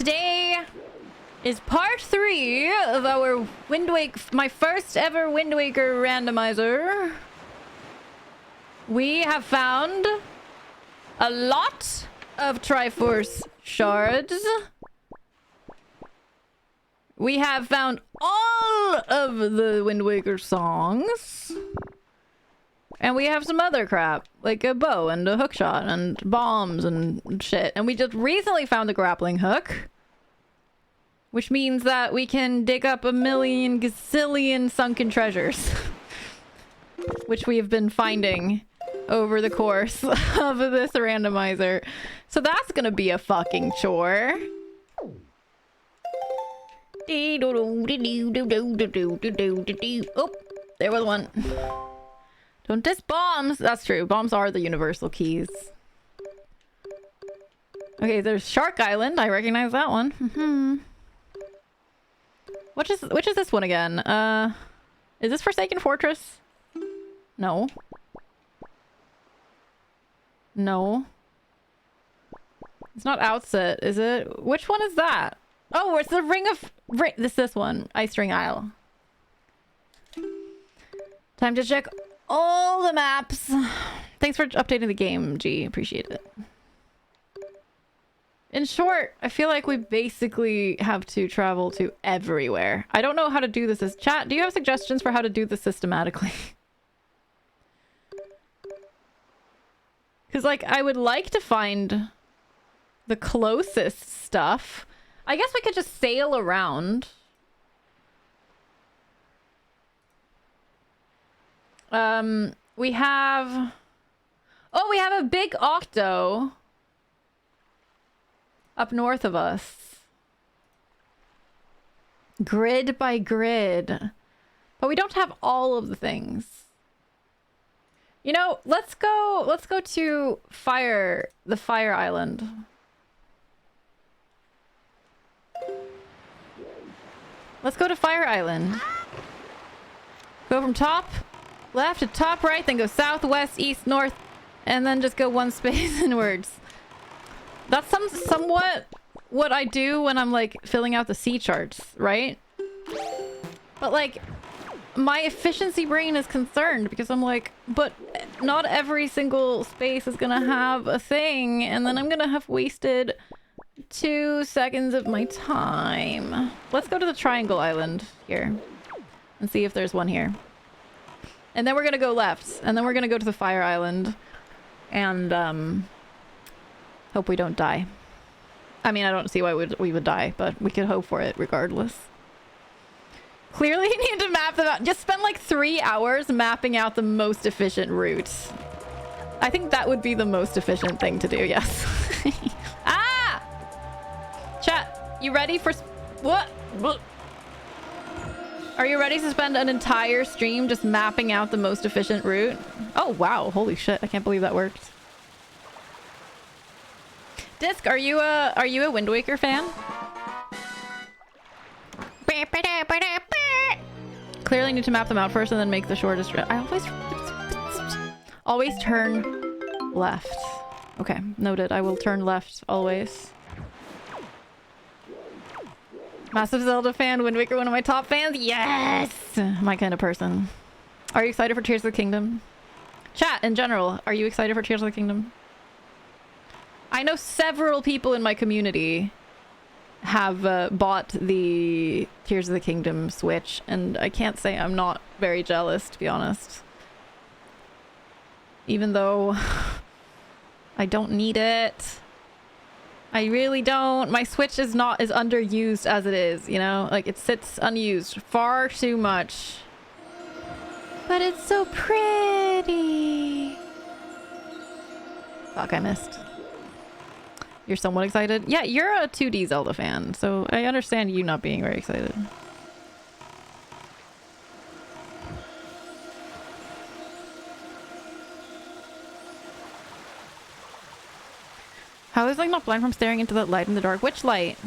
today is part 3 of our my first ever Wind Waker randomizer. We have found a lot of Triforce shards. We have found all of the Wind Waker songs. And we have some other crap, like a bow and a hookshot and bombs and shit. And we just recently found the grappling hook. Which means that we can dig up a million gazillion sunken treasures. Which we have been finding over the course of this randomizer. So that's gonna be a fucking chore. Oh, there was one. Don't diss bombs. That's true. Bombs are the universal keys. Okay, there's Shark Island. I recognize that one. Which is this one again? Is this Forsaken Fortress? No. No. It's not Outset, is it? Which one is that? Oh, it's the Ring of... This one. Ice Ring Isle. Time to check all the maps. Thanks for updating the game, G. Appreciate it. In short, I feel like we basically have to travel to everywhere. I don't know how to do this as chat. Do you have suggestions for how to do this systematically? Because, like, I would like to find the closest stuff. I guess we could just sail around. We have... Oh, we have a big octo up north of us. Grid by grid. But we don't have all of the things. You know, let's go to the Fire Island. Let's go to Fire Island. Go from top left to top right, then go south, west, east, north, and then just go one space inwards. That's somewhat what I do when I'm like filling out the sea charts, right? But like my efficiency brain is concerned because I'm like, but not every single space is gonna have a thing, and then I'm gonna have wasted 2 seconds of my time. Let's go to the Triangle Island here and see if there's one here. And then we're gonna go left, and then we're gonna go to the Fire Island and hope we don't die. I mean, I don't see why we would die, but we could hope for it regardless. Clearly you need to map them out. Just spend like 3 hours mapping out the most efficient route. I think that would be the most efficient thing to do, yes. Ah! Chat, you ready for... What? Are you ready to spend an entire stream just mapping out the most efficient route? Oh, wow. Holy shit. I can't believe that worked. Disc, are you a Wind Waker fan? Clearly need to map them out first and then make the shortest route. I always turn left. Okay, noted. I will turn left always. Massive Zelda fan, Wind Waker, one of my top fans. Yes! My kind of person. Are you excited for Tears of the Kingdom? Chat, in general, are you excited for Tears of the Kingdom? I know several people in my community have bought the Tears of the Kingdom Switch, and I can't say I'm not very jealous, to be honest. Even though I don't need it. I really don't. My Switch is underused as it is, you know? Like, it sits unused far too much. But it's so pretty. Fuck, I missed. You're somewhat excited? Yeah, you're a 2D Zelda fan, so I understand you not being very excited. How is like not blind from staring into that light in the dark? Which light?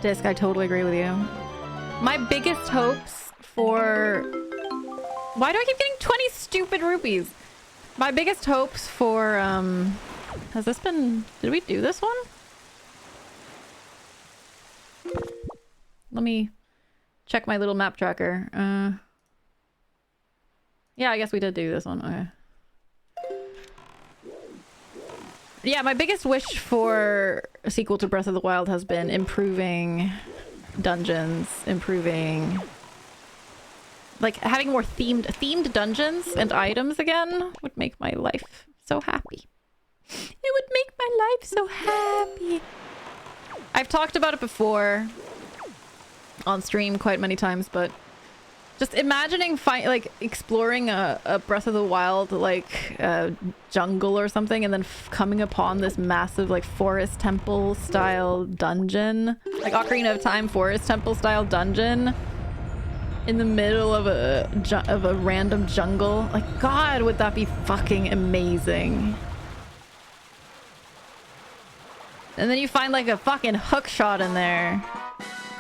Disc, I totally agree with you. My biggest hopes for... Why do I keep getting 20 stupid rupees? My biggest hopes for, has this been... Did we do this one? Let me check my little map tracker. Yeah, I guess we did do this one. Okay. Yeah, my biggest wish for a sequel to Breath of the Wild has been improving dungeons, improving... Like, having more themed dungeons and items again would make my life so happy. It would make my life so happy. I've talked about it before on stream quite many times, but just imagining like exploring a Breath of the Wild like jungle or something, and then coming upon this massive like forest temple style dungeon, like Ocarina of Time forest temple style dungeon in the middle of a random jungle. Like, God, would that be fucking amazing? And then you find like a fucking hook shot in there.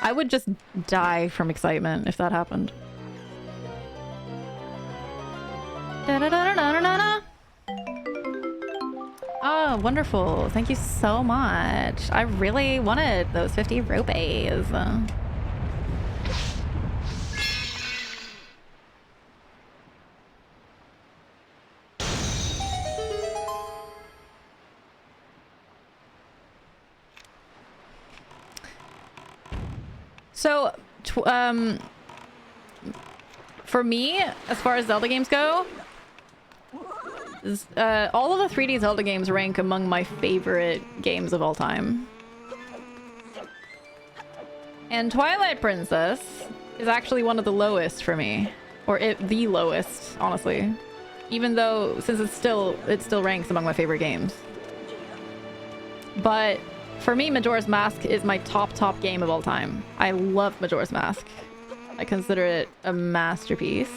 I would just die from excitement if that happened. Oh, wonderful. Thank you so much. I really wanted those 50 rupees. So, for me, as far as Zelda games go, all of the 3D Zelda games rank among my favorite games of all time. And Twilight Princess is actually one of the lowest for me. Or the lowest, honestly. Even though, since it still ranks among my favorite games. But for me, Majora's Mask is my top game of all time. I love Majora's Mask. I consider it a masterpiece.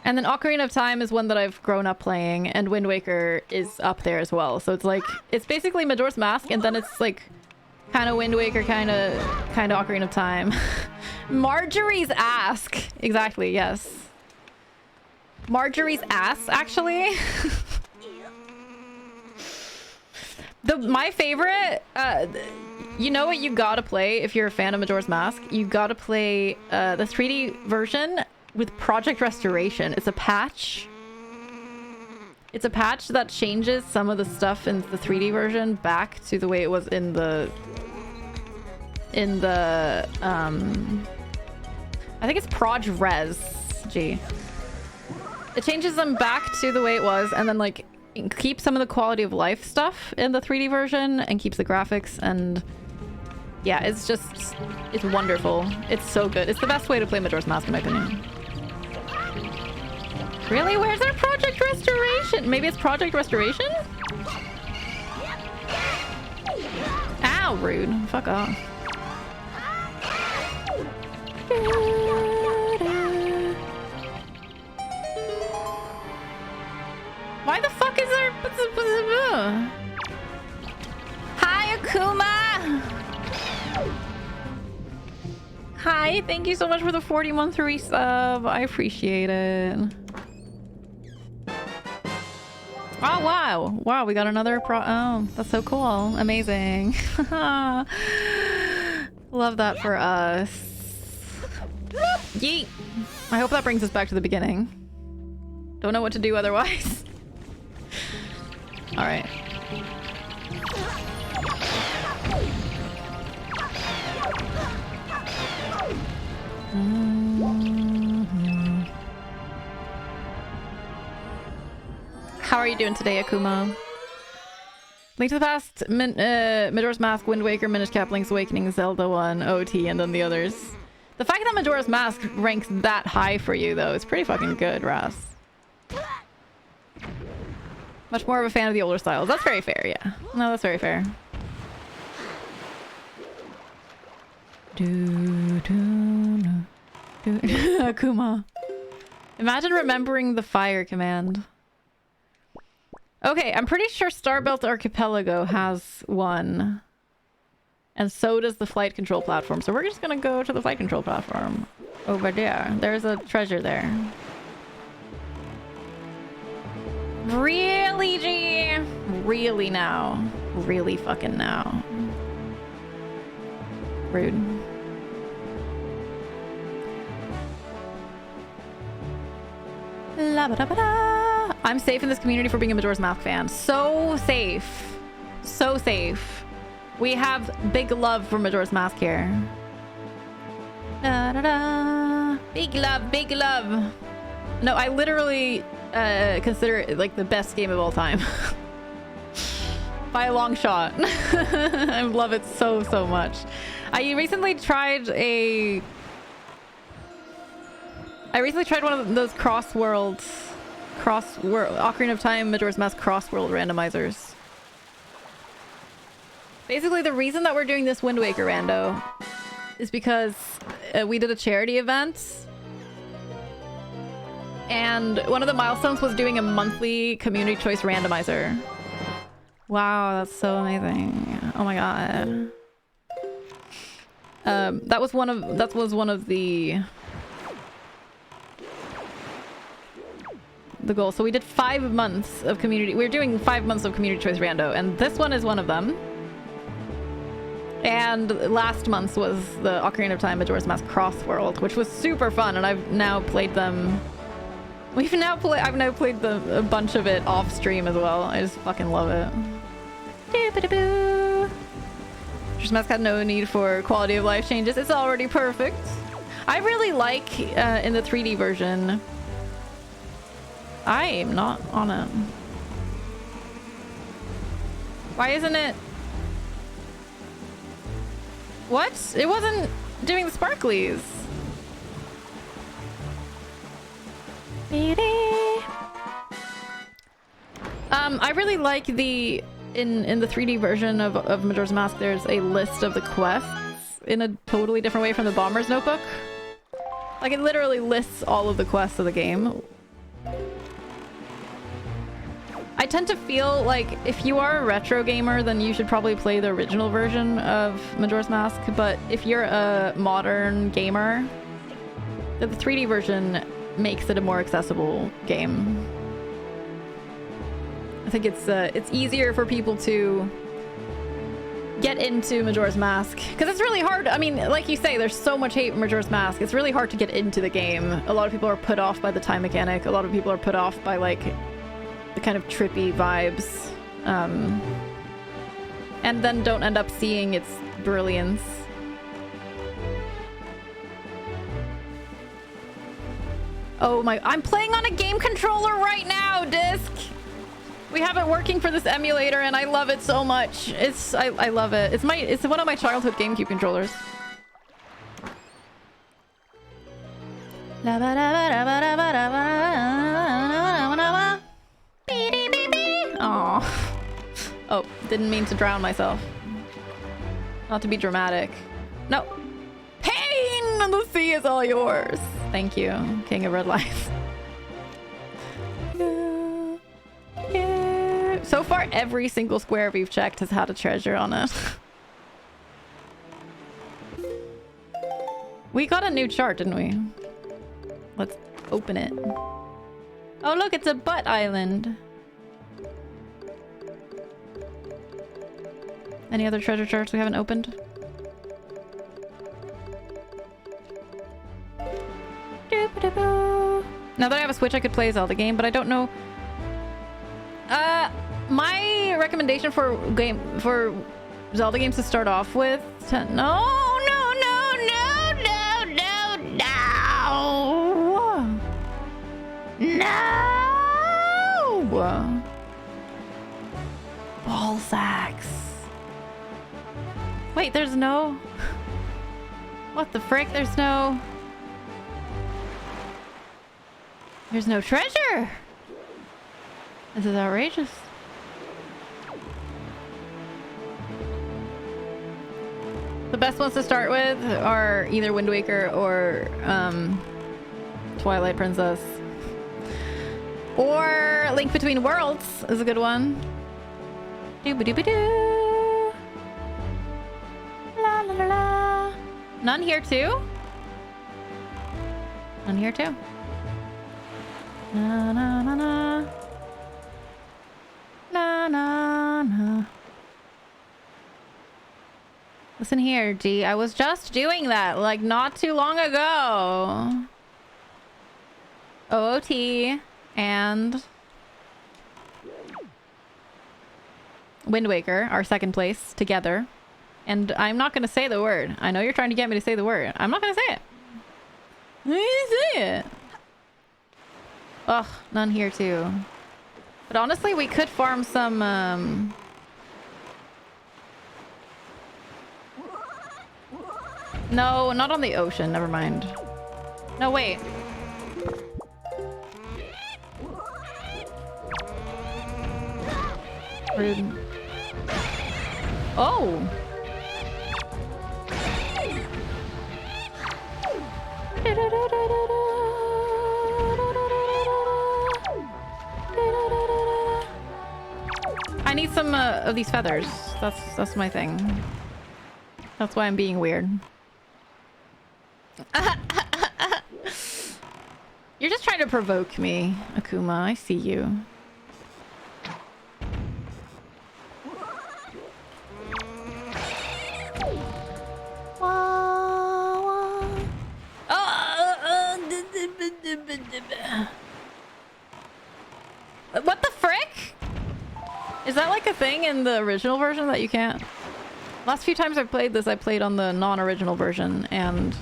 And then Ocarina of Time is one that I've grown up playing, and Wind Waker is up there as well. So it's like, it's basically Majora's Mask, and then it's like kind of Wind Waker, kind of Ocarina of Time. Marjorie's ask. Exactly, yes. Marjorie's ass, actually. My favorite, you know what you gotta play if you're a fan of Majora's Mask? You gotta play the 3D version with Project Restoration. It's a patch. It's a patch that changes some of the stuff in the 3D version back to the way it was in the I think it's Proj Res. Gee. It changes them back to the way it was, and then like keeps some of the quality of life stuff in the 3D version and keeps the graphics, and yeah, it's wonderful. It's so good. It's the best way to play Majora's Mask in my opinion. Really? Where's our Project Restoration? Maybe it's Project Restoration? Ow, rude. Fuck off. Why the fuck is there... Hi, Akuma! Hi, thank you so much for the 40-month resub. I appreciate it. Oh, wow. Wow, we got another oh, that's so cool. Amazing. Love that for us. Yeet! I hope that brings us back to the beginning. Don't know what to do otherwise. Alright. How are you doing today, Akuma? Link to the Past, Majora's Mask, Wind Waker, Minish Cap, Link's Awakening, Zelda 1, OT, and then the others. The fact that Majora's Mask ranks that high for you, though, is pretty fucking good, Ras. Much more of a fan of the older styles. That's very fair, yeah. No, that's very fair. Akuma. Imagine remembering the fire command. Okay, I'm pretty sure Starbelt Archipelago has one. And so does the flight control platform. So we're just gonna go to the flight control platform over there. There's a treasure there. Really, G? Really now? Really fucking now? Rude. La -ba -da -ba -da. I'm safe in this community for being a Majora's Mask fan. So safe. So safe. We have big love for Majora's Mask here. Da -da -da. Big love, big love. No, I literally consider it like the best game of all time. By a long shot. I love it so, so much. I recently tried one of those cross-world Ocarina of Time Majora's Mask cross-world randomizers. Basically, the reason that we're doing this Wind Waker rando is because we did a charity event, and one of the milestones was doing a monthly community choice randomizer. Wow, that's so amazing! Oh my god. That was one of the goals. So we did 5 months of community. We're doing 5 months of community choice rando, and this one is one of them. And last month's was the Ocarina of Time Majora's Mask Cross World, which was super fun, and I've now played them. I've now played a bunch of it off stream as well. I just fucking love it. Majora's Mask had no need for quality of life changes. It's already perfect. I really like in the 3D version. I am not on it. Why isn't it? What? It wasn't doing the sparklies. I really like the in the 3D version of Majora's Mask. There's a list of the quests in a totally different way from the Bomber's Notebook. Like, it literally lists all of the quests of the game. I tend to feel like if you are a retro gamer, then you should probably play the original version of Majora's Mask. But if you're a modern gamer, the 3D version makes it a more accessible game. I think it's easier for people to get into Majora's Mask, because it's really hard. I mean, like you say, there's so much hate for Majora's Mask. It's really hard to get into the game. A lot of people are put off by the time mechanic. A lot of people are put off by like the kind of trippy vibes, and then don't end up seeing its brilliance. Oh my, I'm playing on a game controller right now, Disc! We have it working for this emulator and I love it so much. I love it. It's one of my childhood GameCube controllers. Aww. Oh, didn't mean to drown myself. Not to be dramatic. No. Pain on the sea is all yours. Thank you, King of Red Lights. Yeah. So far, every single square we've checked has had a treasure on it. We got a new chart, didn't we? Let's open it. Oh, look, it's a butt island. Any other treasure charts we haven't opened? Now that I have a Switch, I could play a Zelda game, but I don't know. My recommendation for Zelda games to start off with. No. Ball sacks. Wait, there's no. What the frick? There's no treasure. This is outrageous. The best ones to start with are either Wind Waker or Twilight Princess. Or Link Between Worlds is a good one. Doo-ba-doo-ba-doo. La la la la. None here too? None here too. Na na na na. na, na. Listen here, G. I was just doing that, like, not too long ago. OOT and Wind Waker are second place together. And I'm not going to say the word. I know you're trying to get me to say the word. I'm not going to say it. I'm not going to say it. Ugh, none here too. But honestly, we could farm some, No, not on the ocean. Never mind. No, wait. Rude. Oh! I need some of these feathers. That's my thing. That's why I'm being weird. You're just trying to provoke me, Akuma. I see you. What the frick? Is that like a thing in the original version that you can't? Last few times I've played this, I played on the non-original version, and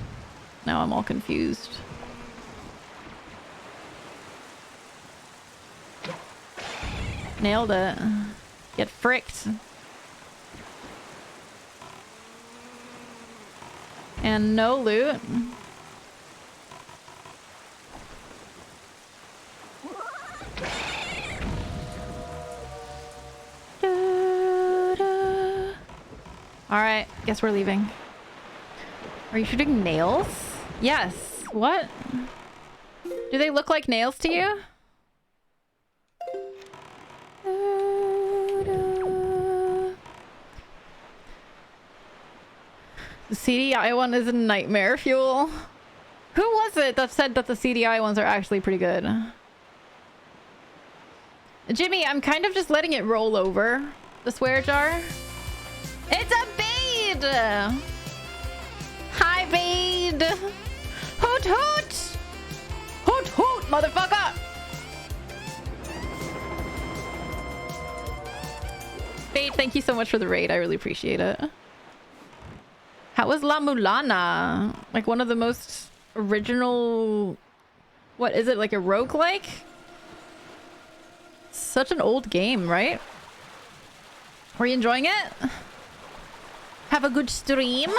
now I'm all confused. Nailed it. Get fricked. And no loot. Alright, guess we're leaving. Are you shooting nails? Yes. What? Do they look like nails to you? The CDI one is a nightmare fuel. Who was it that said that the CDI ones are actually pretty good? Jimmy, I'm kind of just letting it roll over the swear jar. It's a Bade! Hi, Bade! Hoot hoot! Hoot hoot, motherfucker! Bade, thank you so much for the raid. I really appreciate it. How was La Mulana? Like one of the most original... What is it, like a roguelike? Such an old game, right? Were you enjoying it? Have a good stream?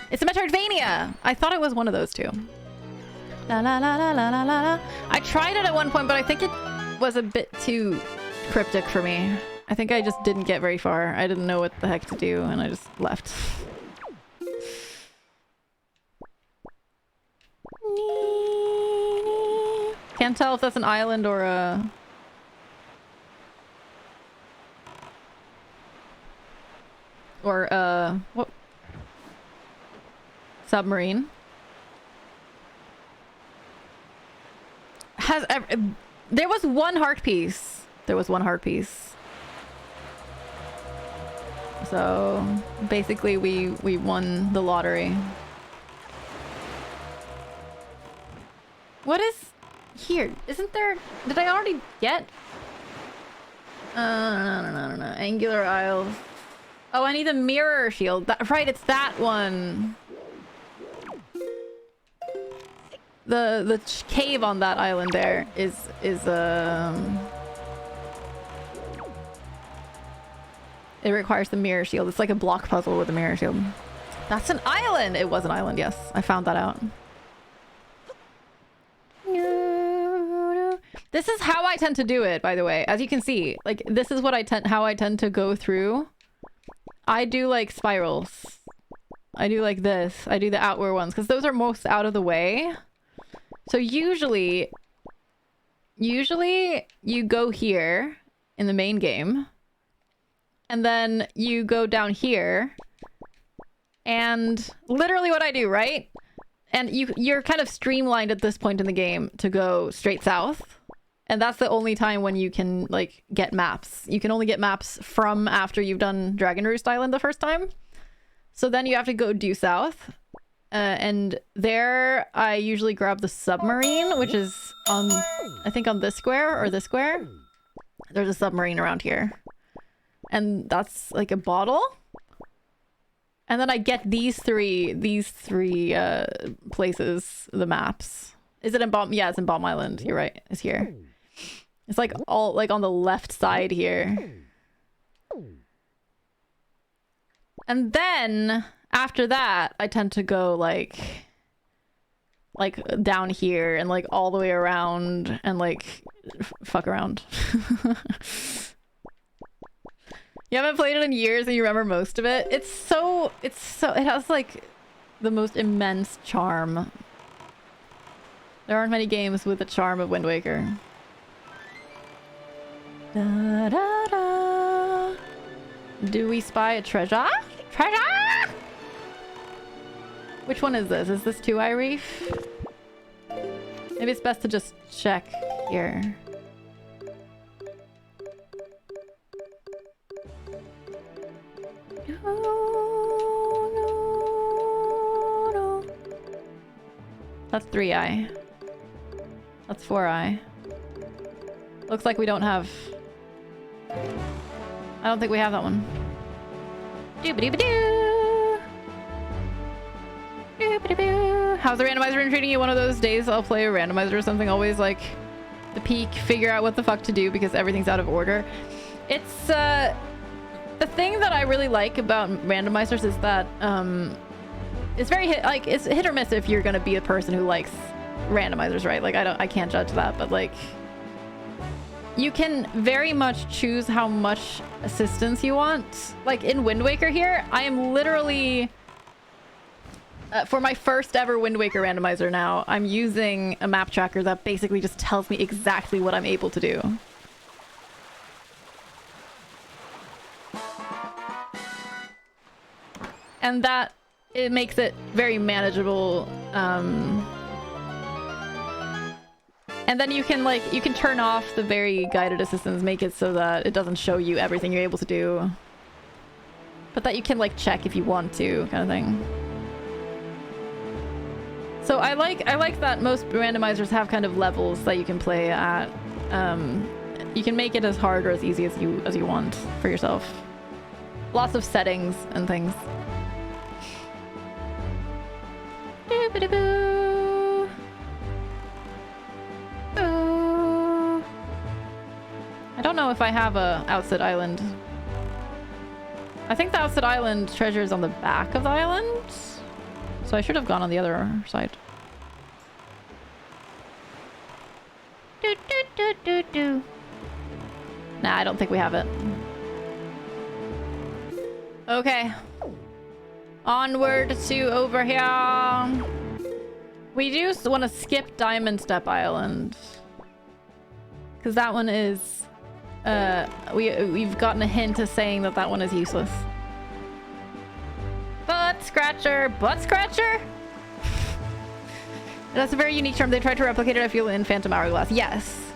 It's a Metroidvania! I thought it was one of those two. La la la la la la la. I tried it at one point, but I think it was a bit too cryptic for me. I think I just didn't get very far. I didn't know what the heck to do, and I just left. Can't tell if that's an island or a... Or, what? Submarine. There was one heart piece. There was one heart piece. So, basically we won the lottery. What is here? Isn't there... Did I already get... No. Angular Isles. Oh, I need a mirror shield. Right, it's that one. The cave on that island there is it requires the mirror shield. It's like a block puzzle with a mirror shield. That's an island! It was an island, yes. I found that out. This is how I tend to do it, by the way. As you can see, like, this is what how I tend to go through. I do like spirals. I do like this. I do the outward ones because those are most out of the way. So usually you go here in the main game and then you go down here and literally what I do, right? And you're kind of streamlined at this point in the game to go straight south. And that's the only time when you can, like, get maps. You can only get maps from after you've done Dragon Roost Island the first time. So then you have to go due south. And there, I usually grab the submarine, which is on, I think on this square or this square. There's a submarine around here. And that's like a bottle. And then I get these three places, the maps. Is it in Bomb? Yeah, it's in Bomb Island. You're right. It's here. It's like all like on the left side here. And then after that, I tend to go like down here and like all the way around and like fuck around. You haven't played it in years and you remember most of it. It has like the most immense charm. There aren't many games with the charm of Wind Waker. Da, da, da. Do we spy a treasure? Treasure! Which one is this? Is this Two Eye Reef? Maybe it's best to just check here. No. That's 3 Eye. That's 4 Eye. Looks like we don't have... I don't think we have that one. Doobity-ba-doo! Doobity-boo! How's the randomizer been treating you? One of those days I'll play a randomizer or something, always like the peak, figure out what the fuck to do because everything's out of order. It's the thing that I really like about randomizers is that it's very it's hit or miss if you're gonna be a person who likes randomizers, right? Like I can't judge that, but like you can very much choose how much assistance you want. Like in Wind Waker here, I am literally for my first ever Wind Waker randomizer now, I'm using a map tracker that basically just tells me exactly what I'm able to do. And that it makes it very manageable. And then you can turn off the very guided assistance, make it so that it doesn't show you everything you're able to do. But that you can like check if you want to, kind of thing. So I like that most randomizers have kind of levels that you can play at. You can make it as hard or as easy as you want for yourself. Lots of settings and things. Doobity-boo. Boo. I don't know if I have a Outset Island. I think the Outset Island treasure is on the back of the island. So I should have gone on the other side. Do, do, do, do, do. Nah, I don't think we have it. Okay. Onward to over here. We do want to skip Diamond Step Island. Because that one is... we've gotten a hint of saying that that one is useless. Butt Scratcher! Butt Scratcher? That's a very unique term. They tried to replicate it, I feel, in Phantom Hourglass. Yes.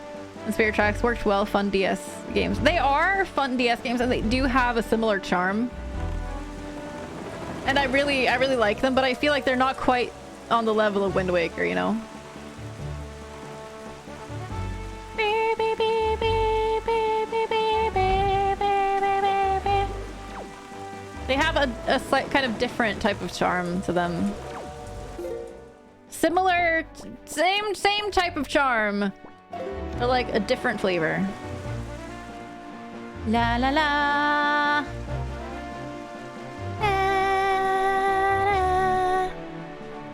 And Spirit Tracks worked well. Fun DS games. They are fun DS games, and they do have a similar charm. And I really like them, but I feel like they're not quite on the level of Wind Waker, you know? They have a slight kind of different type of charm to them. Similar, same type of charm, but like a different flavor. La la la.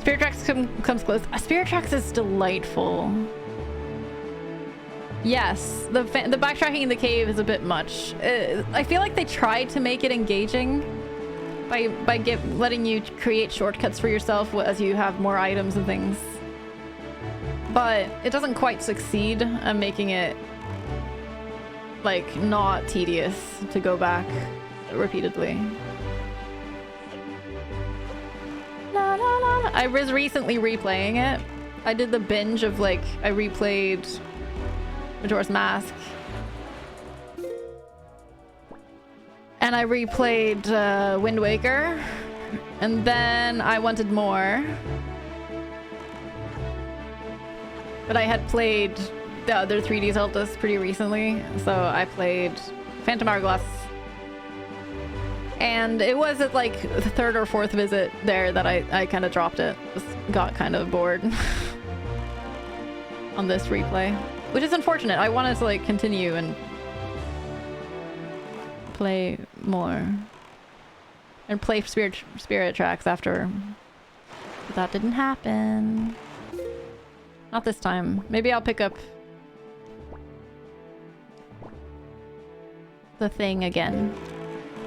Spirit Tracks comes close. Spirit Tracks is delightful. Yes, the backtracking in the cave is a bit much. I feel like they tried to make it engaging by letting you create shortcuts for yourself as you have more items and things. But it doesn't quite succeed at making it like not tedious to go back repeatedly. La, la, la, la. I was recently replaying it. I did the binge of like I replayed Majora's Mask. And I replayed Wind Waker. And then I wanted more. But I had played the other 3D Zeldas pretty recently. So I played Phantom Hourglass. And it was at like the third or fourth visit there that I kind of dropped it. Just got kind of bored on this replay. Which is unfortunate. I wanted to like continue and play more. And play spirit tracks after. But that didn't happen. Not this time. Maybe I'll pick up the thing again.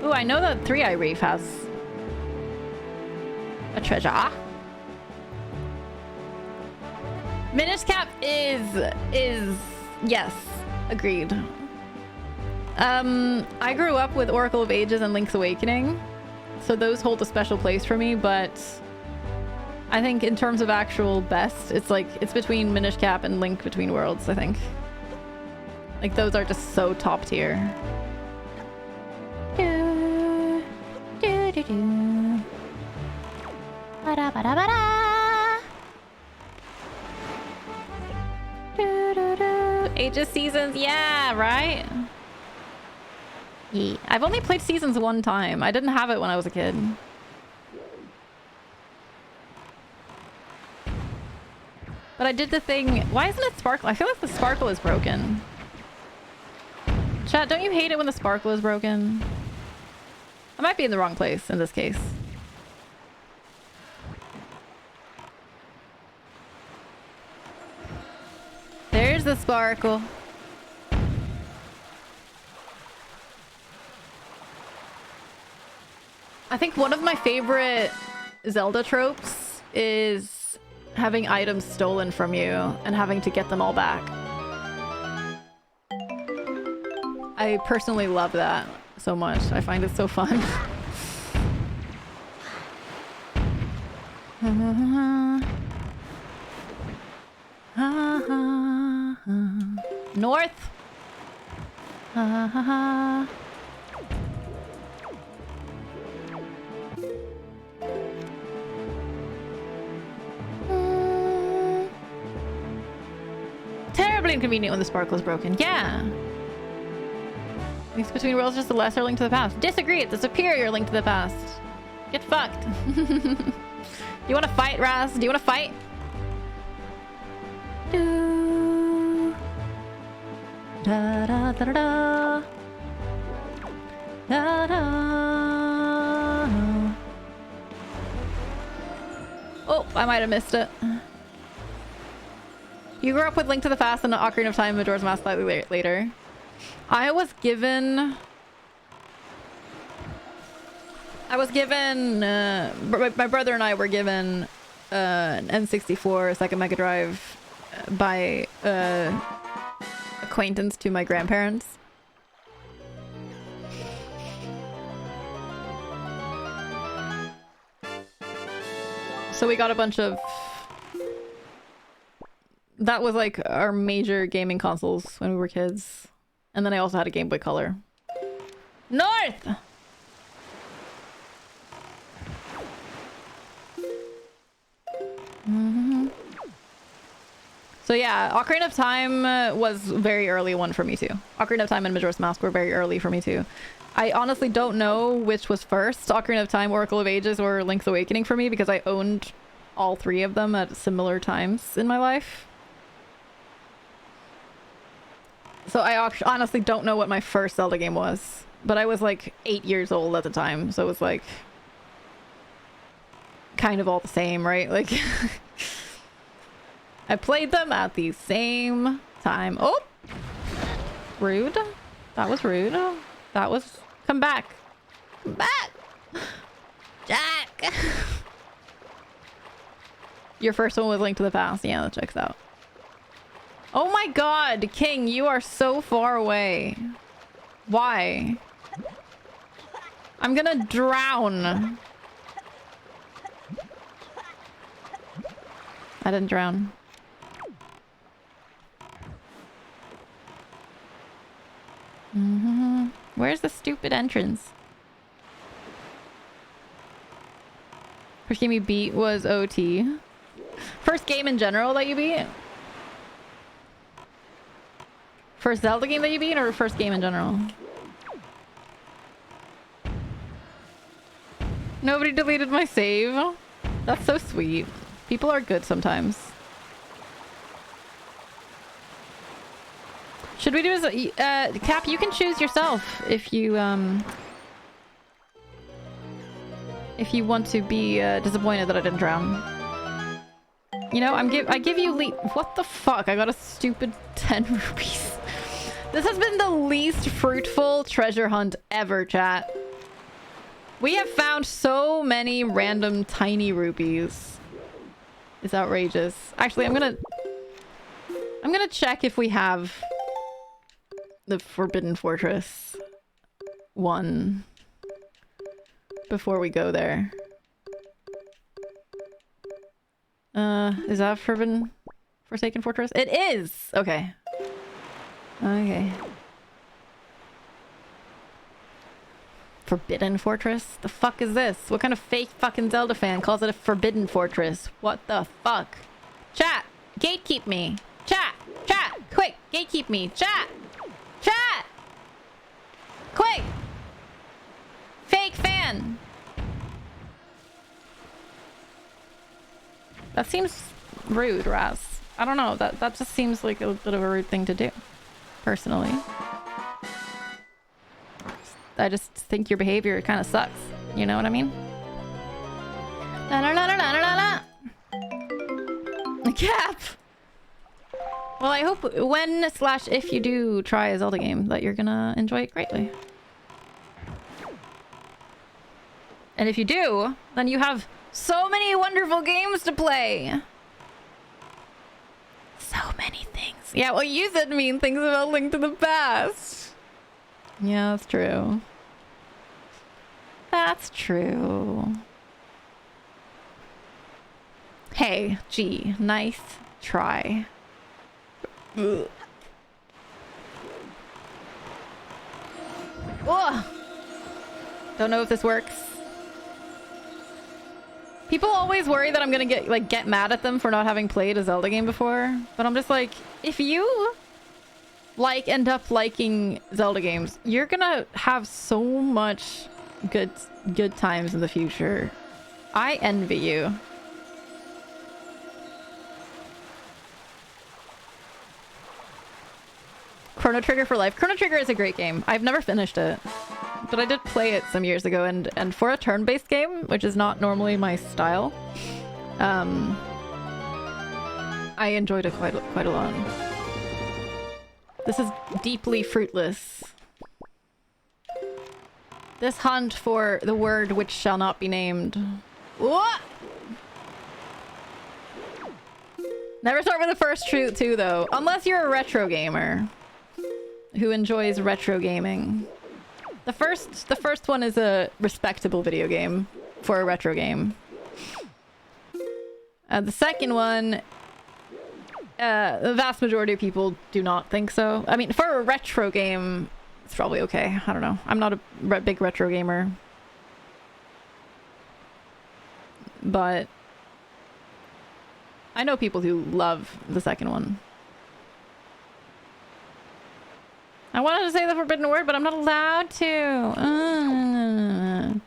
Ooh, I know that Three Eye Reef has a treasure. Minish Cap is yes, agreed. I grew up with Oracle of Ages and Link's Awakening, so those hold a special place for me, but I think in terms of actual best, it's like it's between Minish Cap and Link Between Worlds, I think. Like those are just so top tier. Ages Seasons, yeah, right? Yeah. I've only played Seasons one time. I didn't have it when I was a kid. But I did the thing. Why isn't it sparkle? I feel like the sparkle is broken. Chat, don't you hate it when the sparkle is broken? I might be in the wrong place in this case. There's the sparkle. I think one of my favorite Zelda tropes is having items stolen from you and having to get them all back. I personally love that so much. I find it so fun. North. Terribly inconvenient when the sparkle is broken. Yeah. Links Between Worlds is just a lesser Link to the Past. Disagree, it's a superior Link to the Past. Get fucked. You wanna fight, Raz? Do you wanna fight? Da da da da da. Da da. Oh, I might have missed it. You grew up with Link to the Past and Ocarina of Time and Majora's Mask slightly later. I was given my brother and I were given an N64 Second Mega Drive by acquaintance to my grandparents. So we got a bunch of... That was like our major gaming consoles when we were kids. And then I also had a Game Boy Color. North! Mm-hmm. So yeah, Ocarina of Time was very early one for me too. Ocarina of Time and Majora's Mask were very early for me too. I honestly don't know which was first, Ocarina of Time, Oracle of Ages, or Link's Awakening for me, because I owned all three of them at similar times in my life. So I honestly don't know what my first Zelda game was, but I was like 8 years old at the time, so it was like kind of all the same, right? Like I played them at the same time. Oh, rude. That was rude. That was... Come back. Come back. Jack. Your first one was Link to the Past. Yeah, that checks out. Oh my god, King, you are so far away. Why? I'm gonna drown. I didn't drown. Where's the stupid entrance? First game you beat was OT. First game in general that you beat? First Zelda game that you beat, or first game in general? Nobody deleted my save. That's so sweet. People are good sometimes. Should we do this? Cap, you can choose yourself if you want to be disappointed that I didn't drown. You know, I give you what the fuck? I got a stupid 10 rupees. This has been the least fruitful treasure hunt ever, chat. We have found so many random tiny rupees. It's outrageous. Actually, I'm gonna check if we have the Forbidden Fortress one before we go there. Is that Forsaken Fortress? It is! Okay. Okay. Forbidden Fortress? The fuck is this? What kind of fake fucking Zelda fan calls it a Forbidden Fortress? What the fuck? Chat! Gatekeep me! Chat! Chat! Quick! Gatekeep me! Chat! Chat! Quick! Fake fan! That seems rude, Raz. I don't know. That just seems like a bit of a rude thing to do. Personally. I just think your behavior kind of sucks. You know what I mean? La la la la la la la. Cap! Well, I hope when/if you do try a Zelda game that you're gonna enjoy it greatly. And if you do, then you have so many wonderful games to play. So many things. Yeah, well, you said mean things about Link to the Past. Yeah, that's true. That's true. Hey, gee, nice try. Ugh. Ugh. Don't know if this works. People always worry that I'm gonna get mad at them for not having played a Zelda game before, but I'm just like, if you end up liking Zelda games, you're gonna have so much good times in the future. I envy you. Chrono Trigger for life. Chrono Trigger is a great game. I've never finished it, but I did play it some years ago, and for a turn-based game, which is not normally my style, I enjoyed it quite a lot. This is deeply fruitless. This hunt for the word which shall not be named. What? Never start with the first two, though, unless you're a retro gamer who enjoys retro gaming. The first one is a respectable video game for a retro game. The second one, the vast majority of people do not think so. I mean, for a retro game, it's probably okay. I don't know. I'm not a big retro gamer. But I know people who love the second one. I wanted to say the forbidden word, but I'm not allowed to.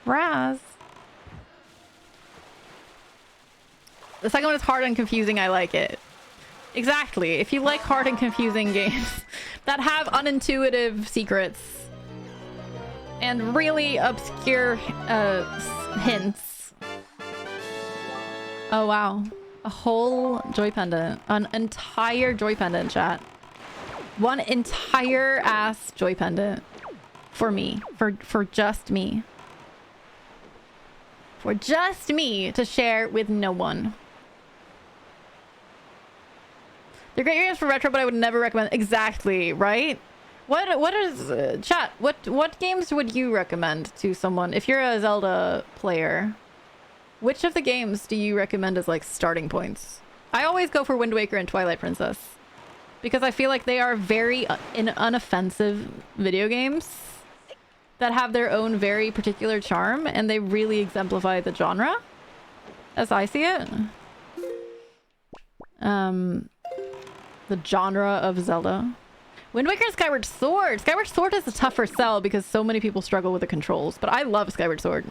Raz. The second one is hard and confusing. I like it. Exactly. If you like hard and confusing games that have unintuitive secrets and really obscure hints. Oh, wow. A whole joy pendant. An entire joy pendant, chat. One entire ass joy pendant. For me. For just me. For just me to share with no one. They're great games for retro, but I would never recommend. Exactly, right? What is chat? What games would you recommend to someone if you're a Zelda player? Which of the games do you recommend as like starting points? I always go for Wind Waker and Twilight Princess. because I feel like they are very unoffensive video games that have their own very particular charm, and they really exemplify the genre, as I see it. The genre of Zelda. Wind Waker and Skyward Sword. Skyward Sword is a tougher sell because so many people struggle with the controls, but I love Skyward Sword.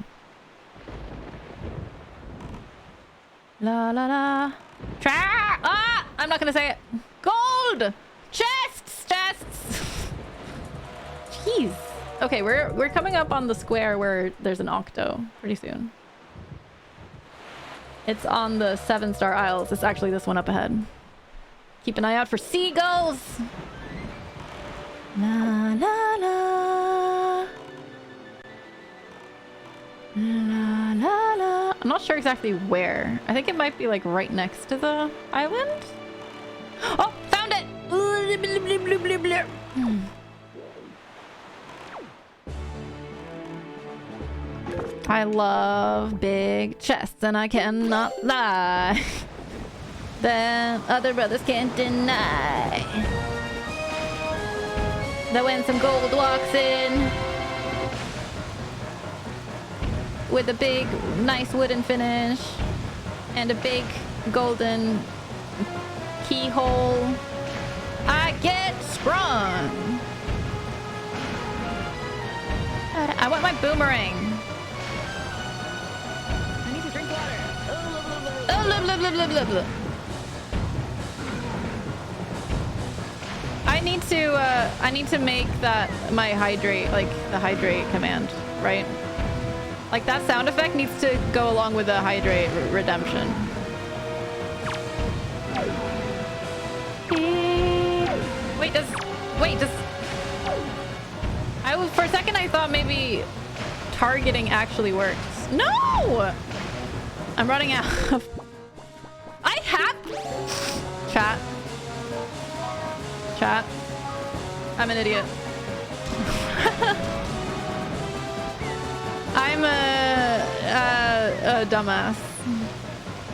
La la la. Ah! I'm not gonna say it. Gold! Chests! Chests! Jeez. Okay, we're coming up on the square where there's an octo pretty soon. It's on the 7-star Isles. It's actually this one up ahead. Keep an eye out for seagulls! La la la. La la la. I'm not sure exactly where. I think it might be like right next to the island. Oh, found it! I love big chests and I cannot lie. Then other brothers can't deny that when some gold walks in with a big, nice wooden finish and a big golden keyhole, I get sprung. I want my boomerang. I need to drink water. Oh, blah, blah, blah, blah, blah, blah. I need to make that my hydrate, like the hydrate command, right? Like that sound effect needs to go along with the hydrate redemption. Wait, does for a second I thought maybe targeting actually works. No! I'm running out of... I have... Chat. I'm an idiot. I'm a dumbass.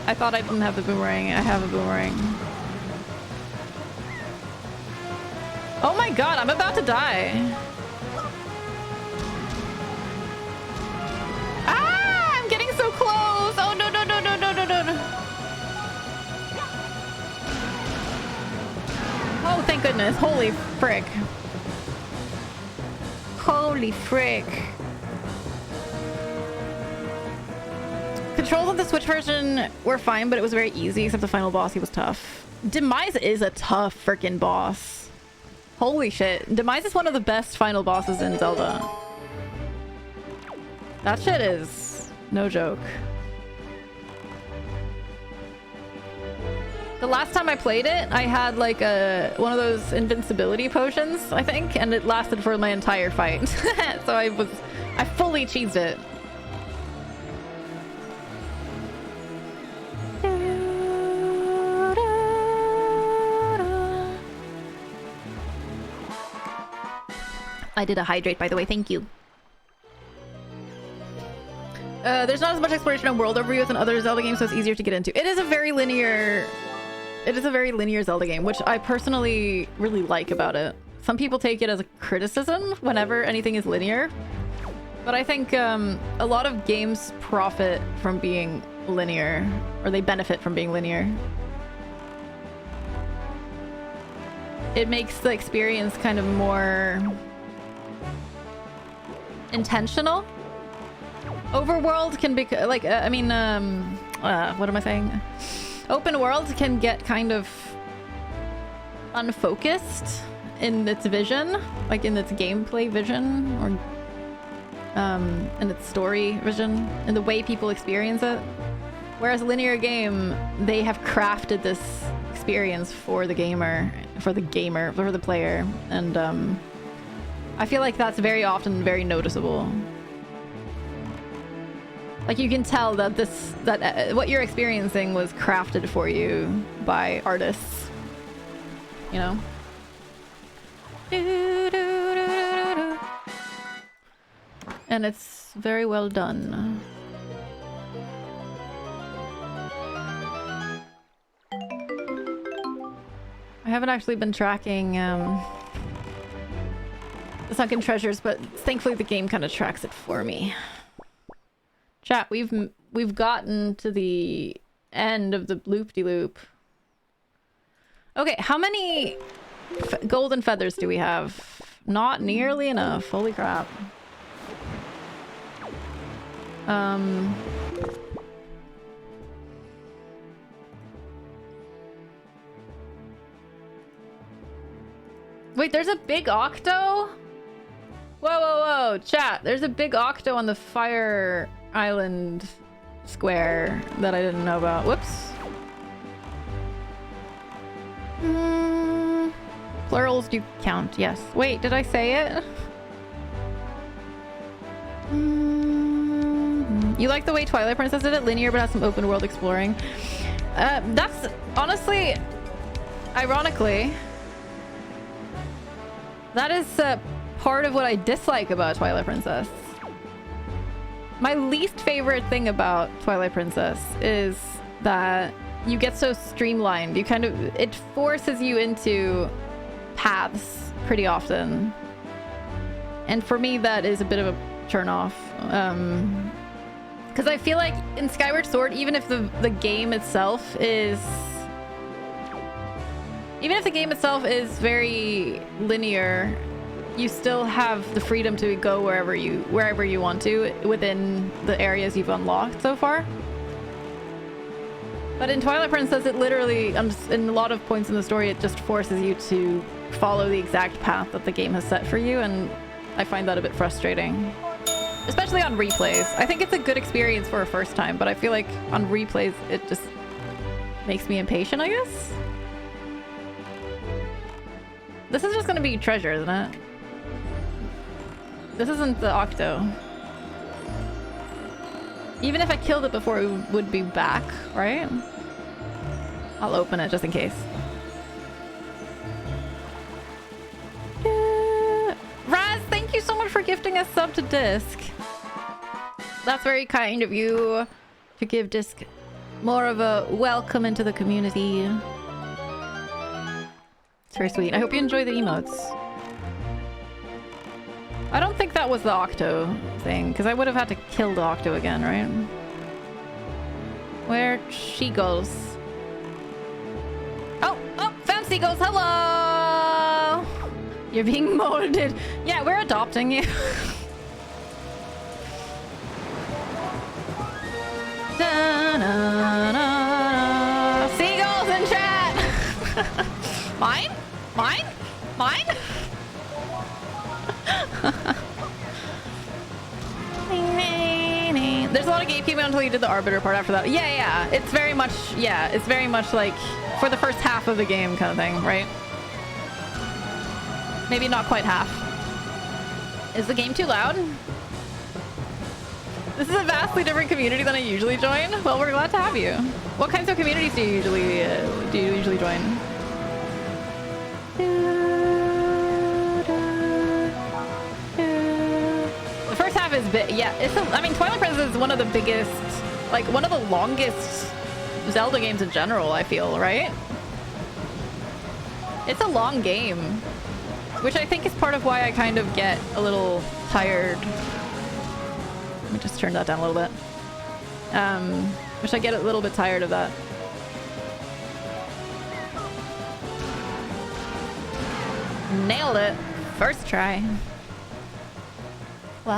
I thought I didn't have the boomerang. I have a boomerang. Oh my god, I'm about to die. Ah, I'm getting so close. Oh no, no, no, no, no, no, no. Oh, thank goodness. Holy frick. Holy frick. Controls on the Switch version were fine, but it was very easy, except the final boss, he was tough. Demise is a tough freaking boss. Holy shit. Demise is one of the best final bosses in Zelda. That shit is no joke. The last time I played it, I had like one of those invincibility potions, I think, and it lasted for my entire fight. So I fully cheesed it. I did a hydrate, by the way. Thank you. There's not as much exploration and world overview as in other Zelda games, so it's easier to get into. It is a very linear Zelda game, which I personally really like about it. Some people take it as a criticism whenever anything is linear, but I think a lot of games profit from being linear, or they benefit from being linear. It makes the experience kind of more intentional. Overworld can be like, what am I saying? Open world can get kind of unfocused in its vision, like in its gameplay vision, or in its story vision, in the way people experience it. Whereas a linear game, they have crafted this experience for the gamer, for the player, and I feel like that's very often very noticeable. Like you can tell that what you're experiencing was crafted for you by artists, you know? And it's very well done. I haven't actually been tracking the Sunken treasures, but thankfully the game kind of tracks it for me. Chat, we've gotten to the end of the loop-de-loop. Okay, how many golden feathers do we have? Not nearly enough. Holy crap. Wait, there's a big octo? Whoa, whoa, whoa. Chat, there's a big octo on the Fire Island square that I didn't know about. Whoops. Plurals do count, yes. Wait, did I say it? You like the way Twilight Princess did it? Linear but has some open world exploring. That's honestly, ironically, that is part of what I dislike about Twilight Princess. My least favorite thing about Twilight Princess is that you get so streamlined. You kind of, it forces you into paths pretty often. And for me, that is a bit of a turn off. Because I feel like in Skyward Sword, even if the game itself is... Even if the game itself is very linear, you still have the freedom to go wherever you want to within the areas you've unlocked so far. But in Twilight Princess, it literally, in a lot of points in the story, it just forces you to follow the exact path that the game has set for you, and I find that a bit frustrating. Especially on replays. I think it's a good experience for a first time, but I feel like on replays, it just makes me impatient, I guess? This is just gonna be treasure, isn't it? This isn't the octo. Even if I killed it before, it would be back, right? I'll open it just in case. Raz, thank you so much for gifting us sub to Disc. That's very kind of you to give Disc more of a welcome into the community. It's very sweet. I hope you enjoy the emotes. I don't think that was the octo thing, because I would have had to kill the octo again, right? Where she goes. Oh, found seagulls. Hello! You're being molded. Yeah, we're adopting you. Da-na-na. Seagulls in chat! Mine? Mine? Mine? There's a lot of gatekeeping until you did the Arbiter part after that. Yeah. It's very much like for the first half of the game kind of thing, right? Maybe not quite half. Is the game too loud? This is a vastly different community than I usually join. Well, we're glad to have you. What kinds of communities do you usually join? The first half is big. Yeah, I mean, Twilight Princess is one of the biggest, like one of the longest Zelda games in general, I feel, right? It's a long game, which I think is part of why I kind of get a little tired. Let me just turn that down a little bit. Which I get a little bit tired of that. Nailed it. First try. I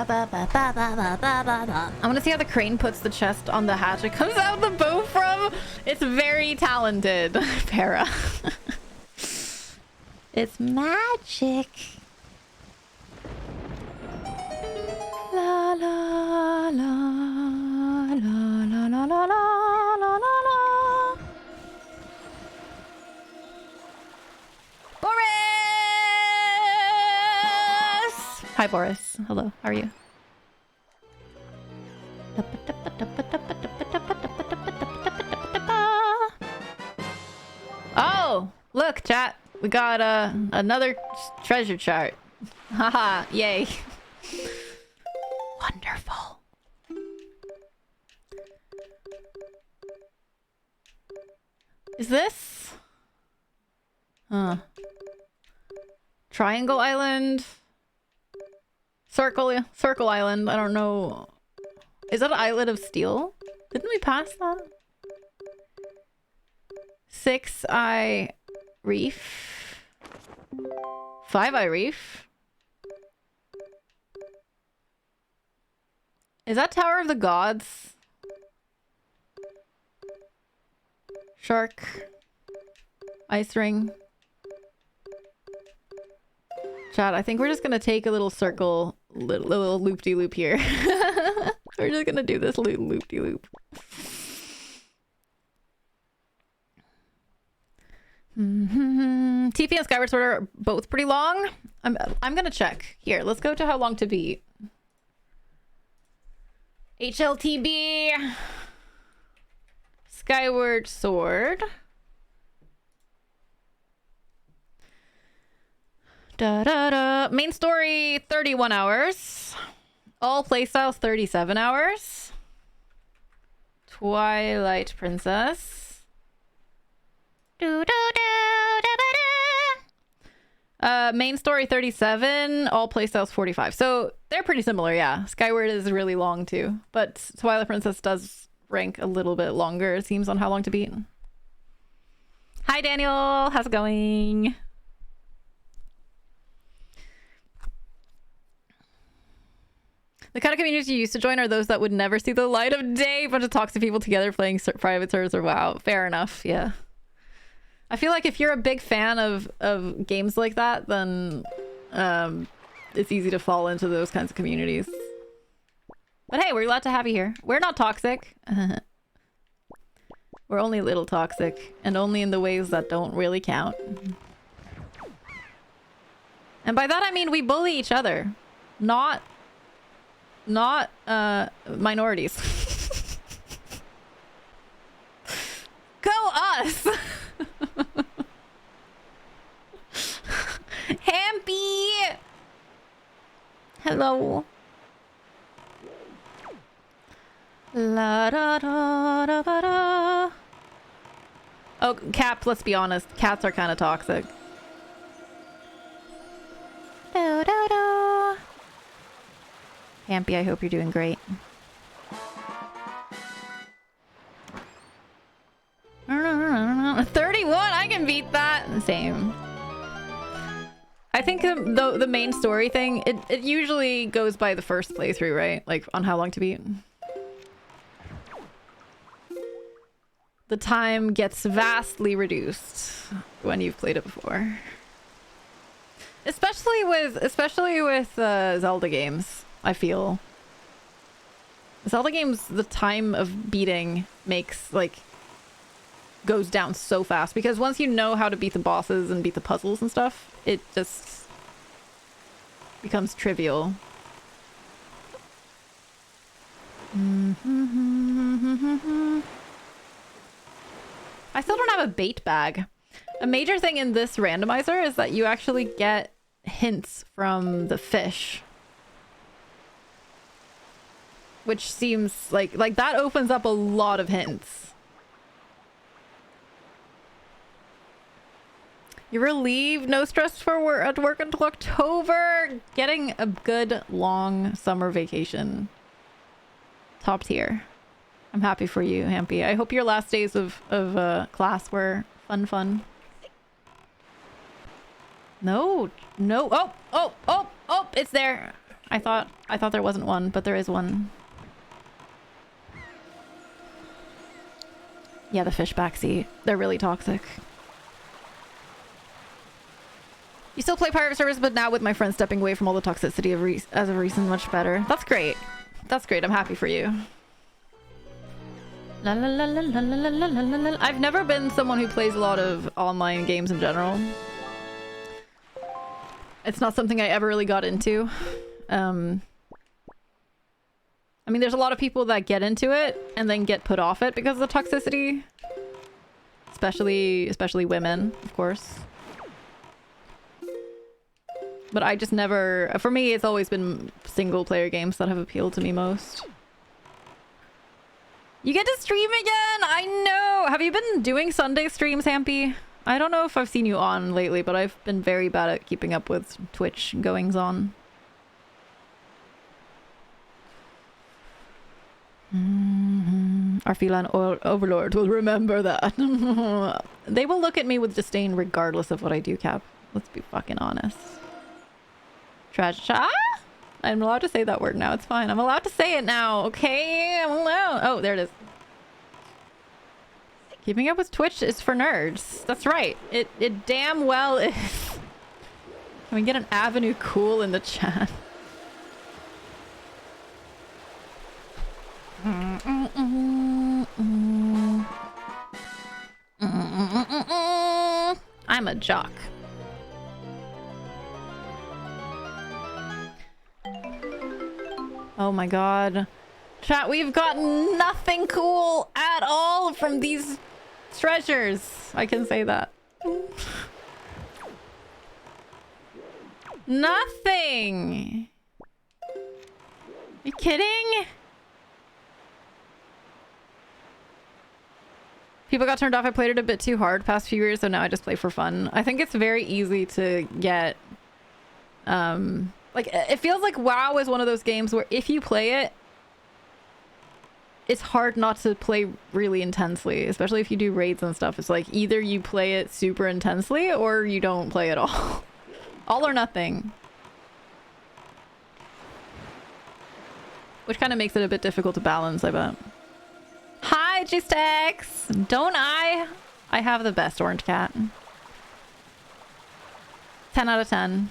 want to see how the crane puts the chest on the hatch it comes out the bow from. It's very talented, Para. It's magic. La la la la la la la la la la. Boris! Hi Boris. Hello. How are you? Oh, look, chat. We got another treasure chart. Haha, yay. Wonderful. Is this? Huh. Triangle Island. Circle Island. I don't know. Is that an islet of steel? Didn't we pass that? 6-Eye Reef. 5-Eye Reef. Is that Tower of the Gods? Shark. Ice Ring. Chat, I think we're just gonna take a little circle, little loop-de-loop here. We're just gonna do this loop-de-loop. TP and Skyward Sword are both pretty long. I'm gonna check. Here, let's go to how long to beat. HLTB. Skyward Sword. Main story 31 hours. All playstyles 37 hours. Twilight Princess. Main story 37, all playstyles 45. So they're pretty similar, yeah. Skyward is really long too, but Twilight Princess does rank a little bit longer, it seems, on how long to beat. Hi Daniel, how's it going? The kind of communities you used to join are those that would never see the light of day. A bunch of toxic people together playing private servers or WoW. Fair enough, yeah. I feel like if you're a big fan of games like that, then it's easy to fall into those kinds of communities. But hey, we're glad to have you here. We're not toxic. We're only a little toxic, and only in the ways that don't really count. And by that I mean we bully each other, not minorities. Go us! Hampy! Hello. La da da da da da. Oh, Cap, let's be honest. Cats are kind of toxic. Da da da. Hampy, I hope you're doing great. 31, I can beat that. Same. I think the main story thing, it usually goes by the first playthrough, right? Like on how long to beat. The time gets vastly reduced when you've played it before. Especially with Zelda games, I feel. Zelda games, the time of beating goes down so fast, because once you know how to beat the bosses and beat the puzzles and stuff, it just becomes trivial. I still don't have a bait bag. A major thing in this randomizer is that you actually get hints from the fish. Which seems like that opens up a lot of hints. You're relieved? No stress for at work until October. Getting a good long summer vacation. Top tier. I'm happy for you, Hampy. I hope your last days of class were fun. No. Oh, it's there. I thought there wasn't one, but there is one. Yeah, the fish backseat. They're really toxic. You still play pirate service, but now with my friends stepping away from all the toxicity as of recent, much better. That's great. That's great. I'm happy for you. La la la la la la la la la. I've never been someone who plays a lot of online games in general. It's not something I ever really got into. I mean, there's a lot of people that get into it and then get put off it because of the toxicity. Especially women, of course. But I just never... For me, it's always been single-player games that have appealed to me most. You get to stream again! I know! Have you been doing Sunday streams, Hampy? I don't know if I've seen you on lately, but I've been very bad at keeping up with Twitch goings on. Our feline overlord will remember that. They will look at me with disdain regardless of what I do, Cap. Let's be fucking honest. Trash. Ah! I'm allowed to say that word now. It's fine. I'm allowed to say it now. Okay? I'm allowed. Oh, there it is. Keeping up with Twitch is for nerds. That's right. It damn well is. Can we get an Avenue Cool in the chat? I'm a jock. Oh my god. Chat, we've gotten nothing cool at all from these treasures. I can say that. Nothing. You kidding? People got turned off. I played it a bit too hard past few years, so now I just play for fun. I think it's very easy to get... like, it feels like WoW is one of those games where if you play it, it's hard not to play really intensely, especially if you do raids and stuff. It's like either you play it super intensely or you don't play at all. All or nothing. Which kind of makes it a bit difficult to balance, I bet. Hi, G-Stacks! Don't I? I have the best orange cat. 10 out of 10.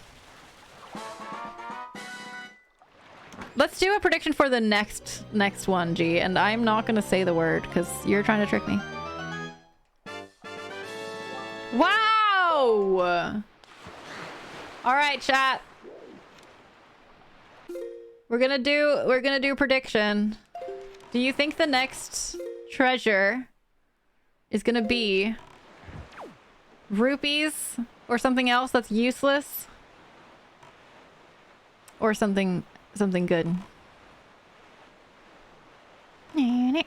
Let's do a prediction for the next one, G, and I'm not gonna say the word because you're trying to trick me. Wow! Alright, chat. We're gonna do prediction. Do you think the next treasure is gonna be rupees or something else that's useless? Or something good?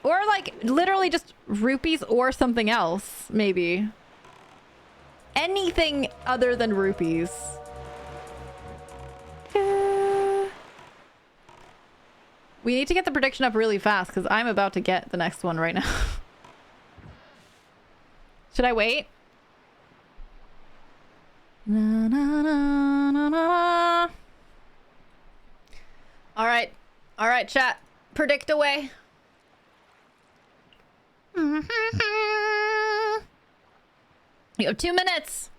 Or like literally just rupees or something else, maybe. Anything other than rupees. We need to get the prediction up really fast because I'm about to get the next one right now. Should I wait? Na, na, na, na, na. All right, chat. Predict away. You have 2 minutes.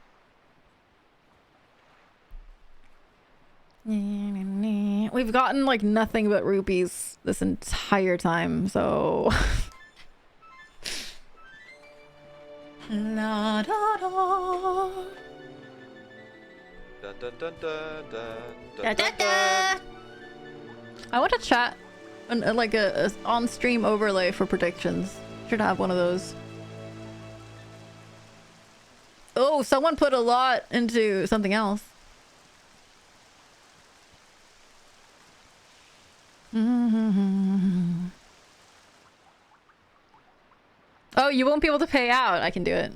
We've gotten like nothing but rupees this entire time, so... La, da, da. Dun, dun, dun, dun, Da, dun, da, da. I want to chat like a on-stream overlay for predictions. Should have one of those. Oh, someone put a lot into something else. Oh, you won't be able to pay out. I can do it.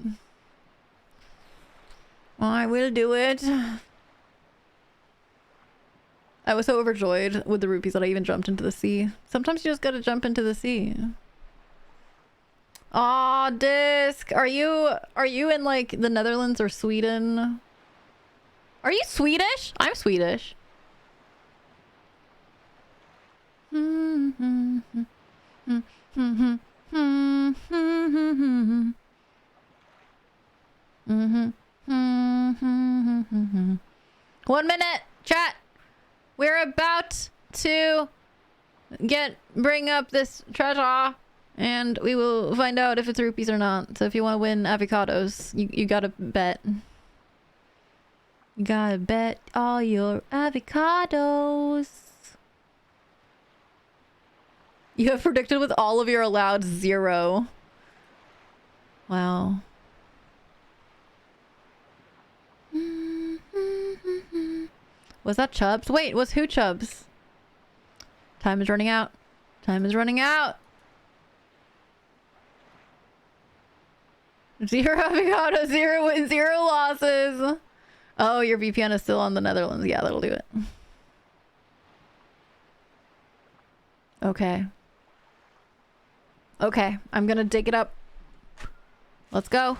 I will do it. I was so overjoyed with the rupees that I even jumped into the sea. Sometimes you just gotta jump into the sea. Aw, Disc. Are you in like the Netherlands or Sweden? Are you Swedish? I'm Swedish. One minute, chat. We're about to bring up this treasure, and we will find out if it's rupees or not. So if you want to win avocados, you gotta bet. You gotta bet all your avocados. You have predicted with all of your allowed 0. Wow. Was that Chubbs? Wait, was who Chubbs? Time is running out. Time is running out. 0 avocado, 0 wins, 0 losses. Oh, your VPN is still on the Netherlands. Yeah, that'll do it. Okay. Okay, I'm gonna dig it up. Let's go.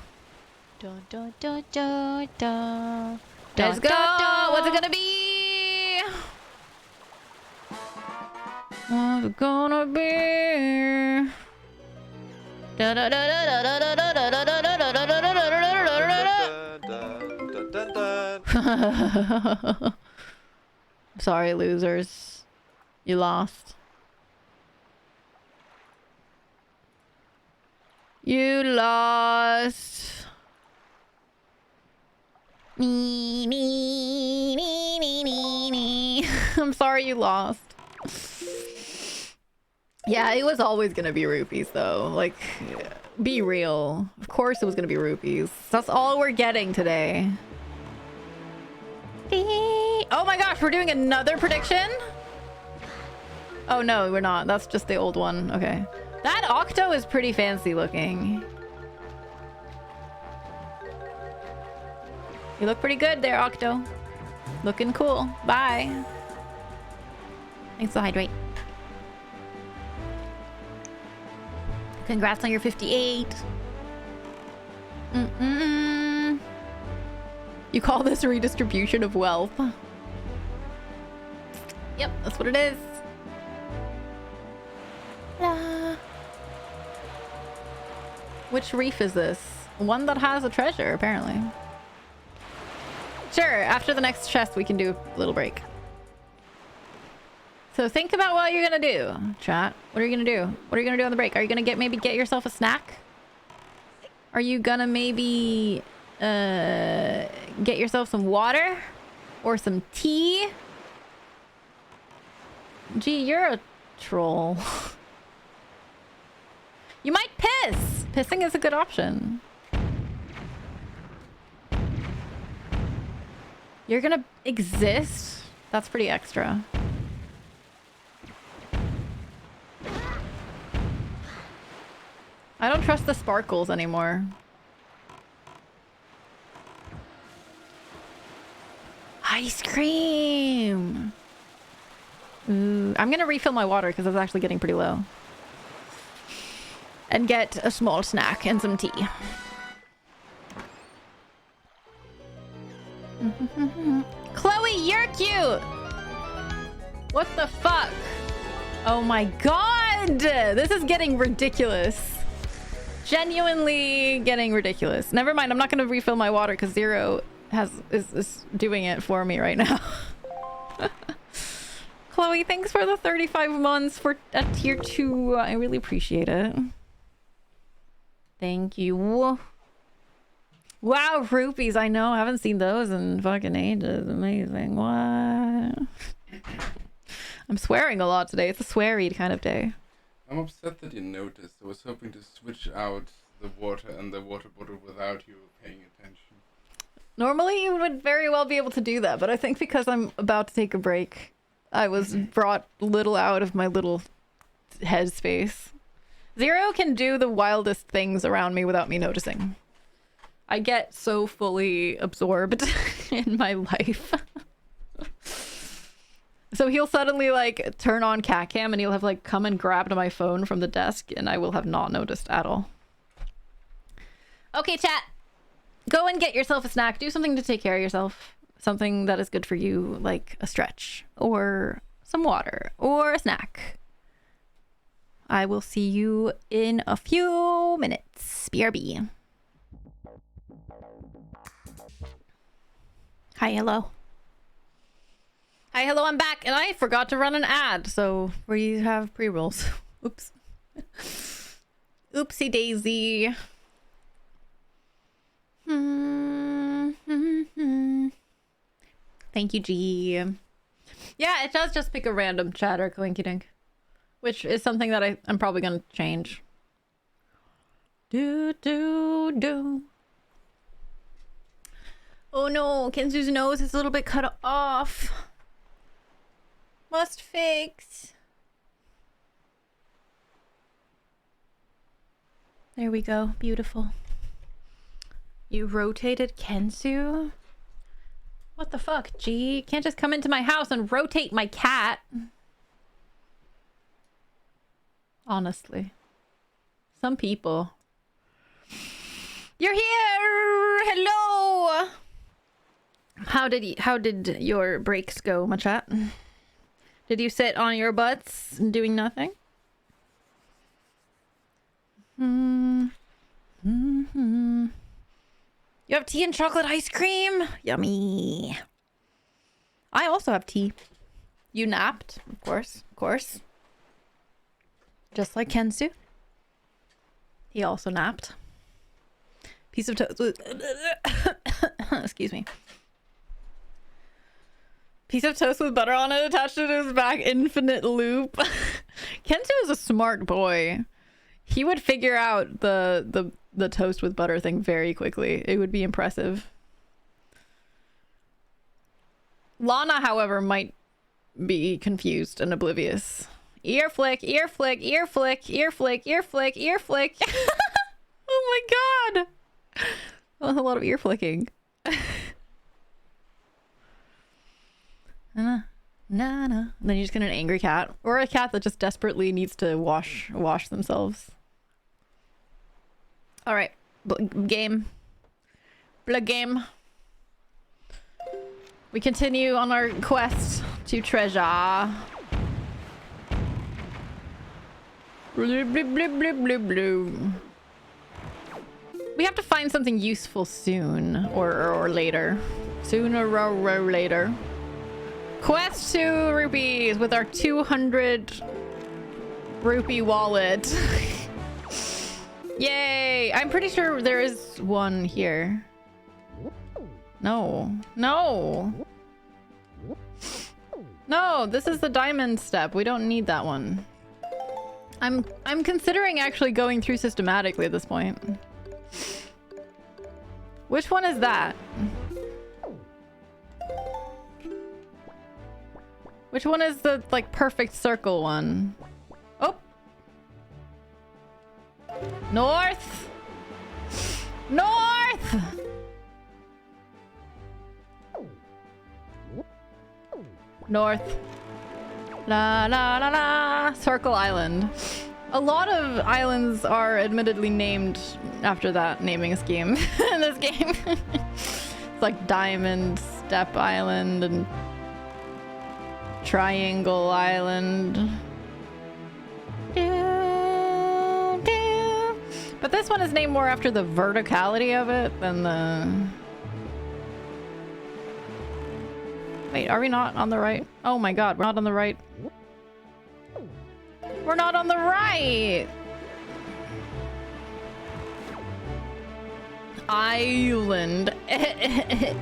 Dun, dun, dun, dun, dun. Let's go! Dun, dun. What's it gonna be? What's it gonna be? Da da da da da da da da da da da da da da da da. Sorry, losers. You lost. You lost. Me, me, me, me, me, me. I'm sorry you lost. Yeah, it was always gonna be rupees though. Like, be real. Of course it was gonna be rupees. That's all we're getting today. Oh my gosh, we're doing another prediction? Oh no, we're not. That's just the old one. Okay. That octo is pretty fancy looking. You look pretty good there, Octo. Looking cool. Bye. Thanks for hydrate. Congrats on your 58. You call this a redistribution of wealth? Yep, that's what it is. Ta-da. Which reef is this? One that has a treasure, apparently. Sure, after the next chest, we can do a little break. So think about what you're gonna do, chat. What are you gonna do? What are you gonna do on the break? Are you gonna maybe get yourself a snack? Are you gonna maybe get yourself some water? Or some tea? Gee, you're a troll. You might piss! Pissing is a good option. You're gonna exist? That's pretty extra. I don't trust the sparkles anymore. Ice cream! Ooh, I'm gonna refill my water because it's actually getting pretty low. And get a small snack and some tea. Chloe, you're cute! What the fuck? Oh my god! This is getting ridiculous. Genuinely getting ridiculous. Never mind, I'm not gonna refill my water because Zero is doing it for me right now. Chloe, thanks for the 35 months for a tier 2. I really appreciate it. Thank you. Wow, rupees. I know. I haven't seen those in fucking ages. Amazing. What? I'm swearing a lot today. It's a sweary kind of day. I'm upset that you noticed. I was hoping to switch out the water and the water bottle without you paying attention. Normally you would very well be able to do that, but I think because I'm about to take a break, I was brought little out of my little headspace. Zero can do the wildest things around me without me noticing. I get so fully absorbed in my life. So he'll suddenly like turn on cat cam and he'll have like come and grabbed my phone from the desk and I will have not noticed at all. Okay, chat. Go and get yourself a snack. Do something to take care of yourself. Something that is good for you, like a stretch or some water or a snack. I will see you in a few minutes. BRB. Hi, hello. Hi, hello, I'm back. And I forgot to run an ad, so we have pre-rolls. Oops. Oopsie daisy. Thank you, G. Yeah, it does just pick a random chat or coinkydink. Which is something that I'm probably going to change. Do. Oh no, Kenzu's nose is a little bit cut off. Must fix. There we go. Beautiful. You rotated Kensu? What the fuck, G? Can't just come into my house and rotate my cat. Honestly. Some people. You're here! Hello! How did your breaks go, my chat? Did you sit on your butts doing nothing? You have tea and chocolate ice cream? Yummy. I also have tea. You napped, of course. Just like Kensu. He also napped. Piece of toast with... Excuse me. Piece of toast with butter on it attached to his back. Infinite loop. Kensu is a smart boy. He would figure out the toast with butter thing very quickly. It would be impressive. Lana, however, might be confused and oblivious. Ear flick, ear flick, ear flick, ear flick, ear flick, ear flick. Oh my god. That was a lot of ear flicking. Nah. And then you just get an angry cat. Or a cat that just desperately needs to wash themselves. Alright. Game. Blood game. We continue on our quest to treasure. Blue, blue, blue, blue, blue, blue. We have to find something useful soon. Or later. Sooner or later. Quest 2 rupees with our 200 rupee wallet. Yay! I'm pretty sure there is one here. No. No, this is the diamond step. We don't need that one. I'm considering actually going through systematically at this point. Which one is that? Which one is the, like, perfect circle one? Oh! North! North! North. La la la la. Circle Island. A lot of islands are admittedly named after that naming scheme in this game. It's like Diamond, Step Island, and Triangle Island. But this one is named more after the verticality of it than the... Wait, are we not on the right? Oh my god, we're not on the right. We're not on the right! Island.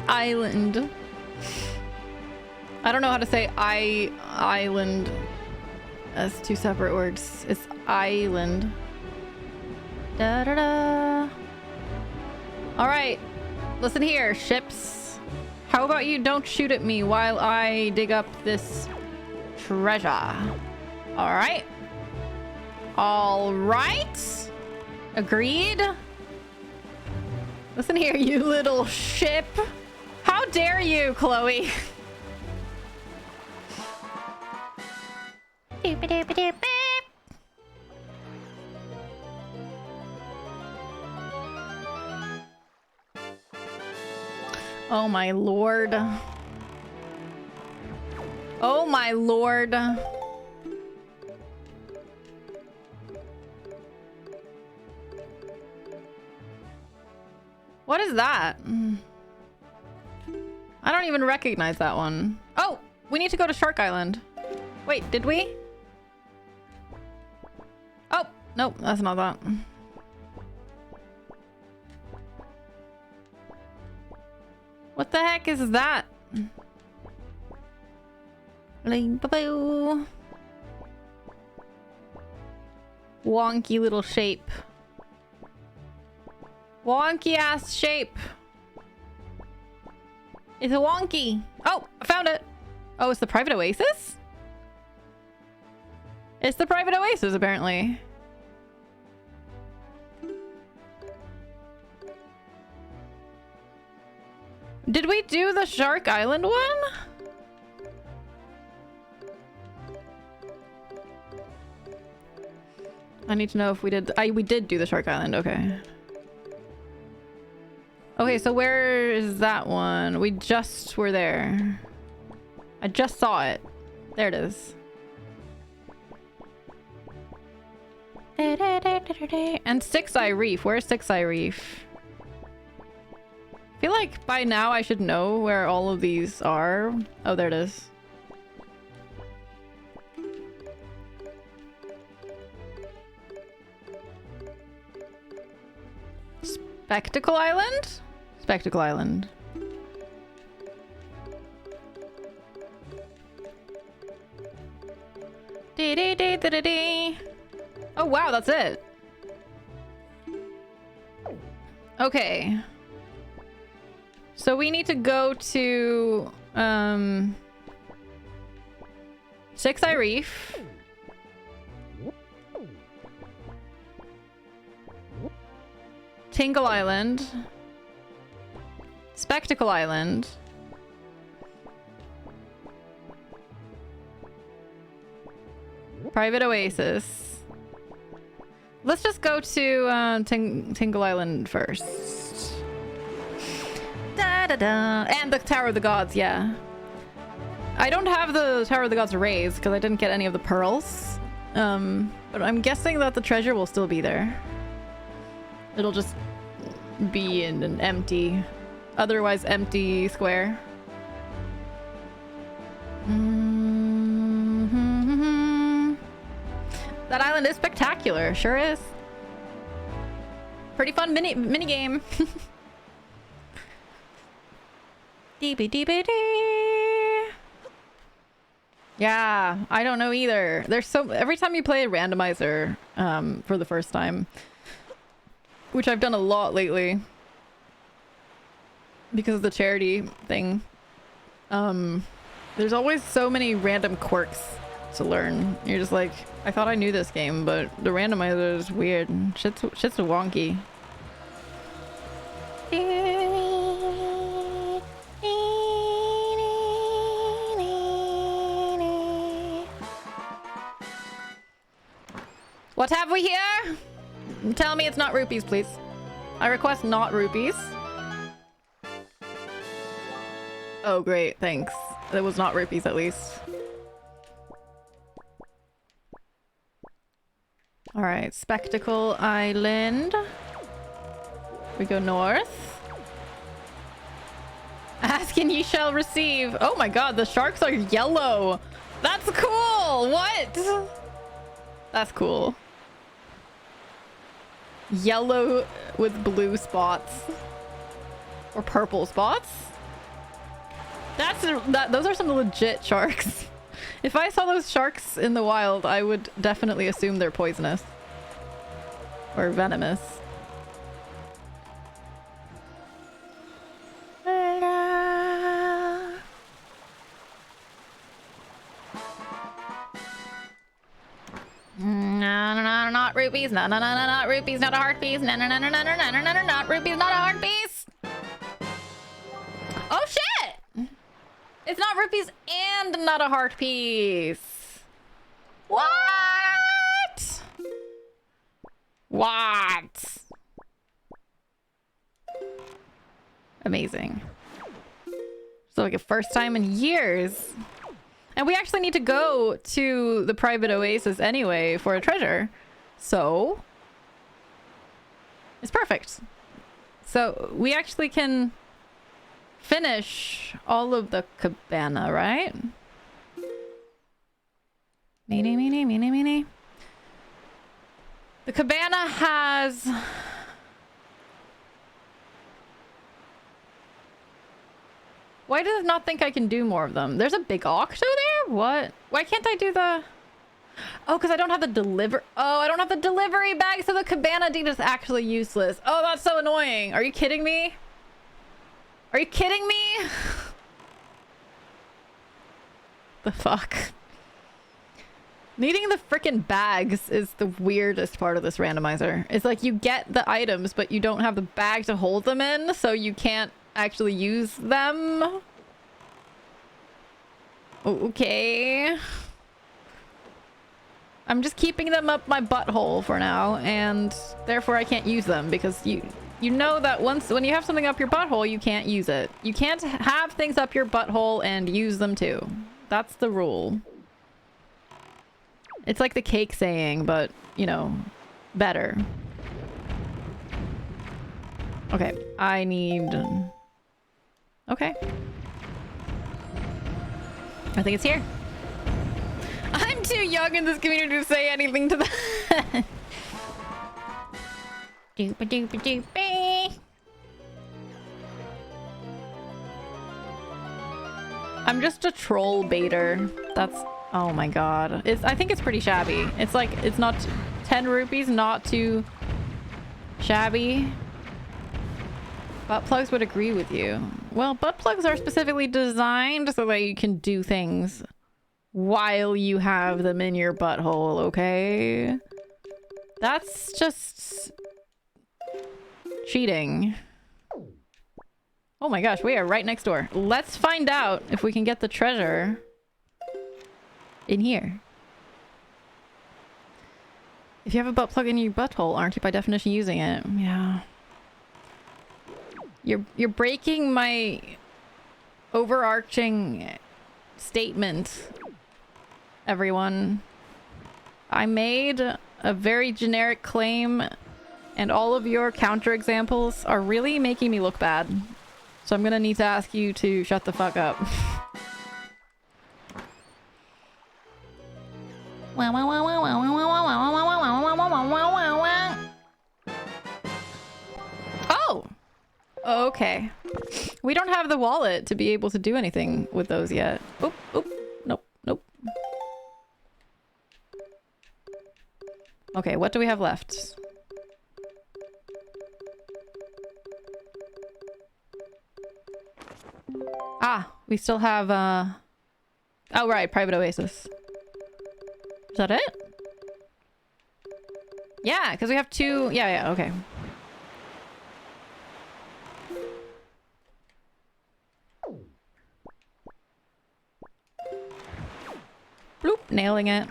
Island. I don't know how to say island as two separate words. It's island. Da da da. Alright. Listen here, ships. How about you don't shoot at me while I dig up this treasure? Alright. Alright. Agreed. Listen here, you little ship. How dare you, Chloe? Oh my lord. Oh my lord. What is that? I don't even recognize that one. Oh, we need to go to Shark Island. Wait, did we? Oh, nope, that's not that. What the heck is that? Wonky little shape. Wonky ass shape. It's a wonky. Oh, I found it. Oh, it's the private oasis? It's the private oasis, apparently. Did we do the Shark Island one? I need to know if we did. We did do the Shark Island. Okay. Okay, so where is that one? We just were there. I just saw it. There it is. And Six Eye Reef. Where's Six Eye Reef? I feel like by now I should know where all of these are. Oh, there it is. Spectacle Island? Spectacle Island. Dee-dee-dee-dee-dee-dee. Oh wow, that's it. Okay. So we need to go to Six Eye Reef. Tingle Island. Spectacle Island. Private Oasis. Let's just go to Tingle Island first. Da-da-da. And the Tower of the Gods, yeah. I don't have the Tower of the Gods raised because I didn't get any of the pearls. But I'm guessing that the treasure will still be there. It'll just be in an empty, otherwise empty square. That island is spectacular, sure is. Pretty fun mini game. Dee-be-dee-be-dee. Yeah, I don't know either. There's so every time you play a randomizer for the first time, which I've done a lot lately because of the charity thing. There's always so many random quirks to learn. You're just like, I thought I knew this game, but the randomizer is weird. Shit's wonky. What have we here? Tell me it's not rupees, please. I request not rupees. Oh, great. Thanks. It was not rupees, at least. Alright, Spectacle Island. We go north. Ask and ye shall receive. Oh my god, the sharks are yellow. That's cool! What? That's cool. Yellow with blue spots. Or purple spots. Those are some legit sharks. If I saw those sharks in the wild, I would definitely assume they're poisonous. Or venomous. No, not rupees. No, not rupees. Not a heart piece. No, not rupees. Not a heart piece. Oh shit! It's not rupees and not a heart piece. What? What? Amazing. So like a first time in years. And we actually need to go to the private oasis anyway for a treasure. So it's perfect. So we actually can finish all of the cabana, right? Meanie. The cabana has... Why does it not think I can do more of them? There's a big octo there? What? Why can't I do the... Oh, because I don't have the I don't have the delivery bag, so the cabana deed is actually useless. Oh, that's so annoying. Are you kidding me? Are you kidding me? The fuck? Needing the frickin' bags is the weirdest part of this randomizer. It's like you get the items, but you don't have the bag to hold them in, so you can't actually use them. Okay. I'm just keeping them up my butthole for now, and therefore I can't use them because you know that when you have something up your butthole, you can't use it. You can't have things up your butthole and use them too. That's the rule. It's like the cake saying, but, you know, better. Okay, I need... Okay. I think it's here. I'm too young in this community to say anything to that. Doopa doopa doopy. I'm just a troll baiter. That's... Oh my god. I think it's pretty shabby. It's like, it's not... 10 rupees, not too shabby. Butt plugs would agree with you. Well, butt plugs are specifically designed so that you can do things while you have them in your butthole, okay? That's just... cheating. Oh my gosh, we are right next door. Let's find out if we can get the treasure in here. If you have a butt plug in your butthole, aren't you by definition using it? Yeah. You're breaking my overarching statement, everyone. I made a very generic claim, and all of your counterexamples are really making me look bad. So I'm gonna need to ask you to shut the fuck up. Oh! Okay. We don't have the wallet to be able to do anything with those yet. Oop, oop. Nope, nope. Okay, what do we have left? Ah, we still have, oh, right, Private Oasis. Is that it? Yeah, because we have two... Yeah, okay. Bloop, nailing it.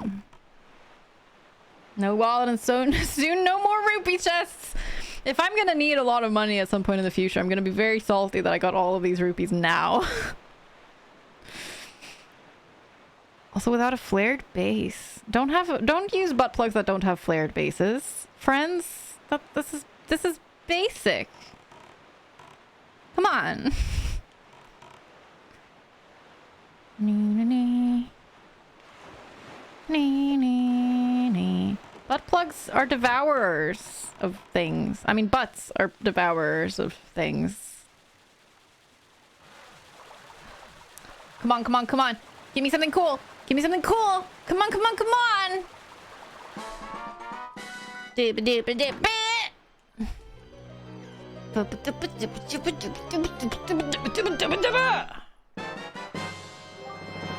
No wallet and so soon no more rupee chests! If I'm gonna need a lot of money at some point in the future, I'm gonna be very salty that I got all of these rupees now. Also, without a flared base. Don't use butt plugs that don't have flared bases. Friends, this is basic. Come on. Butt plugs are devourers of things. I mean, butts are devourers of things. Come on, come on, come on. Give me something cool. Give me something cool. Come on, come on, come on.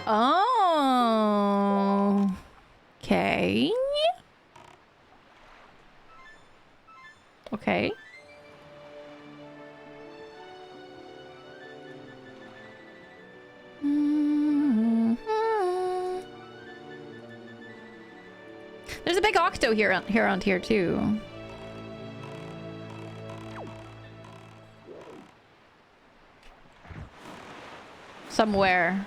Oh. Okay. Okay. There's a big octo here around here too. Somewhere.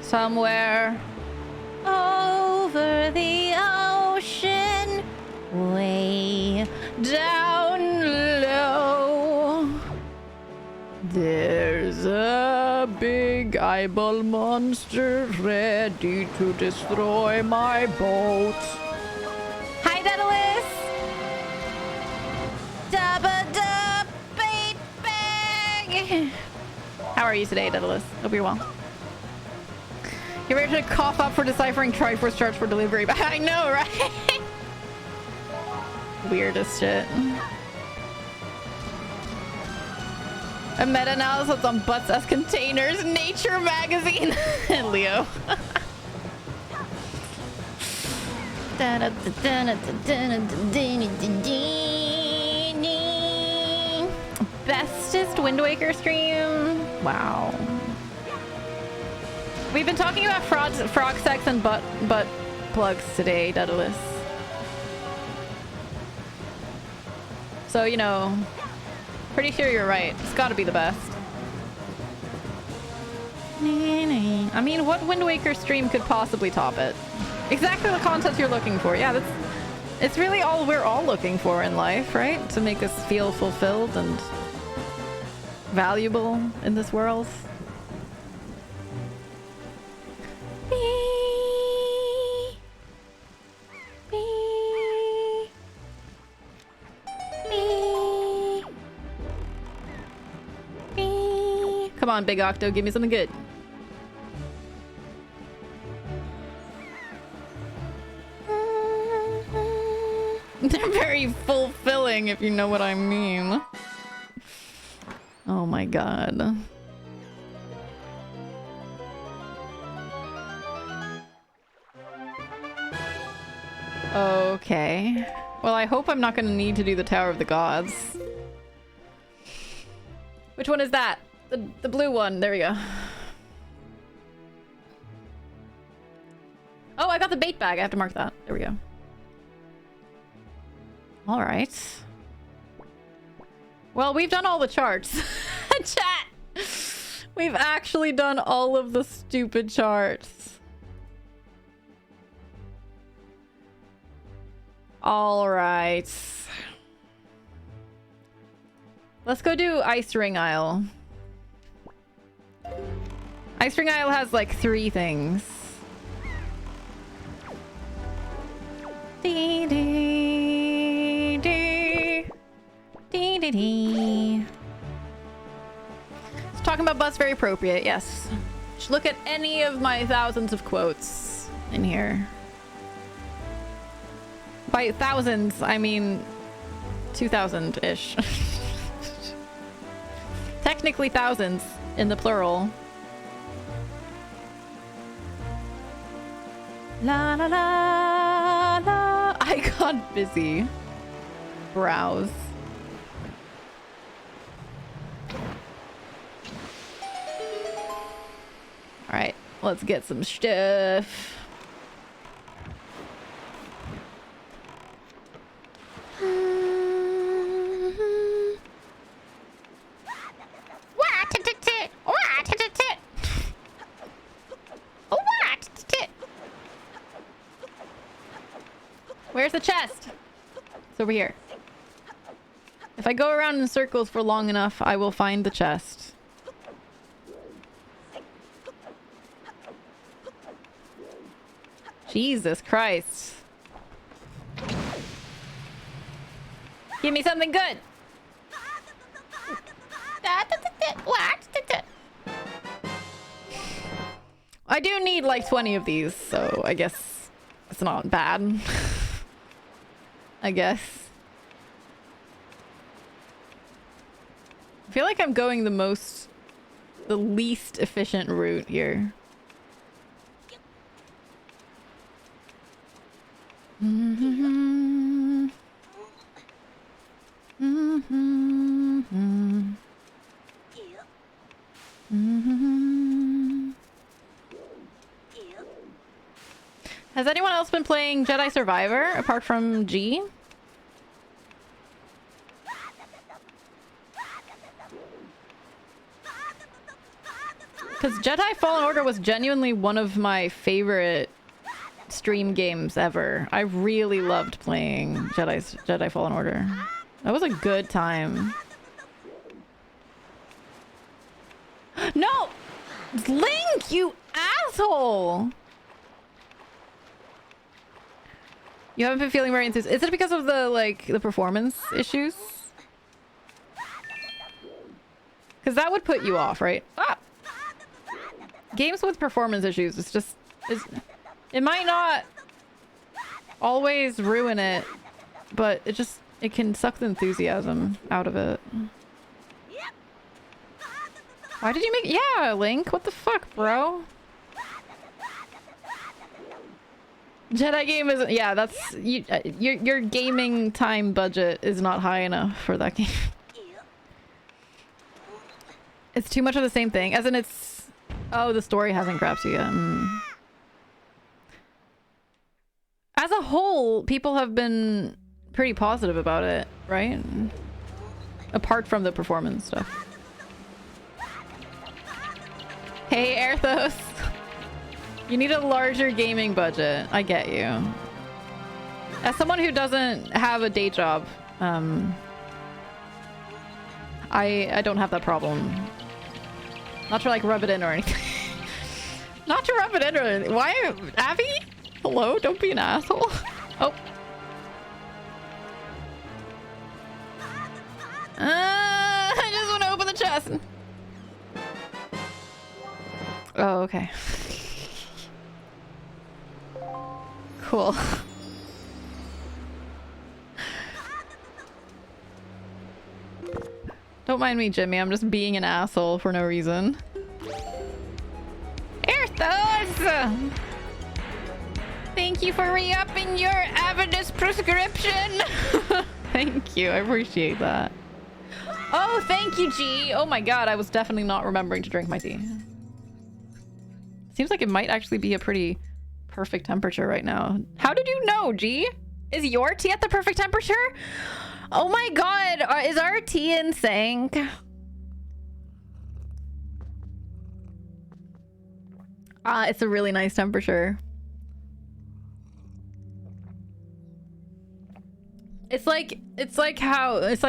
Somewhere over the ocean, way down low, there's a big eyeball monster ready to destroy my boat. Hi, Daedalus! Dubba-dub bait bag! How are you today, Daedalus? Hope you're well. You're ready to cough up for deciphering Triforce charge for delivery. I know, right? Weirdest shit. A meta-analysis on butts as containers. Nature magazine. Leo. Bestest Wind Waker stream? Wow. We've been talking about frog sex and butt plugs today, Daedalus. So, you know, pretty sure you're right. It's gotta be the best. I mean, what Wind Waker stream could possibly top it? Exactly the content you're looking for. Yeah, it's really all we're all looking for in life, right? To make us feel fulfilled and valuable in this world. Come on, Big Octo, give me something good. They're very fulfilling, if you know what I mean. Oh my god. Okay. Well, I hope I'm not gonna need to do the Tower of the Gods. Which one is that? The blue one. There we go. Oh, I got the bait bag. I have to mark that. There we go. All right. Well, we've done all the charts. Chat! We've actually done all of the stupid charts. All right. Let's go do Ice Ring Isle. Ice Ring Isle has like 3 things. Dee dee dee dee dee dee. So talking about butts, very appropriate. Yes. Just look at any of my thousands of quotes in here. By thousands, I mean 2,000-ish. Technically thousands in the plural. La la la la. I got busy. Browse. Alright, let's get some stuff. Where's the chest? It's over here. If I go around in circles for long enough, I will find the chest. Jesus Christ. Give me something good. I do need like 20 of these, so I guess it's not bad. I guess. I feel like I'm going the least efficient route here. Has anyone else been playing Jedi Survivor apart from G? Because Jedi Fallen Order was genuinely one of my favorite stream games ever. I really loved playing Jedi Fallen Order. That was a good time. No! Link, you asshole! You haven't been feeling very enthusiastic. Is it because of the performance issues? Because that would put you off, right? Ah! Games with performance issues, it might not always ruin it, but it can suck the enthusiasm out of it. Why did you make... Yeah, Link, what the fuck, bro? Jedi game is, yeah, that's you. Your gaming time budget is not high enough for that game. It's too much of the same thing. As in, it's, oh, the story hasn't grabbed you yet. As a whole, people have been pretty positive about it, right? Apart from the performance stuff. Hey, Erthos. You need a larger gaming budget. I get you. As someone who doesn't have a day job, I don't have that problem. Not to like rub it in or anything. Not to rub it in or anything. Why, Abby? Hello? Don't be an asshole. Oh. I just want to open the chest. Oh, okay. Cool. Don't mind me, Jimmy. I'm just being an asshole for no reason. Erthos! Thank you for re-upping your Avidus prescription! Thank you. I appreciate that. Oh, thank you, G! Oh my god, I was definitely not remembering to drink my tea. Seems like it might actually be a pretty perfect temperature right now. How did you know, G? Is your tea at the perfect temperature? Oh my god, is our tea in sync? It's a really nice temperature. It's like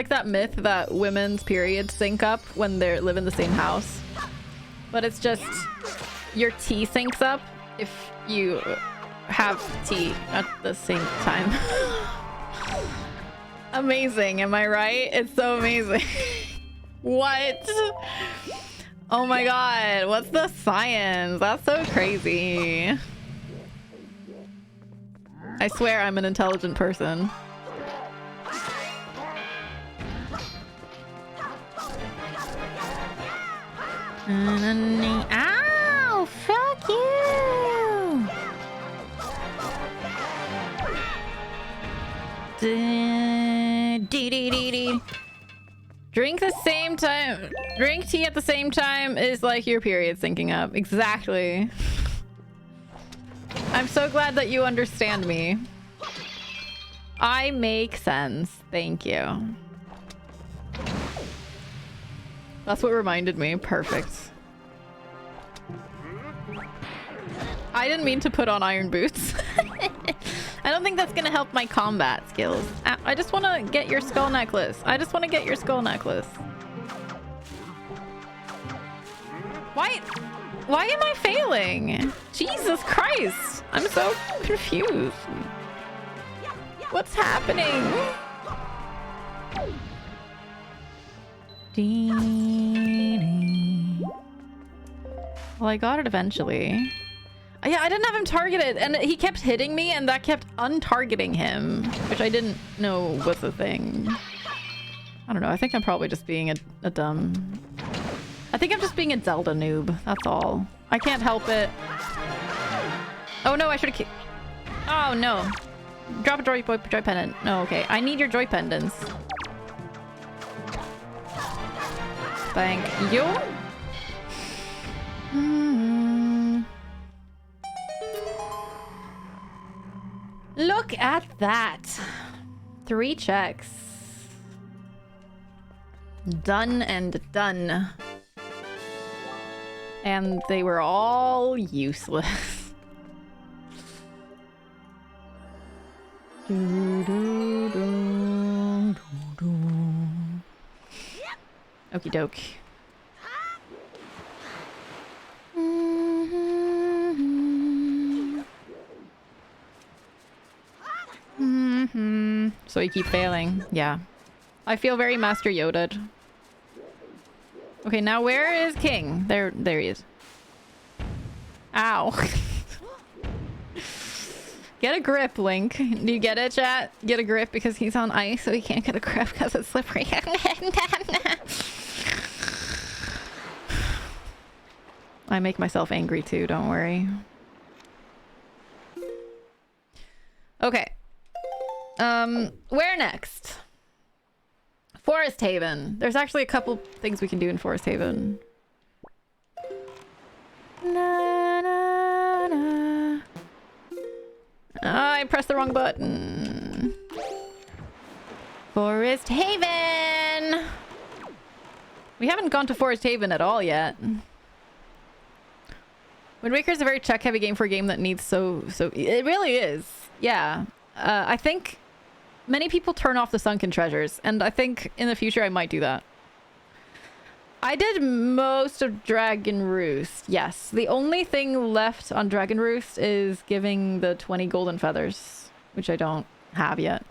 that myth that women's periods sync up when they live in the same house. But it's just your tea syncs up if you have tea at the same time. Amazing, am I right? It's so amazing. What? Oh my god, what's the science? That's so crazy. I swear I'm an intelligent person. Ow! Fuck you! Drink the same time. Drink tea at the same time is like your period syncing up. Exactly. I'm so glad that you understand me. I make sense. Thank you. That's what reminded me. Perfect. I didn't mean to put on iron boots. I don't think that's gonna help my combat skills. I just want to get your skull necklace. I just want to get your skull necklace. Why am I failing? Jesus Christ. I'm so confused. What's happening? Well, I got it eventually. Yeah, I didn't have him targeted, and he kept hitting me, and that kept untargeting him, which I didn't know was a thing. I don't know. I think I'm probably just being a dumb... I think I'm just being a Zelda noob. That's all. I can't help it. Oh no, I should have... Oh no. Drop a joy pendant. No, okay. I need your joy pendants. Thank you. Look at that. 3 checks. Done and done. And they were all useless. Okie doke. So you keep failing. Yeah. I feel very Master Yoda'd. Okay, now where is King? There he is. Ow. Get a grip, Link. Do you get it, chat? Get a grip because he's on ice, so he can't get a grip because it's slippery. I make myself angry too, don't worry. Okay. Where next? Forest Haven. There's actually a couple things we can do in Forest Haven. Na, na, na. I pressed the wrong button. Forest Haven! We haven't gone to Forest Haven at all yet. Wind Waker is a very check-heavy game for a game that needs so... It really is. Yeah. I think many people turn off the Sunken treasures, and I think in the future I might do that. I did most of Dragon Roost. Yes. The only thing left on Dragon Roost is giving the 20 golden feathers, which I don't have yet.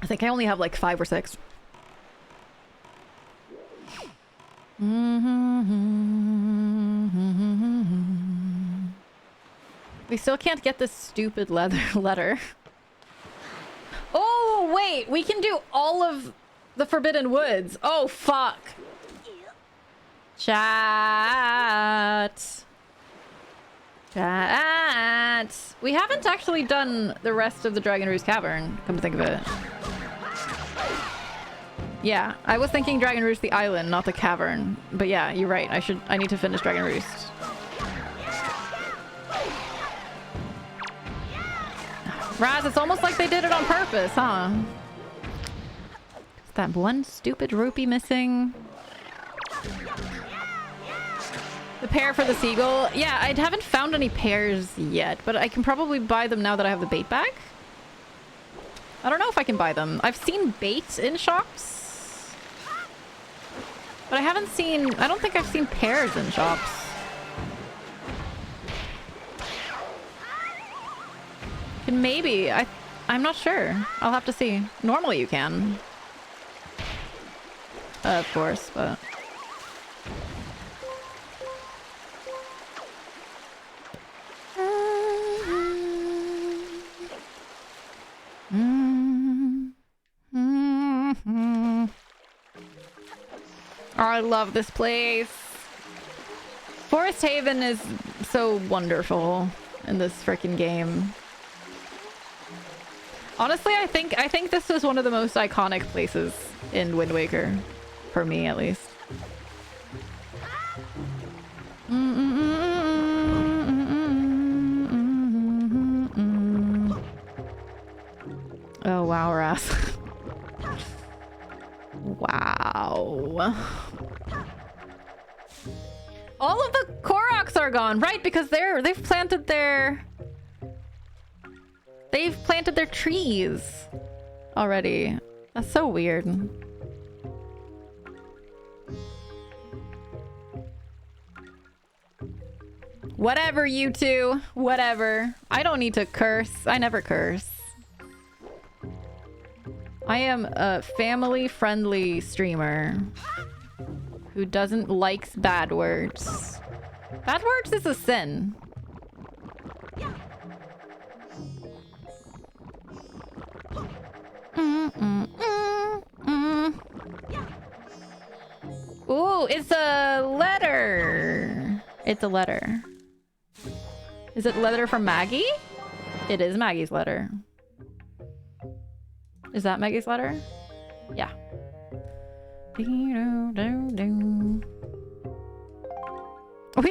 I think I only have like 5 or 6. We still can't get this stupid letter. Oh, wait! We can do all of the Forbidden Woods. Oh, fuck. Chat. We haven't actually done the rest of the Dragon Roost Cavern, come to think of it. Yeah, I was thinking Dragon Roost the island, not the cavern. But yeah, you're right. I need to finish Dragon Roost. Raz, it's almost like they did it on purpose, huh? Is that one stupid rupee missing? The pear for the seagull. Yeah, I haven't found any pears yet, but I can probably buy them now that I have the bait bag. I don't know if I can buy them. I've seen bait in shops, but I don't think I've seen pears in shops. Can maybe, I'm not sure. I'll have to see. Normally you can. Of course, but... Oh, I love this place. Forest Haven is so wonderful in this freaking game. Honestly, I think this is one of the most iconic places in Wind Waker. For me, at least. Oh, wow, Ras. Wow. All of the Koroks are gone, right? Because they've planted their trees already. That's so weird. Whatever, you two. Whatever. I don't need to curse. I never curse. I am a family-friendly streamer who doesn't like bad words. Bad words is a sin. Ooh, it's a letter. It's a letter. Is it a letter from Maggie? It is Maggie's letter. Is that Maggie's letter? Yeah. We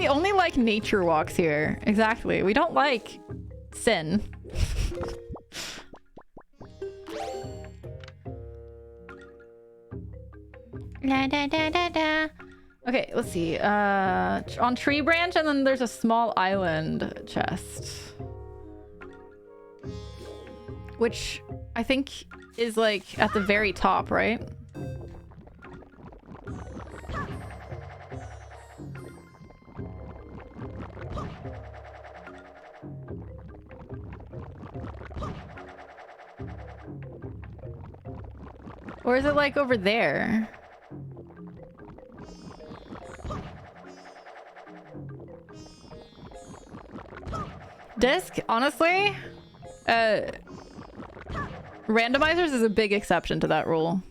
only like nature walks here. Exactly. We don't like sin. La, da, da, da, da. Okay, let's see. On Tree Branch, and then there's a small island chest. Which I think is like at the very top, right? Or is it like over there? Disc, honestly, randomizers is a big exception to that rule.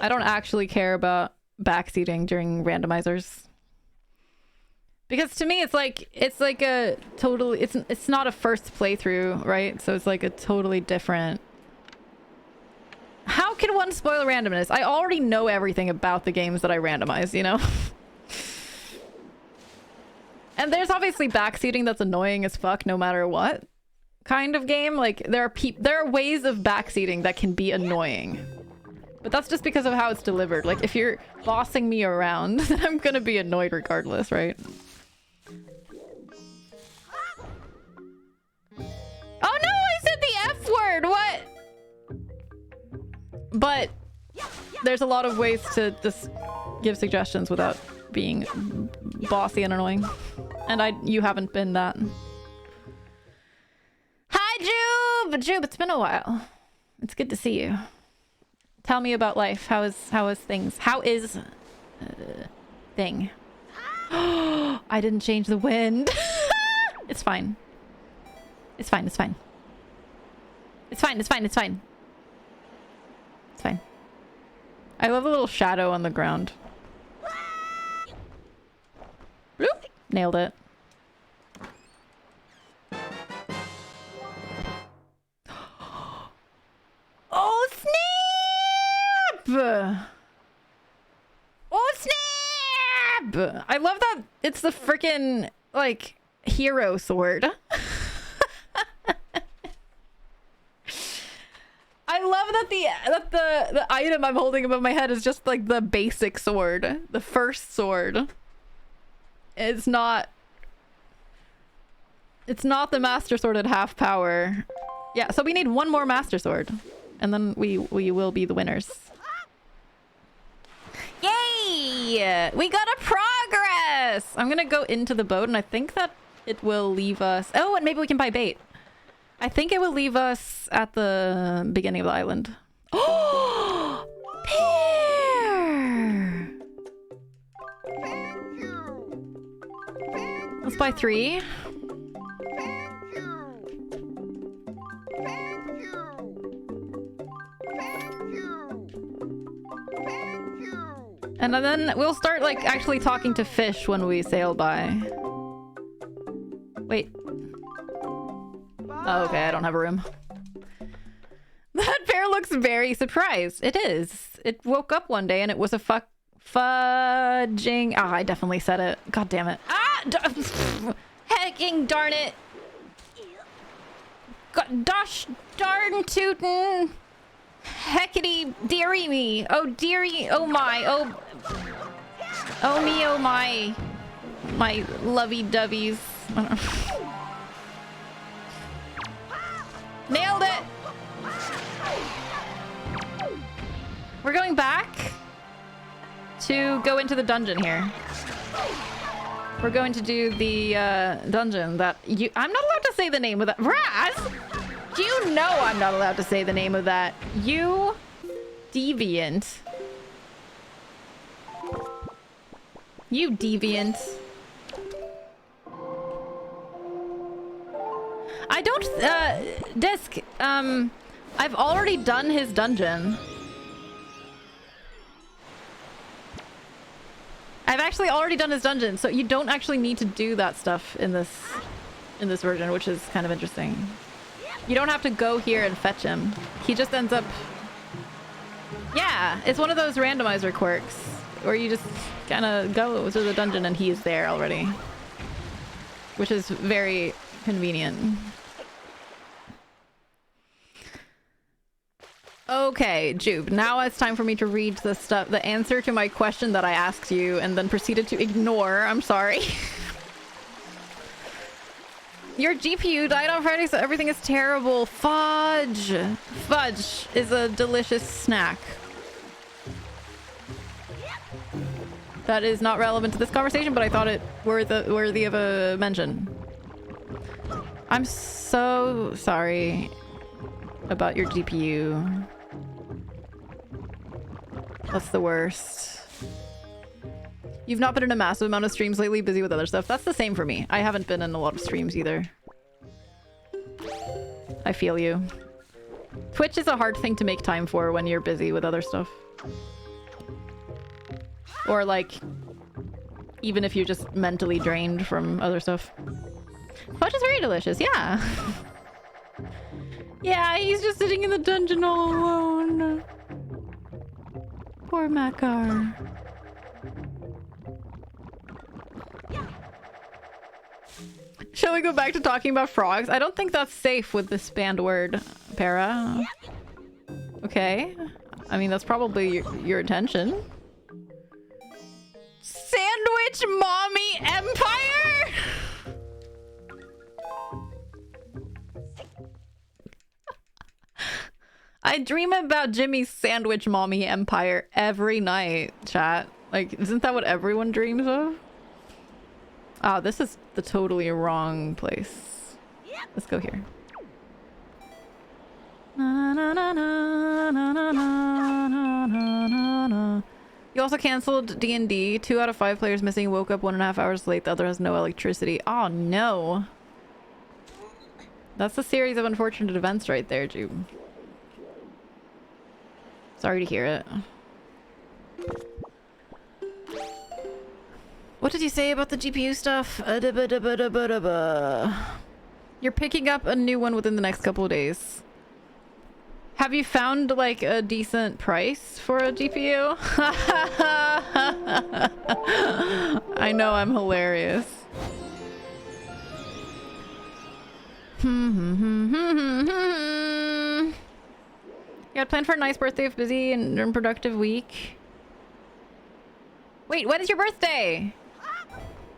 I don't actually care about backseating during randomizers. Because to me, it's like a totally, it's not a first playthrough, right? So it's like a totally different. How can one spoil randomness? I already know everything about the games that I randomize, you know? And there's obviously backseating that's annoying as fuck no matter what kind of game. Like, there are ways of backseating that can be annoying. But that's just because of how it's delivered. Like, if you're bossing me around, then I'm gonna be annoyed regardless, right? Oh no, I said the F word! What? But there's a lot of ways to just give suggestions without being bossy and annoying. And you haven't been that. Hi, Jube! Jube, it's been a while. It's good to see you. Tell me about life. How is things? How is thing? I didn't change the wind. It's fine. It's fine. It's fine. It's fine. It's fine. It's fine. It's fine. I love the little shadow on the ground. Bloop. Nailed it. Oh snap! Oh snap! I love that it's the freaking like hero sword. I love that the item I'm holding above my head is just like the basic sword, the first sword. It's not the master sword at half power. Yeah, so we need one more master sword, and then we will be the winners. Yay! We got a progress. I'm gonna go into the boat, and I think that it will leave us. Oh, and maybe we can buy bait. I think it will leave us at the beginning of the island. Oh, pear! Let's buy 3. And then we'll start like actually talking to fish when we sail by. Wait. Oh, okay, I don't have a room. That bear looks very surprised. It is. It woke up one day and it was a fudging... Ah, I definitely said it. God damn it. Ah! Hecking darn it. Gosh darn tootin'. Heckity dearie me. Oh dearie. Oh my. Oh. Oh me. Oh my. My lovey-doveys. Nailed it! We're going back to go into the dungeon here. We're going to do the dungeon that you... I'm not allowed to say the name of that. Raz! Do you know I'm not allowed to say the name of that? You deviant. You deviant. I don't, Disc, I've already done his dungeon. I've actually already done his dungeon, so you don't actually need to do that stuff in this version, which is kind of interesting. You don't have to go here and fetch him. He just ends up... Yeah, it's one of those randomizer quirks, where you just kind of go to the dungeon and he's there already. Which is very convenient. Okay, Jube, now it's time for me to read the answer to my question that I asked you and then proceeded to ignore. I'm sorry. Your GPU died on Friday, so everything is terrible. Fudge! Fudge is a delicious snack. That is not relevant to this conversation, but I thought it worthy of a mention. I'm so sorry about your GPU. That's the worst. You've not been in a massive amount of streams lately, busy with other stuff. That's the same for me. I haven't been in a lot of streams either. I feel you. Twitch is a hard thing to make time for when you're busy with other stuff. Or like, Even if you're just mentally drained from other stuff. Fudge is very delicious, yeah. Yeah, he's just sitting in the dungeon all alone. Poor Makar. Shall we go back to talking about frogs? I don't think that's safe with this banned word, Para. Okay. I mean, that's probably your intention. Sandwich Mommy Empire? I dream about Jimmy's Sandwich Mommy Empire every night, chat. Like, isn't that what everyone dreams of? Oh, this is the totally wrong place. Let's go here. Na, na, na, na, na, na, na, na, na. You also canceled D&D. 2 out of 5 players missing. Woke up 1.5 hours late. The other has no electricity. Oh, no. That's a series of unfortunate events right there, Jube. Sorry to hear it. What did you say about the GPU stuff? You're picking up a new one within the next couple of days. Have you found like a decent price for a GPU? I know, I'm hilarious. You got planned for a nice birthday, busy and productive week. Wait, when is your birthday?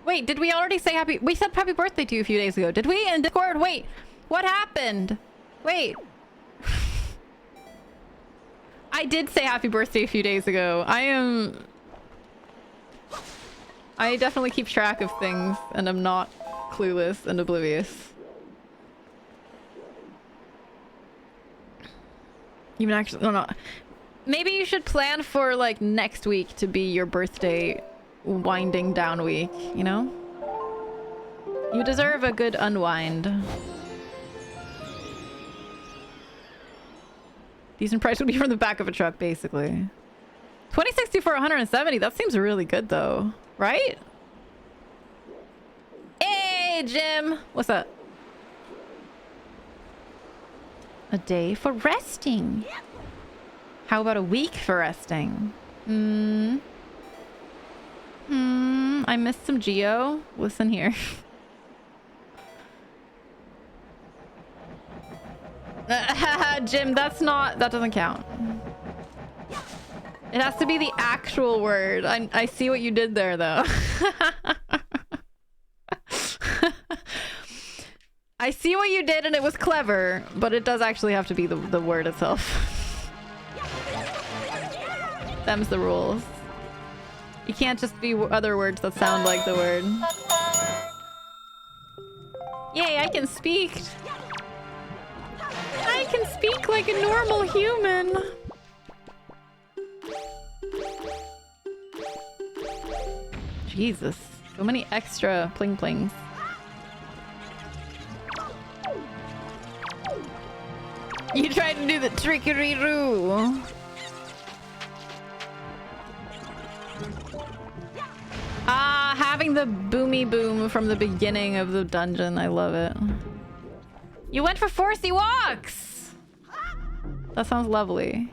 Wait, did we already say happy? We said happy birthday to you a few days ago. Did we? In Discord? Wait, what happened? Wait. I did say happy birthday a few days ago. I definitely keep track of things and I'm not clueless and oblivious. Even actually, no. Maybe you should plan for like next week to be your birthday winding down week, you know? You deserve a good unwind. Decent price would be from the back of a truck, basically. 2060 for 170. That seems really good, though. Right? Hey, Jim. What's up? A day for resting. How about a week for resting? I missed some Geo. Listen here. Jim, that doesn't count. It has to be the actual word. I see what you did there, though. I see what you did and it was clever, but it does actually have to be the word itself. Them's the rules. You can't just be other words that sound like the word. Yay, I can speak! I can speak like a normal human! Jesus, so many extra pling-plings. You tried to do the trickery-roo! Ah, having the boomy boom from the beginning of the dungeon. I love it. You went for forcey walks! That sounds lovely.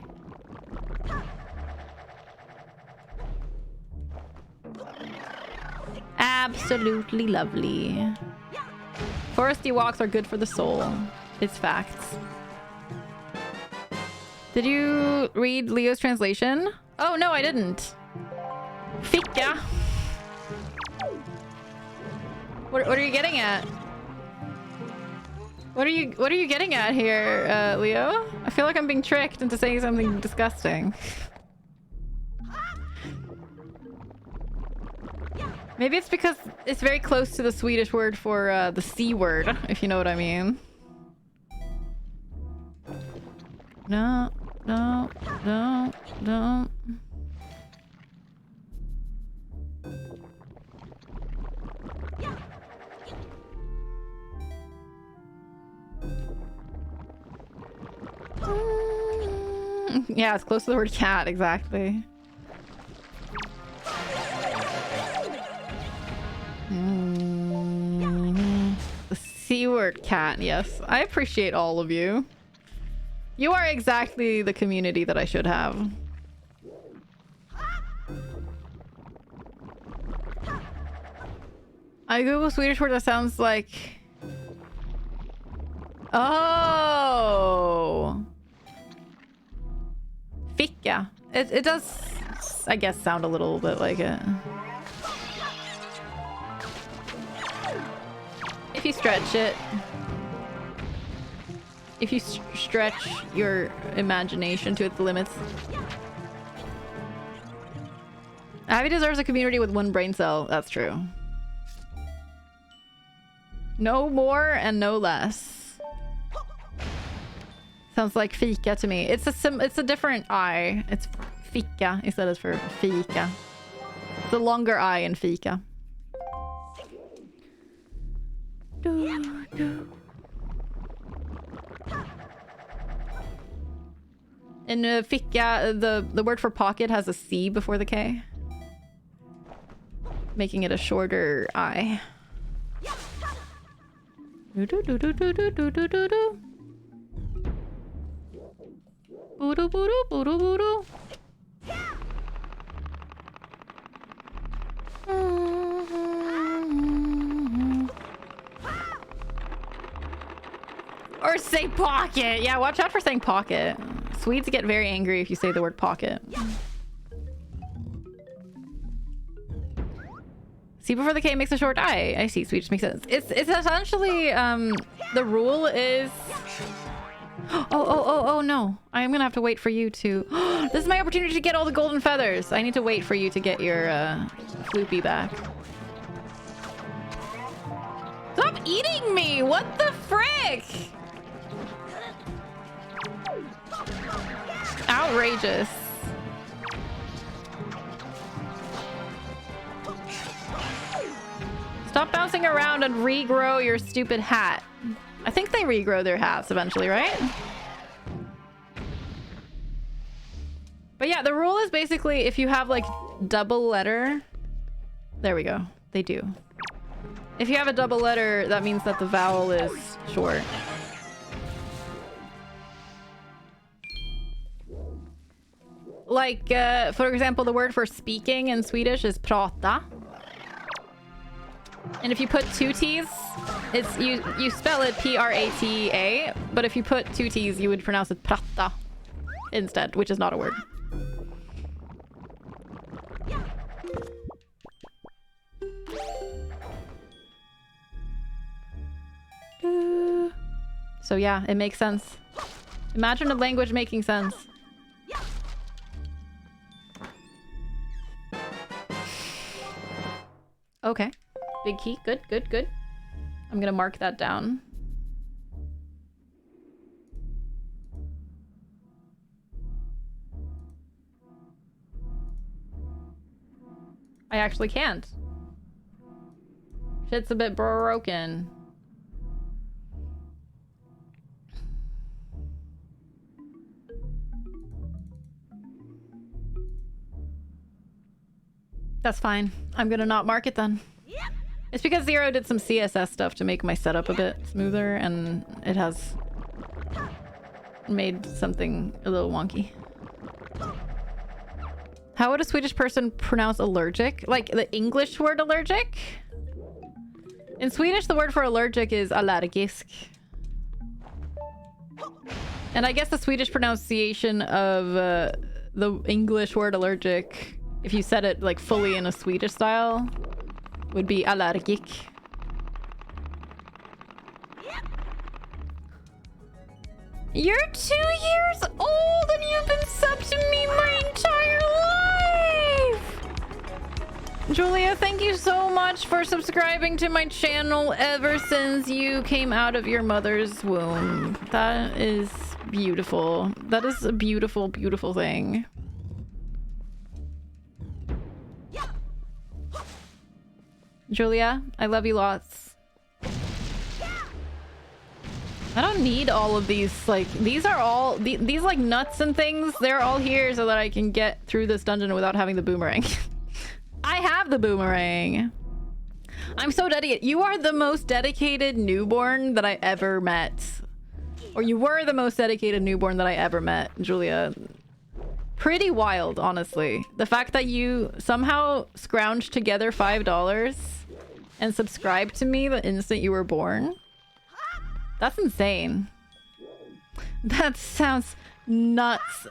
Absolutely lovely. Foresty walks are good for the soul. It's facts. Did you read Leo's translation? Oh, no, I didn't. Fika. What are you getting at? What are you getting at here, Leo? I feel like I'm being tricked into saying something disgusting. Maybe it's because it's very close to the Swedish word for the C word, if you know what I mean. No, no, no, no. Yeah, it's close to the word cat, exactly. The C word cat, yes. I appreciate all of you. You are exactly the community that I should have. I Google Swedish word that sounds like... Oh! Ficka. It does, I guess, sound a little bit like it. If you stretch it. If you stretch your imagination to its limits. Abby deserves a community with one brain cell. That's true. No more and no less. Sounds like fika to me. It's a different I. It's fika instead of for fika. It's a longer I in fika. In fika, the word for pocket has a C before the K, making it a shorter I. Or say pocket. Yeah, watch out for saying pocket. Swedes get very angry if you say the word pocket. C before the K makes a short I. I see. Swedish makes sense. It's essentially the rule is. Oh no! I'm gonna have to wait for you to. This is my opportunity to get all the golden feathers. I need to wait for you to get your floopy back. Stop eating me! What the frick? Outrageous. Stop bouncing around and regrow your stupid hat. I think they regrow their hats eventually, right? But yeah, the rule is basically if you have like double letter. There we go. They do. If you have a double letter, that means that the vowel is short. Like, for example, the word for speaking in Swedish is prata. And if you put two T's, it's you spell it P-R-A-T-A, but if you put two T's, you would pronounce it prata instead, which is not a word. So yeah, it makes sense. Imagine a language making sense. Okay. Big key. Good, good, good. I'm gonna mark that down. I actually can't. Shit's a bit broken. That's fine. I'm gonna not mark it then. It's because Zero did some CSS stuff to make my setup a bit smoother, and it has made something a little wonky. How would a Swedish person pronounce allergic? Like the English word allergic? In Swedish, the word for allergic is allergisk. And I guess the Swedish pronunciation of the English word allergic, if you said it like fully in a Swedish style, would be allergic. You're 2 years old and you've been sub to me my entire life! Julia, thank you so much for subscribing to my channel ever since you came out of your mother's womb. That is beautiful. That is a beautiful, beautiful thing. Julia, I love you lots. I don't need all of these, like, these are all, these like nuts and things, they're all here so that I can get through this dungeon without having the boomerang. I have the boomerang. I'm so dedicated. You are the most dedicated newborn that I ever met. Or you were the most dedicated newborn that I ever met, Julia. Pretty wild, honestly. The fact that you somehow scrounged together $5 and subscribed to me the instant you were born. That's insane. That sounds nuts.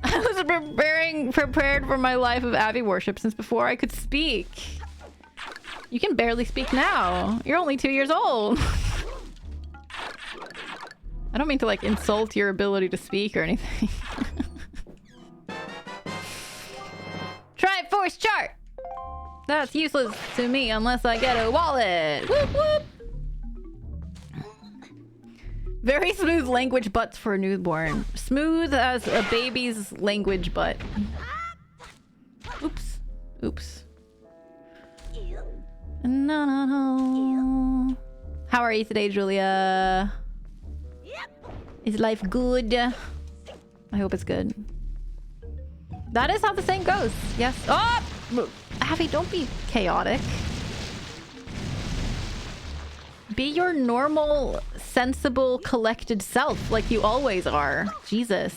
I was prepared for my life of Abbey worship since before I could speak. You can barely speak now. You're only 2 years old. I don't mean to like insult your ability to speak or anything. Try force chart. That's useless to me unless I get a wallet. Whoop whoop. Very smooth language butts for a newborn. Smooth as a baby's language butt. Oops. Oops. No, no, no. How are you today, Julia? Is life good? I hope it's good. That is how the saying goes. Yes. Oh! Abby, don't be chaotic. Be your normal, sensible, collected self like you always are. Jesus.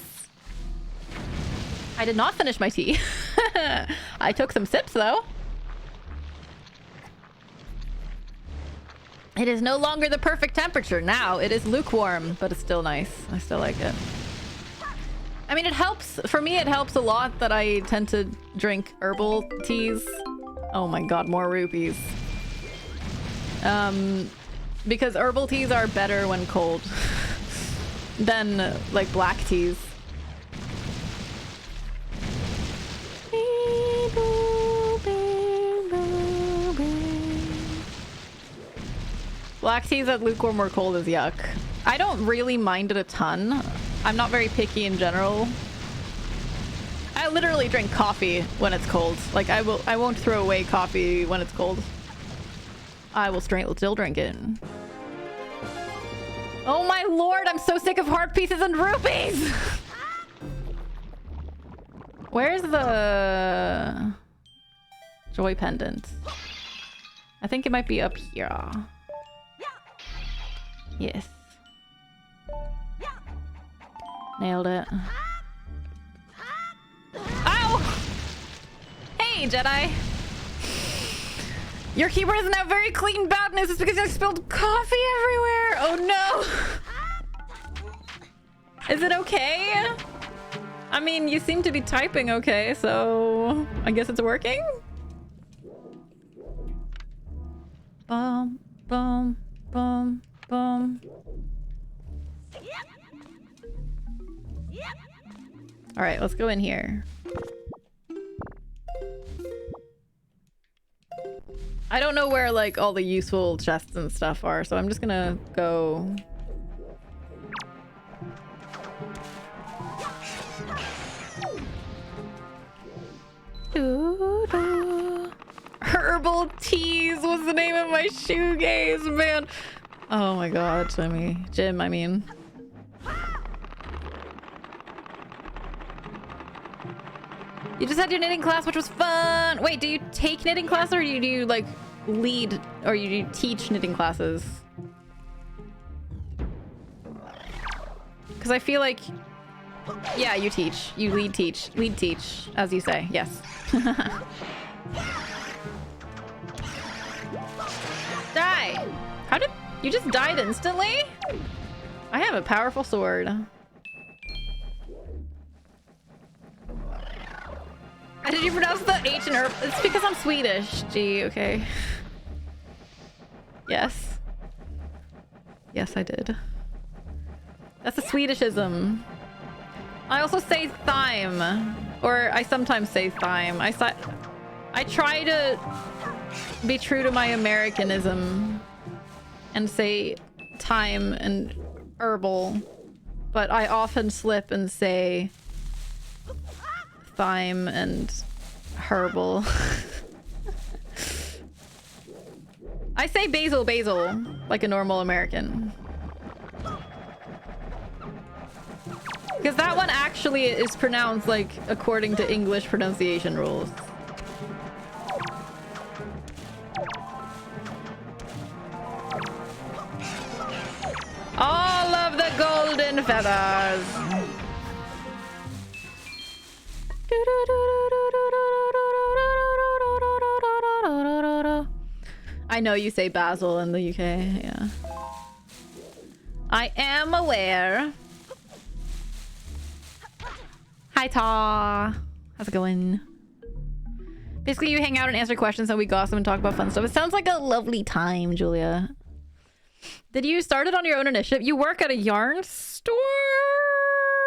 I did not finish my tea. I took some sips, though. It is no longer the perfect temperature. Now it is lukewarm, but it's still nice. I still like it. I mean, it helps. For me, it helps a lot that I tend to drink herbal teas. Oh my god, more rupees. Because herbal teas are better when cold than like black teas. Black teas at lukewarm or cold is yuck. I don't really mind it a ton. I'm not very picky in general. I literally drink coffee when it's cold. Like I won't throw away coffee when it's cold. I will still drink it. Oh my lord, I'm so sick of heart pieces and rupees! Where's the joy pendant? I think it might be up here. Yes. Nailed it. Ow! Hey, Jedi! Your keyboard is now very clean. Bad news. It's because I spilled coffee everywhere. Oh no. Is it okay? I mean, you seem to be typing okay, so I guess it's working? Boom, boom, boom, boom. All right, let's go in here. I don't know where like all the useful chests and stuff are, so I'm just gonna go. Herbal teas was the name of my shoegaze, man. Oh my god, Jim, I mean. You just had your knitting class, which was fun. Wait, do you take knitting class or do you like lead or you teach knitting classes? Because I feel like, yeah, you teach. You lead teach, as you say. Yes. Die. How did you just died instantly? I have a powerful sword. How did you pronounce the H and herb? It's because I'm Swedish. Gee, okay. Yes. Yes, I did. That's a Swedishism. I also say thyme. Or I sometimes say thyme. I try to be true to my Americanism and say thyme and herbal. But I often slip and say thyme and herbal. I say basil, like a normal American. Because that one actually is pronounced like according to English pronunciation rules. All of the golden feathers. I know you say Basil in the UK, yeah. I am aware. Hi, Ta. How's it going? Basically, you hang out and answer questions and we gossip and talk about fun stuff. It sounds like a lovely time, Julia. Did you start it on your own initiative? You work at a yarn store,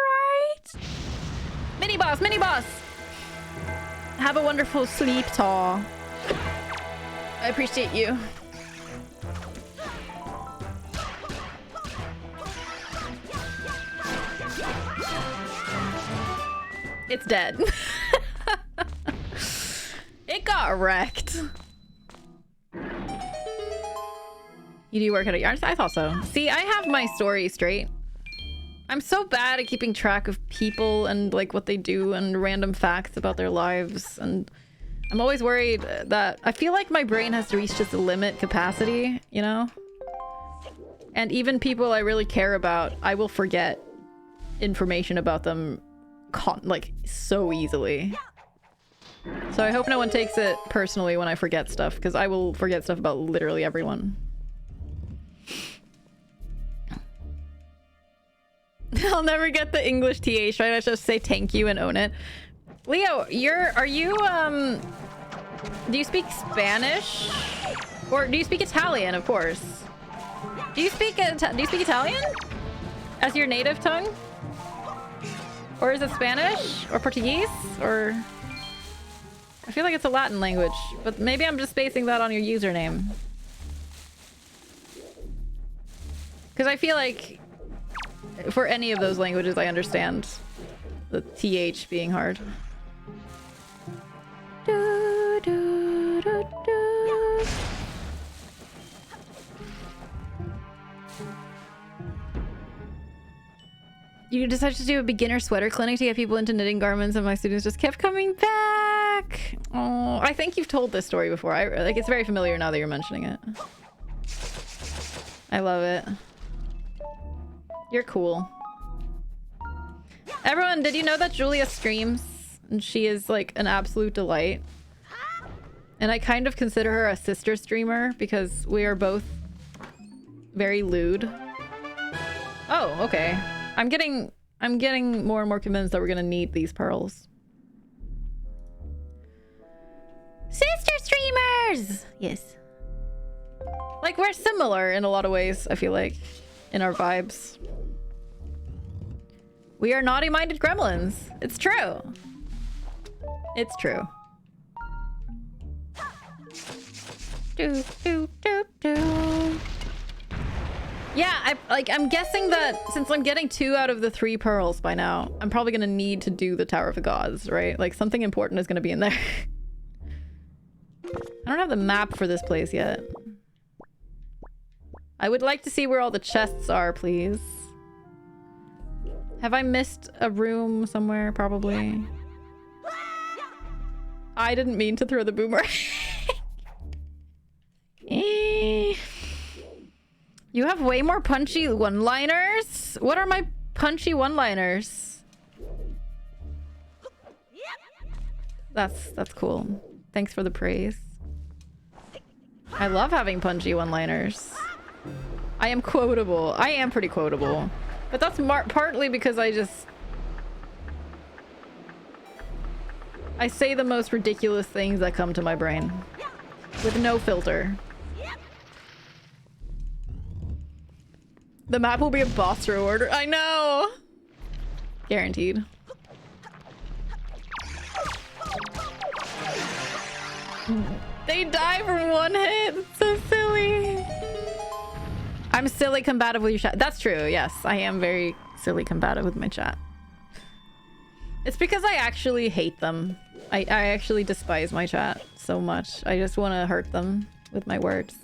right? Mini boss, mini boss. Have a wonderful sleep, Ta. I appreciate you. It's dead. It got wrecked. You do work at a yard? I thought so. See, I have my story straight. I'm so bad at keeping track of people and like what they do and random facts about their lives, and I'm always worried that I feel like my brain has reached its limit capacity, you know? And even people I really care about, I will forget information about them like so easily. So I hope no one takes it personally when I forget stuff, because I will forget stuff about literally everyone. I'll never get the English TH right. I just say thank you and own it. Leo, do you speak Spanish? Or do you speak Italian, of course? Do you speak Italian? As your native tongue? Or is it Spanish? Or Portuguese? Or... I feel like it's a Latin language, but maybe I'm just basing that on your username. Because I feel like for any of those languages, I understand the TH being hard. Do, do, do, do. You decided to do a beginner sweater clinic to get people into knitting garments, and my students just kept coming back. Oh, I think you've told this story before. Like, it's very familiar now that you're mentioning it. I love it. You're cool. Everyone, did you know that Julia streams? And she is like an absolute delight. And I kind of consider her a sister streamer because we are both very lewd. Oh, okay. I'm getting more and more convinced that we're gonna need these pearls. Sister streamers! Yes. Like, we're similar in a lot of ways, I feel like, in our vibes. We are naughty-minded gremlins. It's true. It's true. Do, do, do, do. Yeah, I'm guessing that since I'm getting 2 out of the 3 pearls by now, I'm probably gonna need to do the Tower of the Gods, right? Like, something important is gonna be in there. I don't have the map for this place yet. I would like to see where all the chests are, please. Have I missed a room somewhere? Probably. I didn't mean to throw the boomerang. You have way more punchy one-liners? What are my punchy one-liners? That's cool. Thanks for the praise. I love having punchy one-liners. I am quotable. I am pretty quotable. But that's partly because I say the most ridiculous things that come to my brain. With no filter. The map will be a boss reward. I know! Guaranteed. They die from 1 hit. It's so silly. I'm silly combative with your chat. That's true, yes. I am very silly combative with my chat. It's because I actually hate them. I actually despise my chat so much. I just want to hurt them with my words.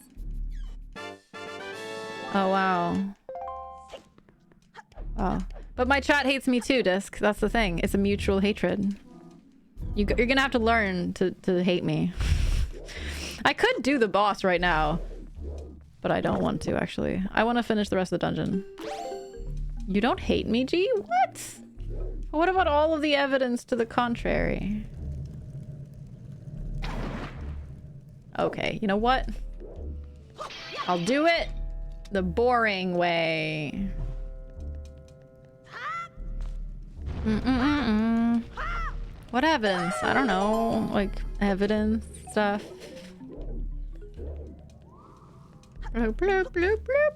Oh, wow. Oh. But my chat hates me too, Disc. That's the thing. It's a mutual hatred. You're gonna have to learn to hate me. I could do the boss right now. But I don't want to, actually. I want to finish the rest of the dungeon. You don't hate me, G? What? What about all of the evidence to the contrary? Okay, you know what? I'll do it the boring way. What evidence? I don't know. Like, evidence stuff. Bloop, bloop, bloop, bloop.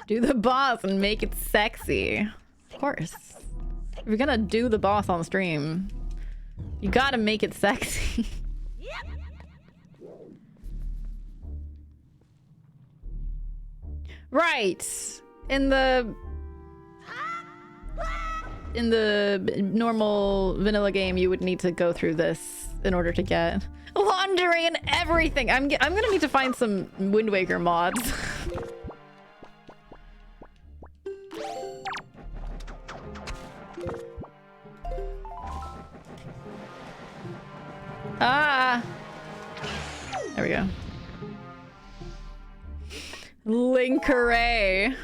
Do the boss and make it sexy. Of course. If you're gonna do the boss on stream, you gotta make it sexy. Right. In the normal vanilla game, you would need to go through this in order to get laundry and everything. I'm gonna need to find some Wind Waker mods. Ah! There we go. Link array.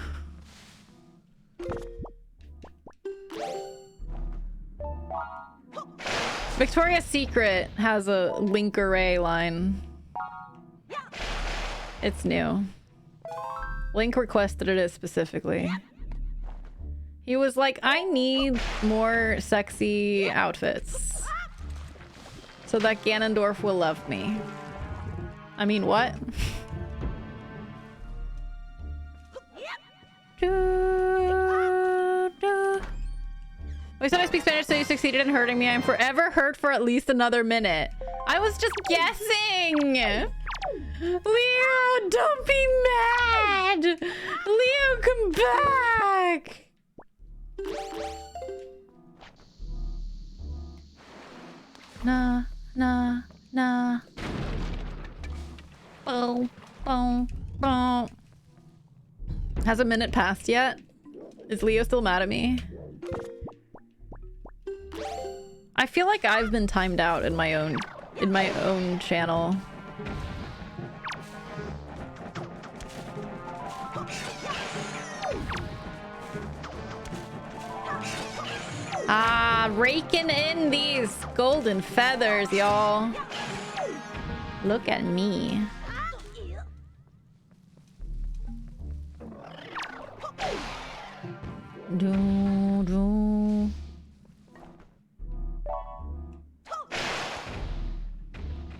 Victoria's Secret has a link array line. It's new. Link requested it specifically. He was like, I need more sexy outfits so that Ganondorf will love me. I mean, what? We said I speak Spanish, so you succeeded in hurting me. I'm forever hurt for at least another minute. I was just guessing! Leo, don't be mad! Leo, come back! Nah, nah, nah. Boom, boom, boom. Has a minute passed yet? Is Leo still mad at me? I feel like I've been timed out in my own channel. Ah, raking in these golden feathers, y'all. Look at me. Do, do.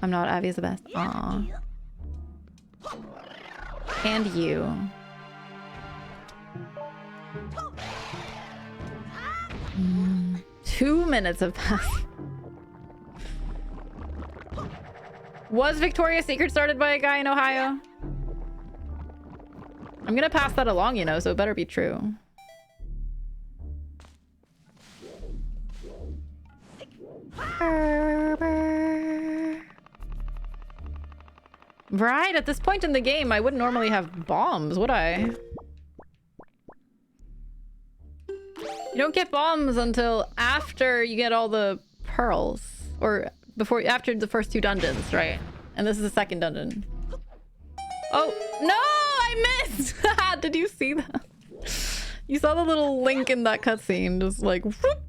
I'm not Abby's the best. Aw. And you. Mm. 2 minutes have passed. Was Victoria's Secret started by a guy in Ohio? I'm gonna pass that along, you know, so it better be true. Right, at this point in the game, I wouldn't normally have bombs, would I? You don't get bombs until after you get all the pearls. Or after the first 2 dungeons, right? And this is the second dungeon. Oh, no! I missed! Did you see that? You saw the little link in that cutscene, just like, whoop,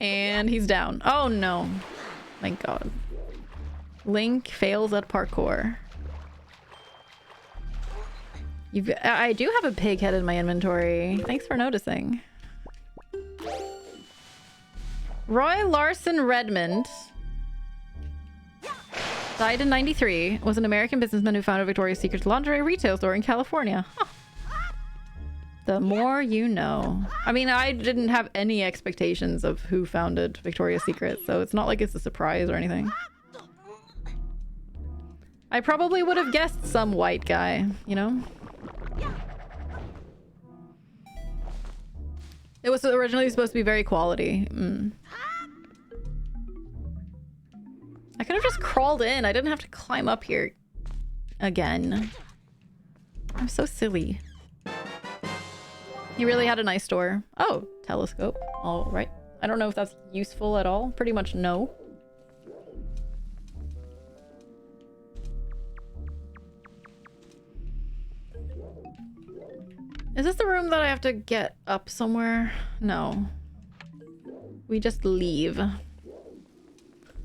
and he's down. Oh no. Thank God. Link fails at parkour. I do have a pig head in my inventory. Thanks for noticing. Roy Larson Redmond died in '93. Was an American businessman who founded Victoria's Secret's lingerie retail store in California. Huh. The more you know. I mean, I didn't have any expectations of who founded Victoria's Secret, so it's not like it's a surprise or anything. I probably would have guessed some white guy, you know? It was originally supposed to be very quality. I could have just crawled in. I didn't have to climb up here again. I'm so silly. He really had a nice door. Oh, telescope. All right. I don't know if that's useful at all. Pretty much no. Is this the room that I have to get up somewhere? No. We just leave.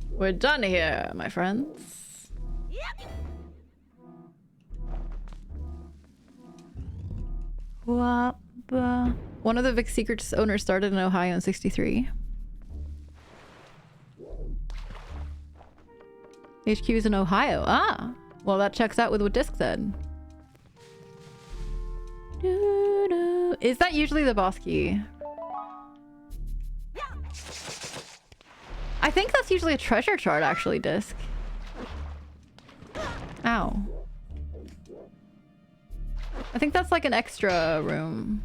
We're done here, my friends. What? One of the Vic Secrets owners started in Ohio in '63. HQ is in Ohio. Ah! Well, that checks out with what Disc said. Is that usually the boss key? I think that's usually a treasure chart, actually, Disc. Ow. I think that's like an extra room.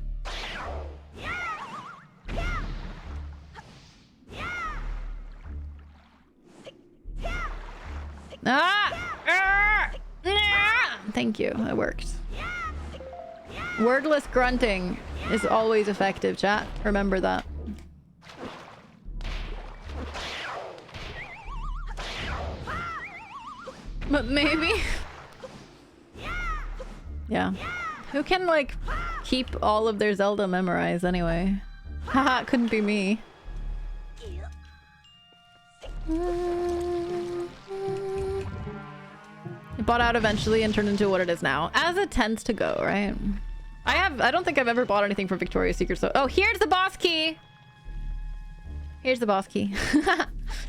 Thank you, it worked. Wordless grunting is always effective, chat. Remember that. But maybe... Yeah. Who can, like, keep all of their Zelda memorized anyway? Haha, it couldn't be me. It bought out eventually and turned into what it is now. As it tends to go, right? I don't think I've ever bought anything from Victoria's Secret, so... Oh, here's the boss key! Here's the boss key.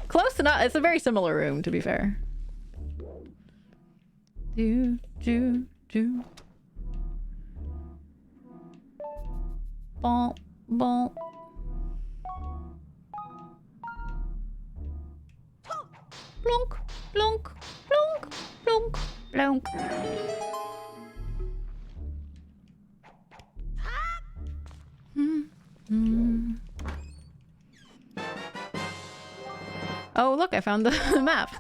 Close enough. It's a very similar room, to be fair. Do. Bon, bon. Blunk, blunk, blunk, blunk, blunk. Oh, look, I found the map.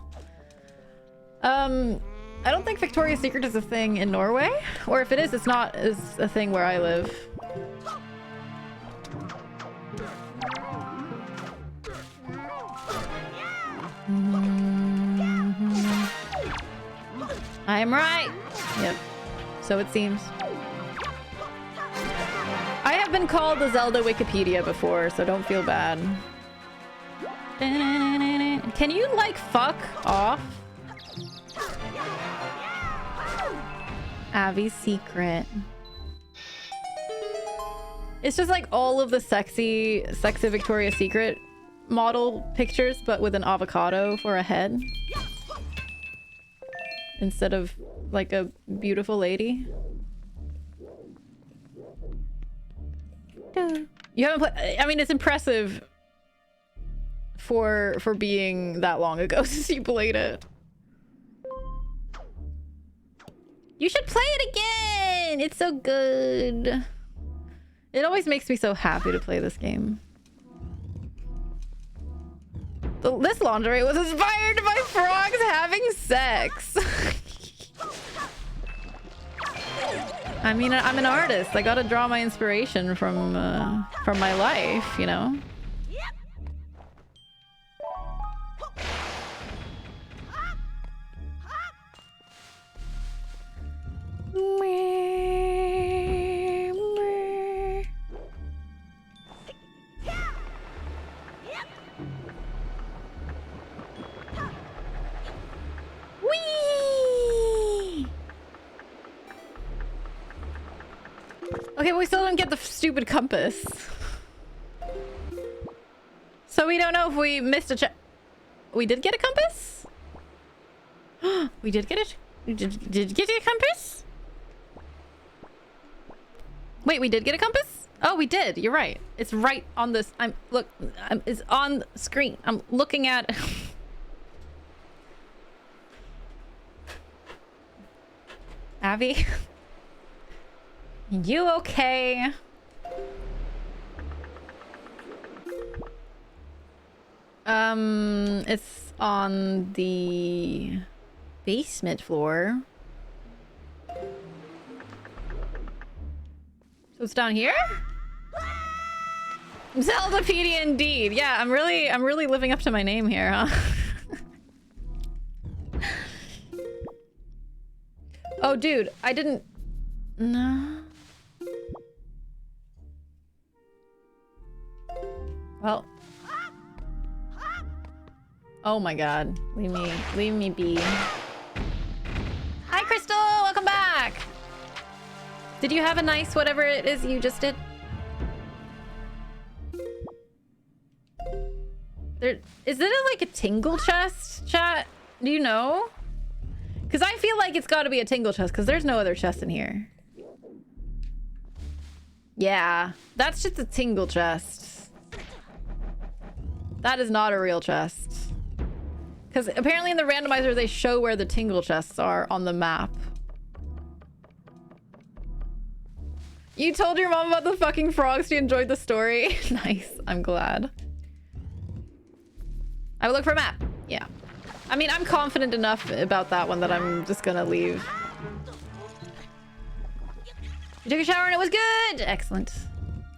I don't think Victoria's Secret is a thing in Norway. Or if it is, it's not a thing where I live. I am right. Yep. So it seems. I have been called the Zelda Wikipedia before, so don't feel bad. Can you, like, fuck off? Abby's secret. It's just like all of the sexy Victoria's Secret model pictures, but with an avocado for a head. Instead of like a beautiful lady. You haven't played... I mean, it's impressive for being that long ago since you played it. You should play it again! It's so good. It always makes me so happy to play this game. This lingerie was inspired by frogs having sex. I mean, I'm an artist. I gotta draw my inspiration from my life, you know? Okay, but we still didn't get the stupid compass. So we don't know if we missed a check. We did get a compass? We did get it? Did get a compass? Wait, we did get a compass? Oh, we did. You're right. It's right on this. It's on screen. I'm looking at... Abby? You okay? It's on the basement floor. So it's down here? Zeldapedia indeed. Yeah, I'm really living up to my name here, huh? Oh, dude, I didn't... No. Well. Oh my god. Leave me be. Hi, Crystal! Welcome back! Did you have a nice whatever it is you just did? Is it like a tingle chest, chat? Do you know? Because I feel like it's got to be a tingle chest because there's no other chest in here. Yeah, that's just a tingle chest. That is not a real chest. Because apparently in the randomizer they show where the tingle chests are on the map. You told your mom about the fucking frogs. She enjoyed the story. Nice. I'm glad. I will look for a map. Yeah. I mean, I'm confident enough about that one that I'm just gonna leave. You took a shower and it was good! Excellent.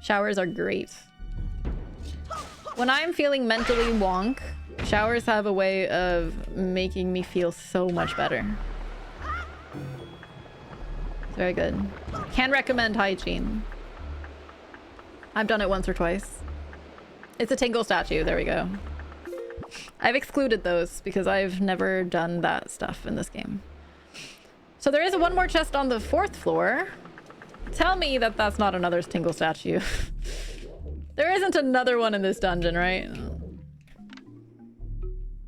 Showers are great. When I'm feeling mentally wonk, showers have a way of making me feel so much better. It's very good. Can recommend hygiene. I've done it once or twice. It's a tingle statue. There we go. I've excluded those because I've never done that stuff in this game. So there is one more chest on the 4th floor. Tell me that that's not another tingle statue. There isn't another one in this dungeon, right?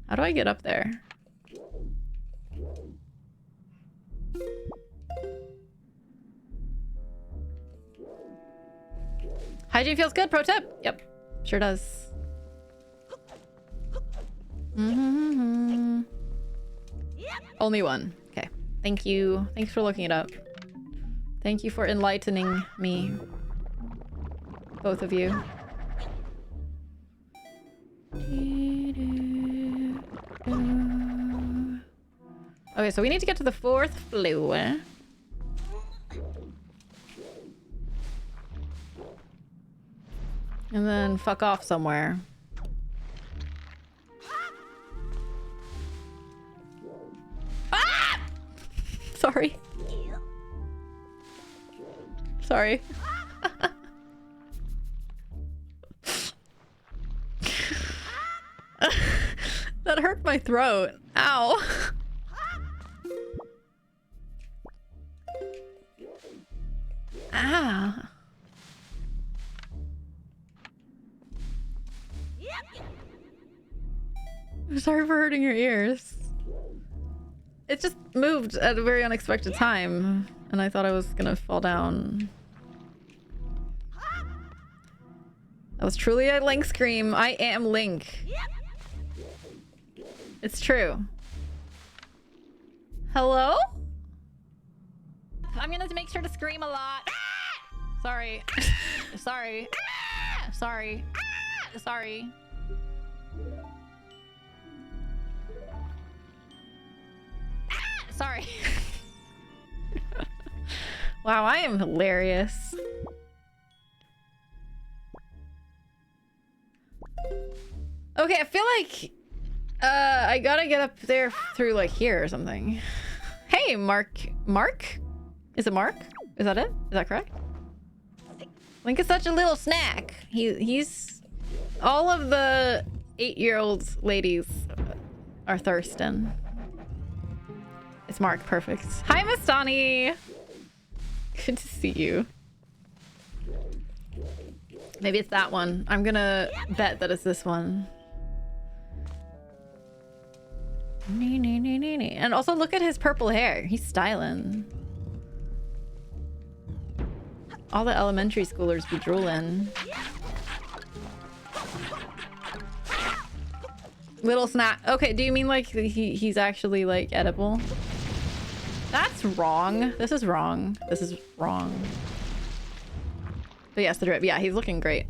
How do I get up there? Hygiene feels good, pro tip. Yep, sure does. Mm-hmm. Only one. Okay. Thank you. Thanks for looking it up. Thank you for enlightening me. Both of you. Okay, so we need to get to the 4th floor. And then fuck off somewhere. Ah! Sorry. Sorry. That hurt my throat. Ow. Ah. I'm sorry for hurting your ears. It just moved at a very unexpected time, and I thought I was gonna fall down. That was truly a Link scream. I am Link. It's true. Hello? I'm gonna make sure to scream a lot. Sorry. Sorry. Sorry. Sorry. Sorry. Wow, I am hilarious. Okay, I feel like I gotta get up there through like here or something. Hey, Mark. Mark? Is it Mark? Is that it? Is that correct? Link is such a little snack. He's all of the 8-year-old ladies are thirsting. It's Mark. Perfect. Hi, Miss Donnie. Good to see you. Maybe it's that one. I'm gonna bet that it's this one. And also look at his purple hair. He's styling. All the elementary schoolers be drooling. Little snack. Okay, do you mean like he's actually like edible? That's wrong. This is wrong. This is wrong. But yes, the drip. Yeah, he's looking great.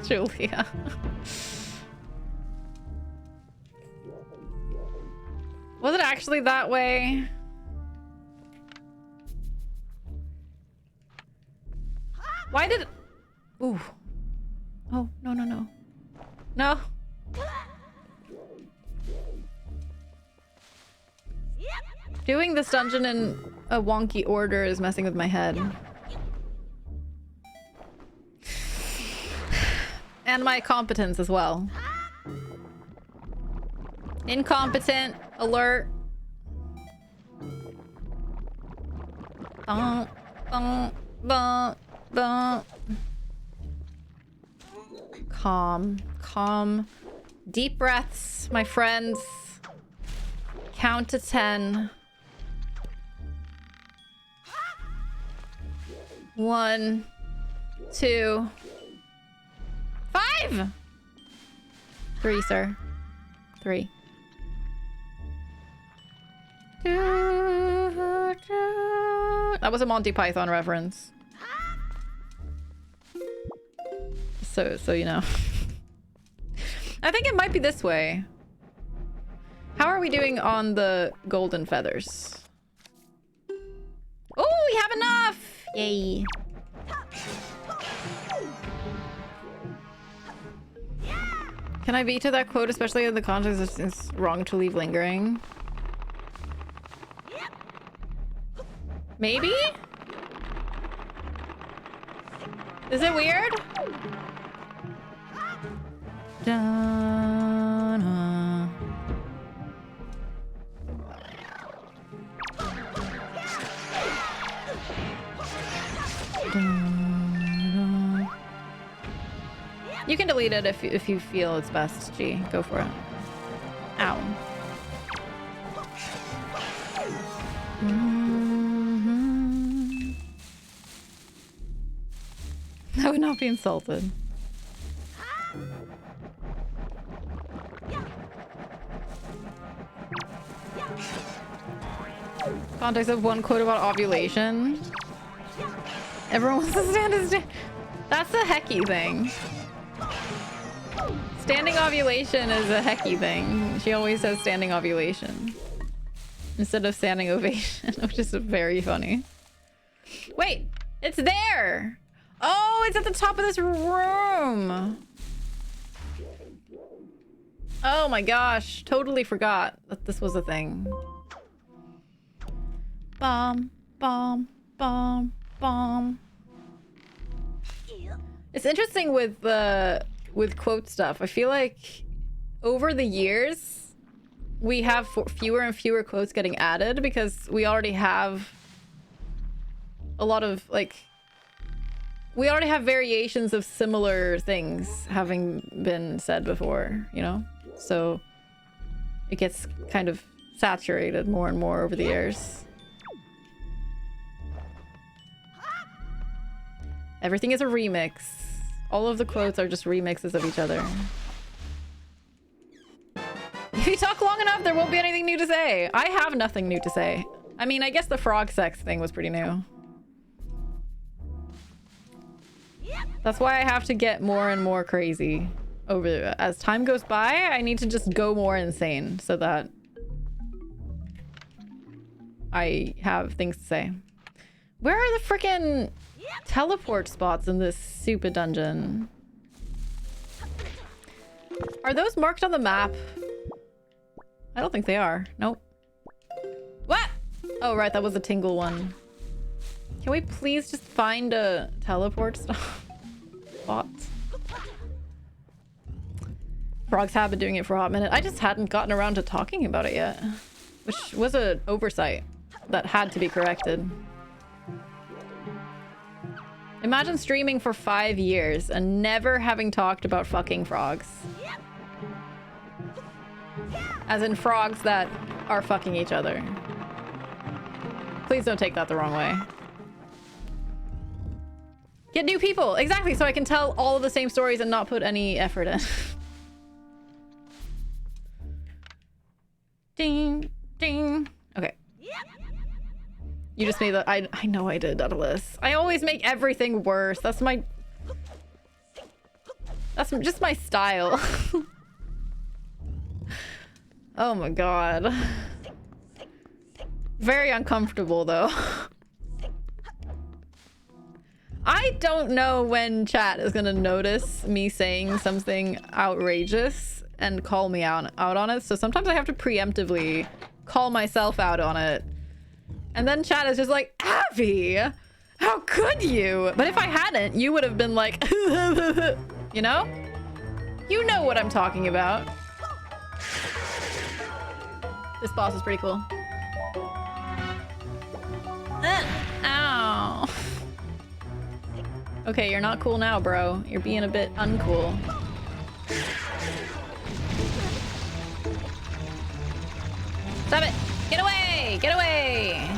Julia. actually that way? Why did... Ooh. Oh, no, no, no. No. Doing this dungeon in a wonky order is messing with my head. And my competence as well. Incompetent. Alert. Bum, bum, bum, bum. Calm. Calm. Deep breaths, my friends. Count to 10. 1, 2, 5. 3, sir. 3. That was a Monty Python reference. So you know. I think it might be this way. How are we doing on the golden feathers? Oh, we have enough! Yay. Can I veto that quote, especially in the context it's wrong to leave lingering? Maybe? Is it weird? Da-na. Da-na. You can delete it if you feel it's best, G. Go for it. Ow. I would not be insulted. Context of one quote about ovulation. Everyone wants to stand his... That's a hecky thing. Standing ovulation is a hecky thing. She always says standing ovulation instead of standing ovation, which is very funny. Wait, it's there! Oh, it's at the top of this room! Oh my gosh, totally forgot that this was a thing. Bomb, bomb, bomb, bomb. It's interesting with quote stuff. I feel like over the years we have fewer and fewer quotes getting added because we already have a lot of like we already have variations of similar things having been said before, you know? So it gets kind of saturated more and more over the years. Everything is a remix. All of the quotes are just remixes of each other. If you talk long enough, there won't be anything new to say. I have nothing new to say. I mean, I guess the frog sex thing was pretty new. That's why I have to get more and more crazy as time goes by. I need to just go more insane so that I have things to say. Where are the freaking teleport spots in this stupid dungeon? Are those marked on the map? I don't think they are. Nope. What? Oh, right. That was a tingle one. Can we please just find a teleport spot? Frogs have been doing it for a hot minute. I just hadn't gotten around to talking about it yet, which was an oversight that had to be corrected. Imagine streaming for 5 years and never having talked about fucking frogs. As in frogs that are fucking each other. Please don't take that the wrong way. Get new people! Exactly, so I can tell all of the same stories and not put any effort in. Ding, ding. Okay. You just made that. I know I did, Daedalus. I always make everything worse. That's just my style. Oh my god. Very uncomfortable though. I don't know when chat is gonna notice me saying something outrageous and call me out on it. So sometimes I have to preemptively call myself out on it. And then chat is just like, Abby, how could you? But if I hadn't, you would have been like, you know? You know what I'm talking about. This boss is pretty cool. Ow. Okay, you're not cool now, bro. You're being a bit uncool. Stop it! Get away! Get away!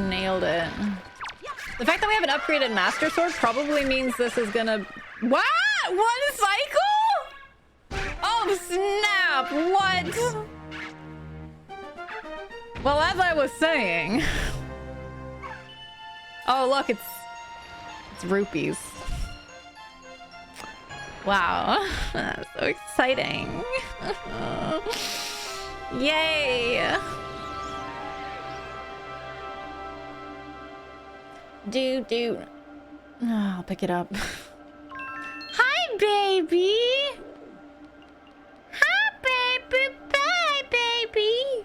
Nailed it. The fact that we have an upgraded Master Sword probably means this is gonna... What? One cycle? Oh, snap! What? Well, as I was saying... Oh, look, it's rupees. Wow. That's so exciting. Yay! Dude. Oh, I'll pick it up. Hi, baby! Hi, baby! Bye, baby!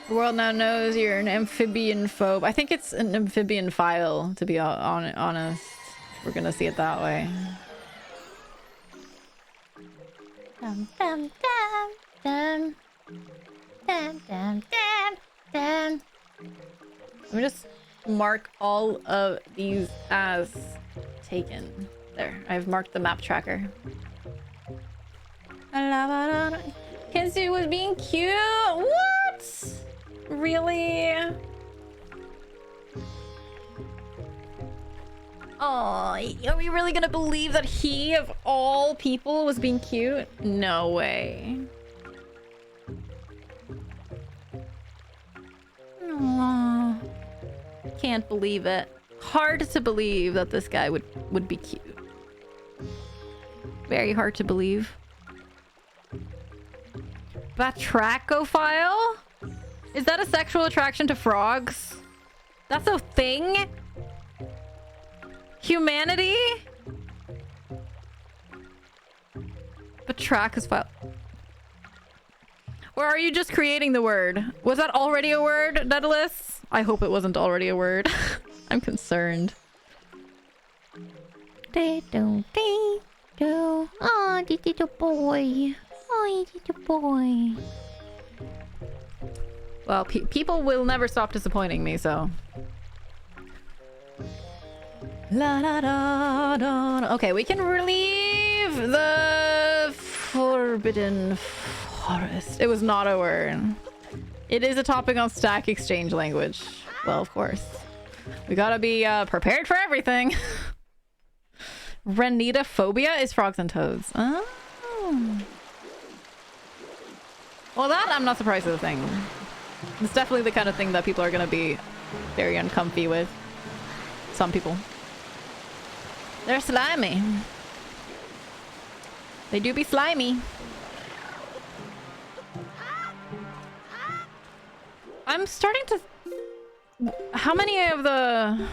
The world now knows you're an amphibian phobe. I think it's an amphibian file, to be honest. We're gonna see it that way. Dum, dum, dum, dum. Dum, dum, dum, dum. Let me just mark all of these as taken. There, I've marked the map tracker. Kensu was being cute. What? Really? Oh, are we really gonna believe that he, of all people, was being cute? No way. Aww. Can't believe it. Hard to believe that this guy would be cute. Very hard to believe. Batrachophile? Is that a sexual attraction to frogs? That's a thing? Humanity? Batrachophile. Or are you just creating the word? Was that already a word, Daedalus? I hope it wasn't already a word. I'm concerned. Oh, little boy. Oh, little boy. Well, people will never stop disappointing me, so... La da da da. Okay, we can relieve the forbidden forest. It was not a word. It is a topic on Stack Exchange language. Well, of course. We gotta be prepared for everything. Renitophobia is frogs and toads. Oh. Well, that I'm not surprised is a thing. It's definitely the kind of thing that people are gonna be very uncomfy with. Some people. They're slimy. They do be slimy. I'm starting to... How many of the...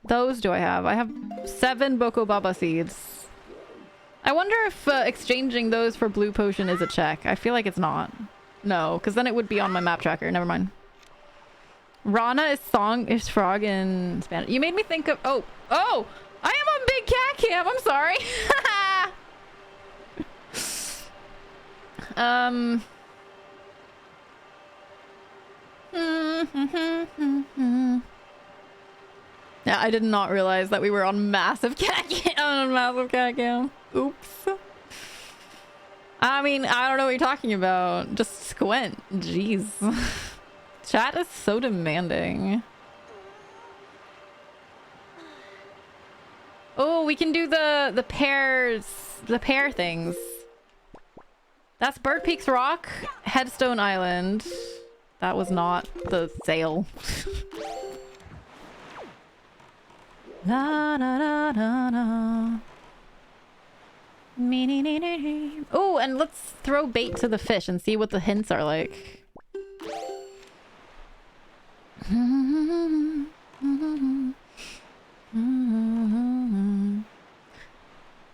Those do I have? I have 7 Boko Baba seeds. I wonder if exchanging those for blue potion is a check. I feel like it's not. No, because then it would be on my map tracker. Never mind. Rana is frog in Spanish. You made me think of... Oh! I am on Big Cat Camp! I'm sorry! Yeah, I did not realize that we were on massive cat camp. Oops. I mean, I don't know what you're talking about. Just squint. Jeez. Chat is so demanding. Oh, we can do the pair things. That's Bird Peaks Rock, Headstone Island. That was not the sail. La da da da da. Oh, and let's throw bait to the fish and see what the hints are like.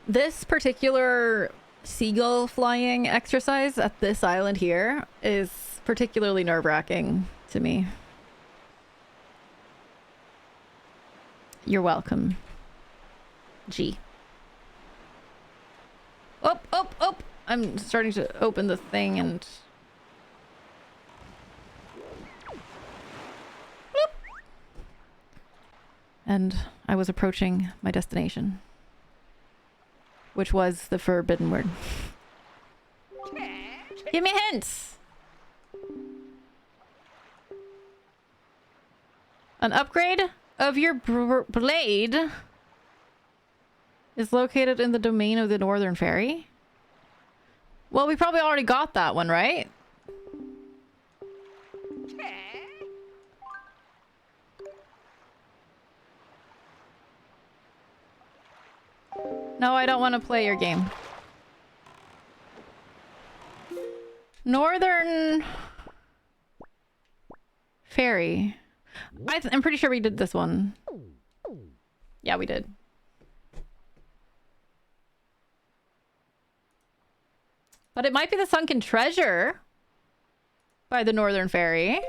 This particular seagull flying exercise at this island here is particularly nerve-wracking to me. You're welcome. G. Oh! I'm starting to open the thing and... Bloop. And I was approaching my destination. Which was the forbidden word. Give me hints! An upgrade of your blade is located in the domain of the Northern Fairy. Well, we probably already got that one, right? No, I don't want to play your game. Northern Fairy. I'm pretty sure we did this one. Yeah, we did. But it might be the Sunken Treasure by the Northern Fairy.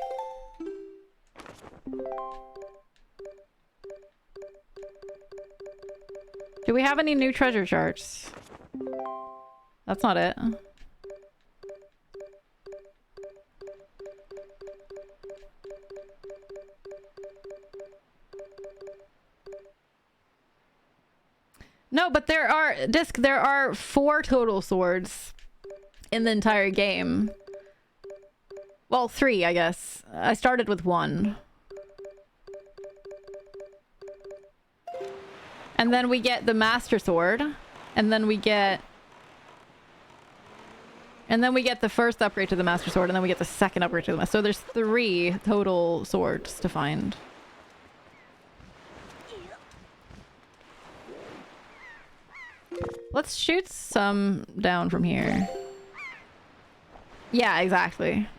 Do we have any new treasure charts? That's not it. No, but there are 4 total swords in the entire game. Well, 3, I guess. I started with 1. And then we get the Master Sword. And then we get... And then we get the first upgrade to the Master Sword. And then we get the second upgrade to the Master. So there's 3 total swords to find. Let's shoot some down from here. Yeah, exactly.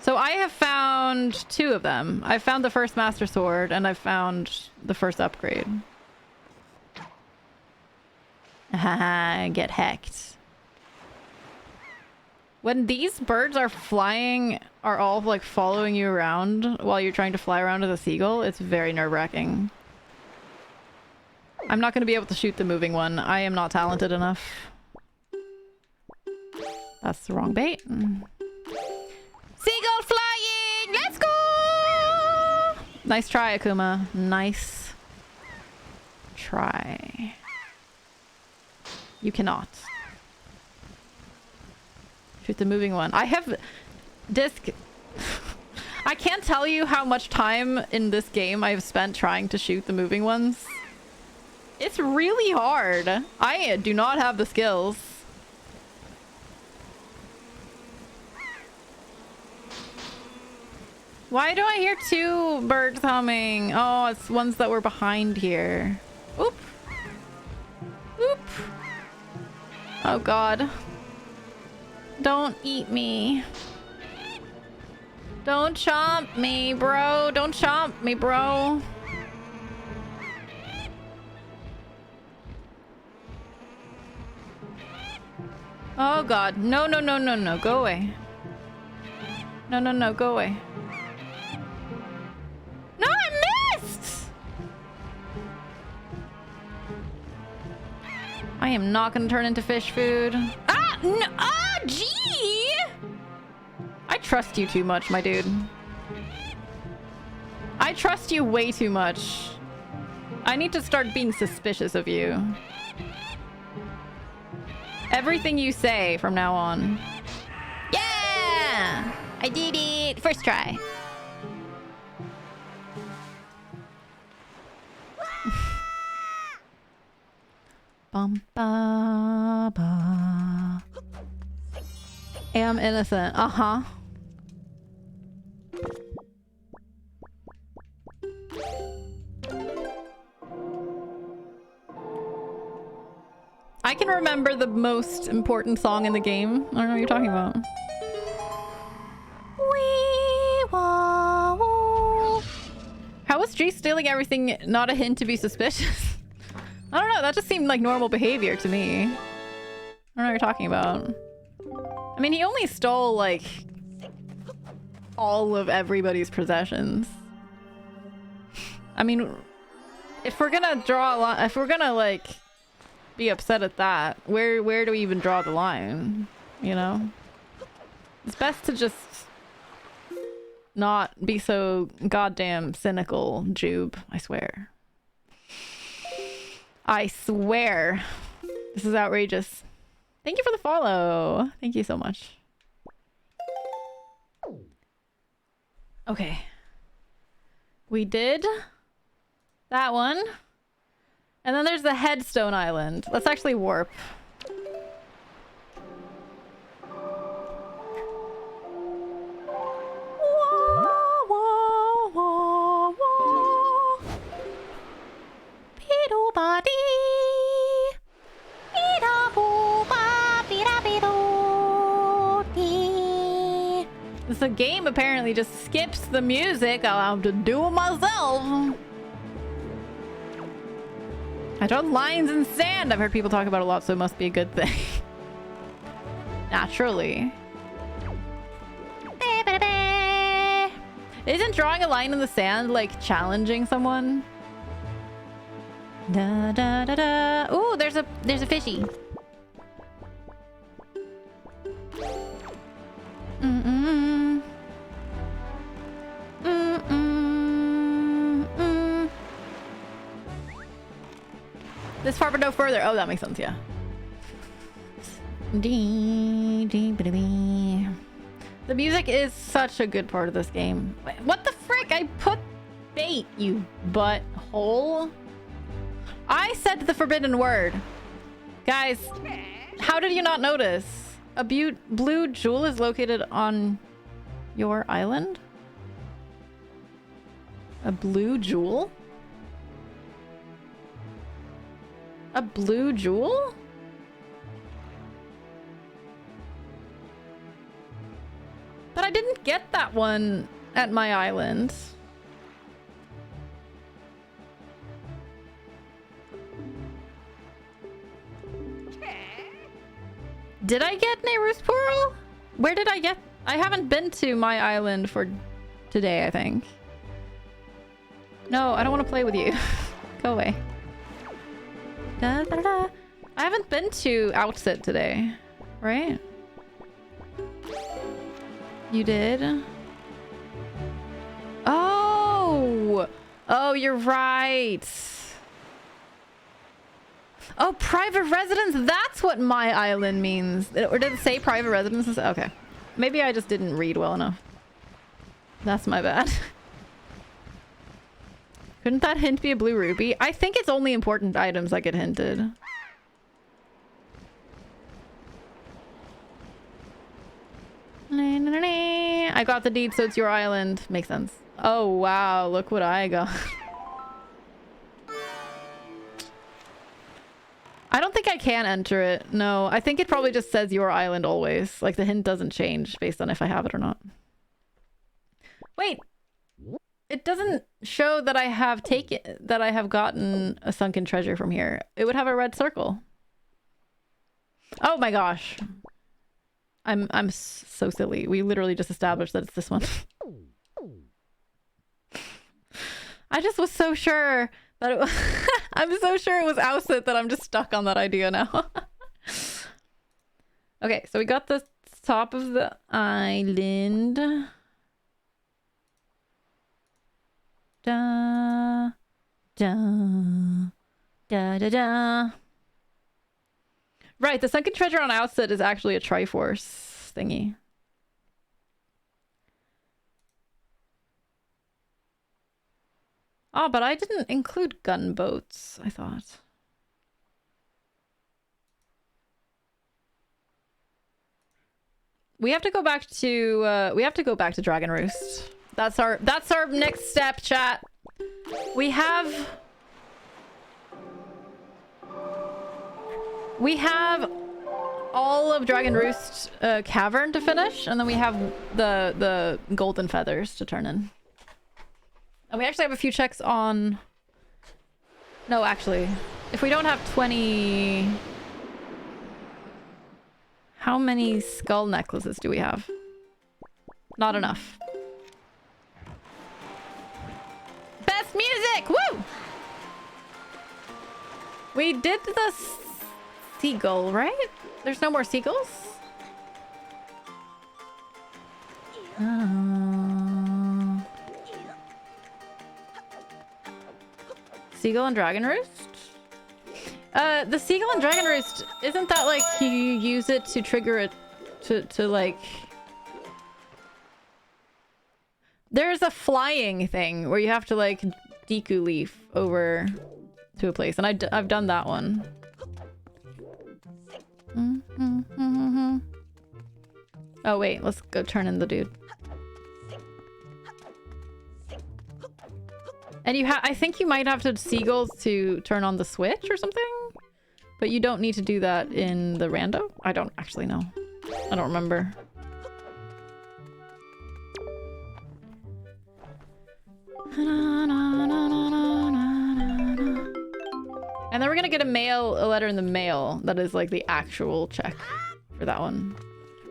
So I have found 2 of them. I found the first Master Sword, and I found the first upgrade. Haha, get hecked. When these birds are flying, are all like following you around while you're trying to fly around with a seagull, it's very nerve-wracking. I'm not going to be able to shoot the moving one. I am not talented enough. That's the wrong bait. Seagull flying! Let's go! Nice try, Akuma. Nice try. You cannot. Shoot the moving one. I have... Disc... I can't tell you how much time in this game I've spent trying to shoot the moving ones. It's really hard. I do not have the skills. Why do I hear 2 birds humming? Oh, it's ones that were behind here. Oop. Oop. Oh god. Don't eat me. Don't chomp me, bro. Don't chomp me, bro. Oh god. No, no, no, no, no. Go away. No, no, no. Go away. No, I missed! I am not gonna turn into fish food. Ah! No, ah! Gee! I trust you too much, my dude. I trust you way too much. I need to start being suspicious of you. Everything you say from now on. Yeah! I did it! First try. Bum ba ba. Am innocent. Uh-huh. I can remember the most important song in the game. I don't know what you're talking about. Wee wah woo. How was G stealing everything not a hint to be suspicious? I don't know, that just seemed like normal behavior to me. I don't know what you're talking about. I mean, he only stole, like, all of everybody's possessions. I mean, if we're gonna draw a line, if we're gonna, like, be upset at that, where do we even draw the line? You know? It's best to just not be so goddamn cynical, Jube. I swear. I swear. This is outrageous. Thank you for the follow. Thank you so much. Okay. We did that one. And then there's the Headstone Island. Let's actually warp. The game apparently just skips the music. I'll have to do it myself. I draw lines in sand. I've heard people talk about it a lot, so it must be a good thing. Naturally. Isn't drawing a line in the sand like challenging someone? Da da da da. Ooh, there's a fishy. Mm-mm. Mm-mm. This far but no further. Oh, that makes sense, yeah. The music is such a good part of this game. Wait, what the frick? I put bait, you butthole. I said the forbidden word. Guys, how did you not notice? A blue jewel is located on your island? A blue jewel? A blue jewel? But I didn't get that one at my island. Did I get a Roost Pearl? Where did I get? I haven't been to my island for today, I think. No, I don't want to play with you. Go away. Da, da, da. I haven't been to Outset today, right? You did? Oh! Oh, you're right. Oh, private residence? That's what my island means. Or did it say private residences? Okay. Maybe I just didn't read well enough. That's my bad. Couldn't that hint be a blue ruby? I think it's only important items that get hinted. I got the deed, so it's your island. Makes sense. Oh, wow. Look what I got. I don't think I can enter it. No, I think it probably just says your island always. Like the hint doesn't change based on if I have it or not. Wait. It doesn't show that I have gotten a sunken treasure from here. It would have a red circle. Oh my gosh. I'm so silly. We literally just established that it's this one. I just was so sure that it was I'm so sure it was Outset that I'm just stuck on that idea now. Okay, so we got the top of the island. Da da da da da. Right, the sunken treasure on Outset is actually a Triforce thingy. Oh, but I didn't include gunboats, I thought. We have to go back to Dragon Roost. That's our next step, chat. We have We have all of Dragon Roost Cavern to finish, and then we have the golden feathers to turn in. And we actually have a few checks on... No, actually. If we don't have 20... How many skull necklaces do we have? Not enough. Best music! Woo! We did the seagull, right? There's no more seagulls? Seagull and Dragon Roost? The Seagull and Dragon Roost, isn't that like you use it to trigger it to like... There's a flying thing where you have to like Deku leaf over to a place, and I've done that one. Oh wait, let's go turn in the dude. And you I think you might have to seagulls to turn on the switch or something, but you don't need to do that in the rando. I don't actually know. I don't remember. And then we're gonna get a letter in the mail that is like the actual check for that one.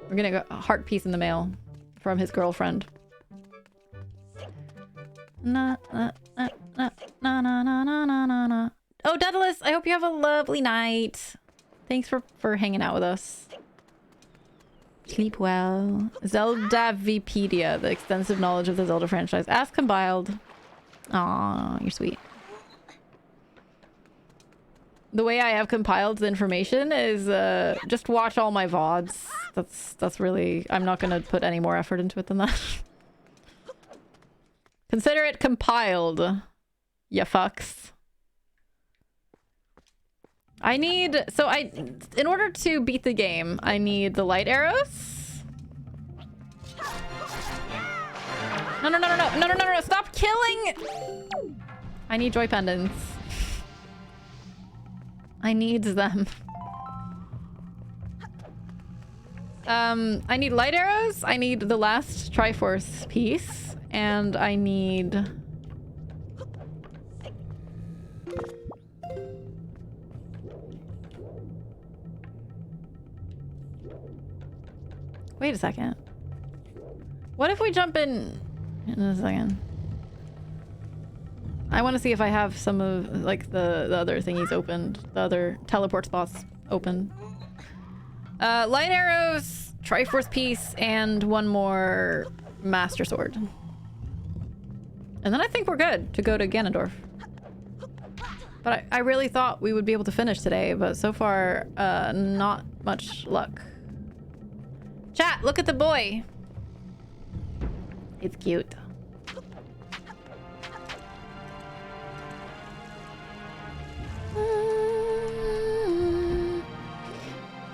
We're gonna get a heart piece in the mail from his girlfriend. Oh, Daedalus, I hope you have a lovely night. Thanks for hanging out with us. Sleep well. Zelda Vipedia, the extensive knowledge of the Zelda franchise. As compiled. Aw, you're sweet. The way I have compiled the information is just watch all my VODs. That's really... I'm not gonna put any more effort into it than that. Consider it compiled, ya fucks. I need... So in order to beat the game, I need the light arrows. No, stop killing! I need joy pendants. I need them. I need light arrows. I need the last Triforce piece. And I need... Wait a second. What if we jump in a second? I want to see if I have some of like the other thingies opened, the other teleport spots open. Light arrows, Triforce piece, and one more Master Sword. And then I think we're good to go to Ganondorf. But I really thought we would be able to finish today, but so far, not much luck. Chat, look at the boy. It's cute.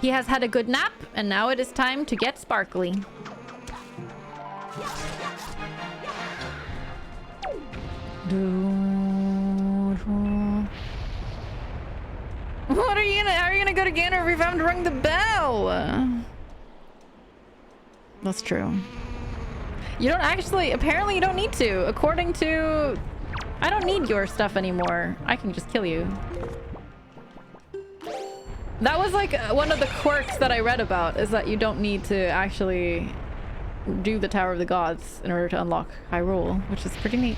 He has had a good nap, and now it is time to get sparkly. What are you gonna... How are you gonna go to Gander if you haven't rung the bell? That's true. You don't actually... Apparently you don't need to. According to... I don't need your stuff anymore. I can just kill you. That was like one of the quirks that I read about, is that you don't need to actually do the Tower of the Gods in order to unlock Hyrule, which is pretty neat.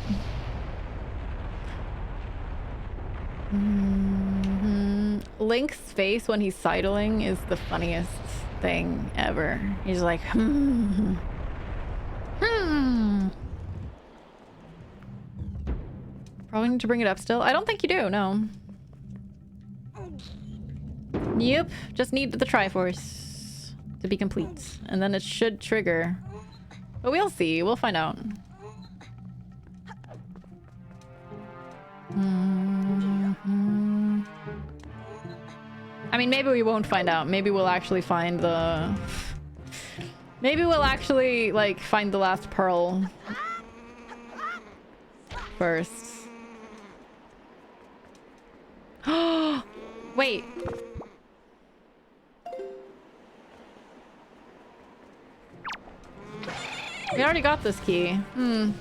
Link's face when he's sidling is the funniest thing ever. He's like, Probably need to bring it up still. I don't think you do, no. Yep, just need the Triforce to be complete. And then it should trigger. But we'll see, we'll find out. I mean, maybe we won't find out. Maybe we'll actually find the... Maybe we'll actually, like, find the last pearl first. Wait. already got this key. Hmm.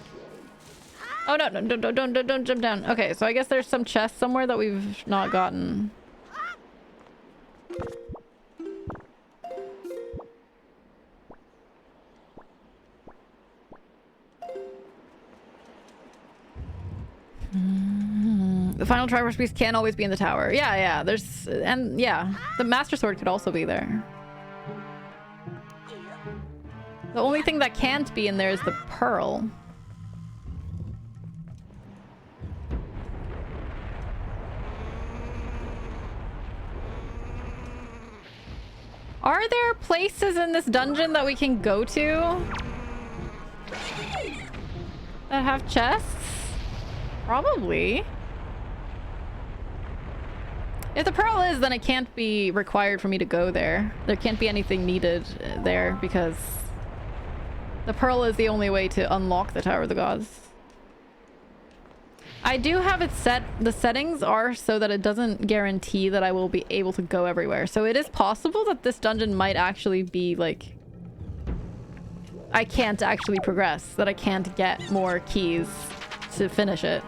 Oh no, no, don't jump down. Okay, so I guess there's some chest somewhere that we've not gotten. The final Triforce piece can always be in the tower. Yeah, yeah, there's... And yeah, the Master Sword could also be there. The only thing that can't be in there is the pearl. Are there places in this dungeon that we can go to that have chests? Probably. If the pearl is, then it can't be required for me to go there. There can't be anything needed there because the pearl is the only way to unlock the Tower of the Gods. I do have it set. The settings are so that it doesn't guarantee that I will be able to go everywhere. So it is possible that this dungeon might actually be like... I can't actually progress. That I can't get more keys to finish it.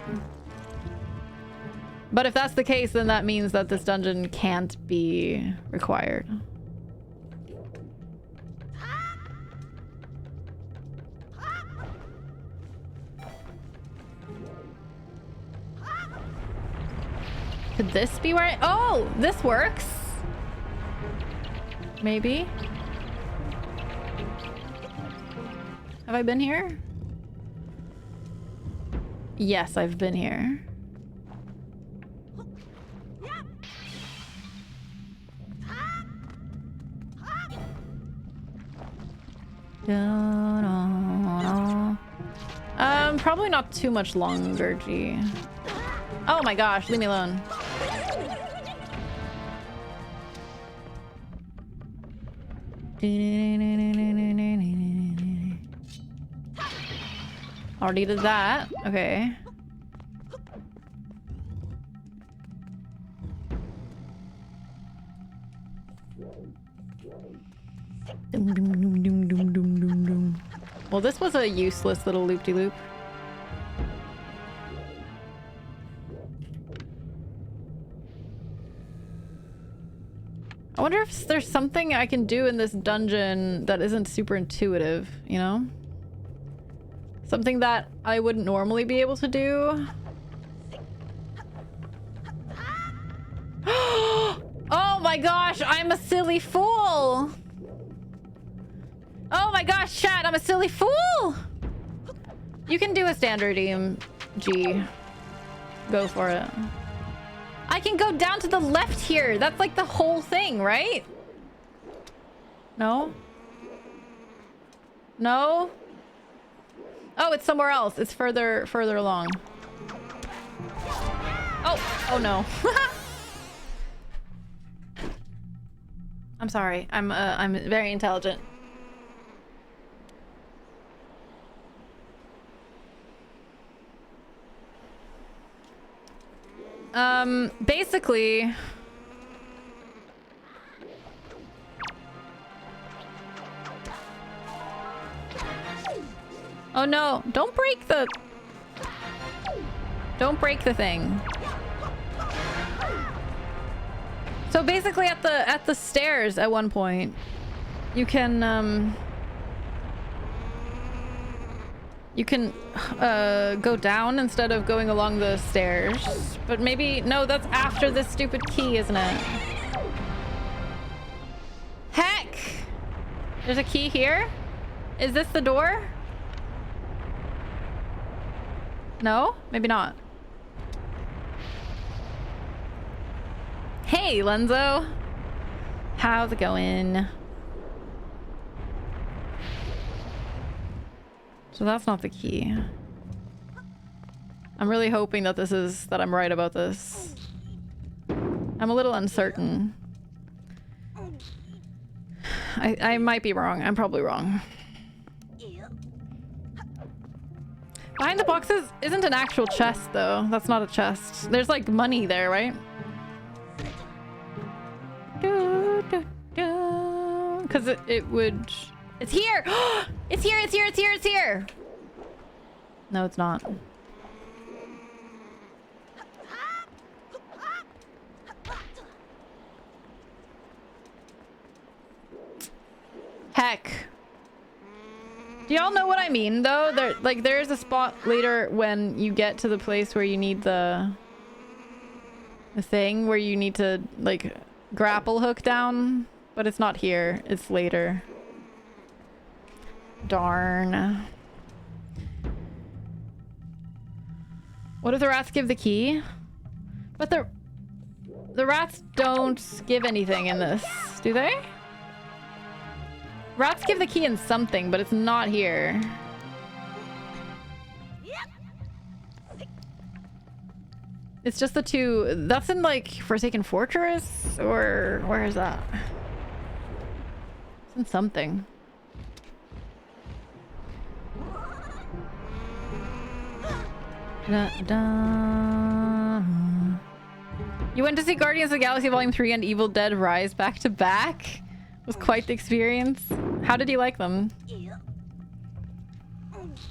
But if that's the case, then that means that this dungeon can't be required. Could this be where Oh! This works! Maybe? Have I been here? Yes, I've been here. Probably not too much longer, G. Oh my gosh, leave me alone. Already did that. Okay. Well, this was a useless little loop-de-loop. I wonder if there's something I can do in this dungeon that isn't super intuitive, you know? Something that I wouldn't normally be able to do. Oh my gosh, I'm a silly fool! Oh my gosh, chat, I'm a silly fool! You can do a standard EMG. Go for it. I can go down to the left here. That's like the whole thing, right? No? No? Oh, it's somewhere else. It's further along. Oh no. I'm sorry. I'm very intelligent. Basically... Oh no, don't break the... Don't break the thing. So basically at the stairs at one point, you can go down instead of going along the stairs. But maybe... No, that's after this stupid key, isn't it? Heck! There's a key here? Is this the door? No? Maybe not. Hey, Lenzo! How's it going? So that's not the key. I'm really hoping that that I'm right about this. I'm a little uncertain. I might be wrong. I'm probably wrong. Behind the boxes isn't an actual chest, though. That's not a chest. There's like money there, right? Because it would... It's here! It's here, it's here, it's here, it's here! No, it's not. Heck. Do y'all know what I mean, though? There is a spot later when you get to the place where you need the thing where you need to, like, grapple hook down. But it's not here. It's later. Darn. What if the rats give the key? But the rats don't give anything in this, do they? Rats give the key in something, but it's not here. It's just the two. That's in, like, Forsaken Fortress? Or where is that? It's in something. Da, da. You went to see Guardians of the Galaxy Volume 3 and Evil Dead Rise back to back? It was quite the experience. How did you like them?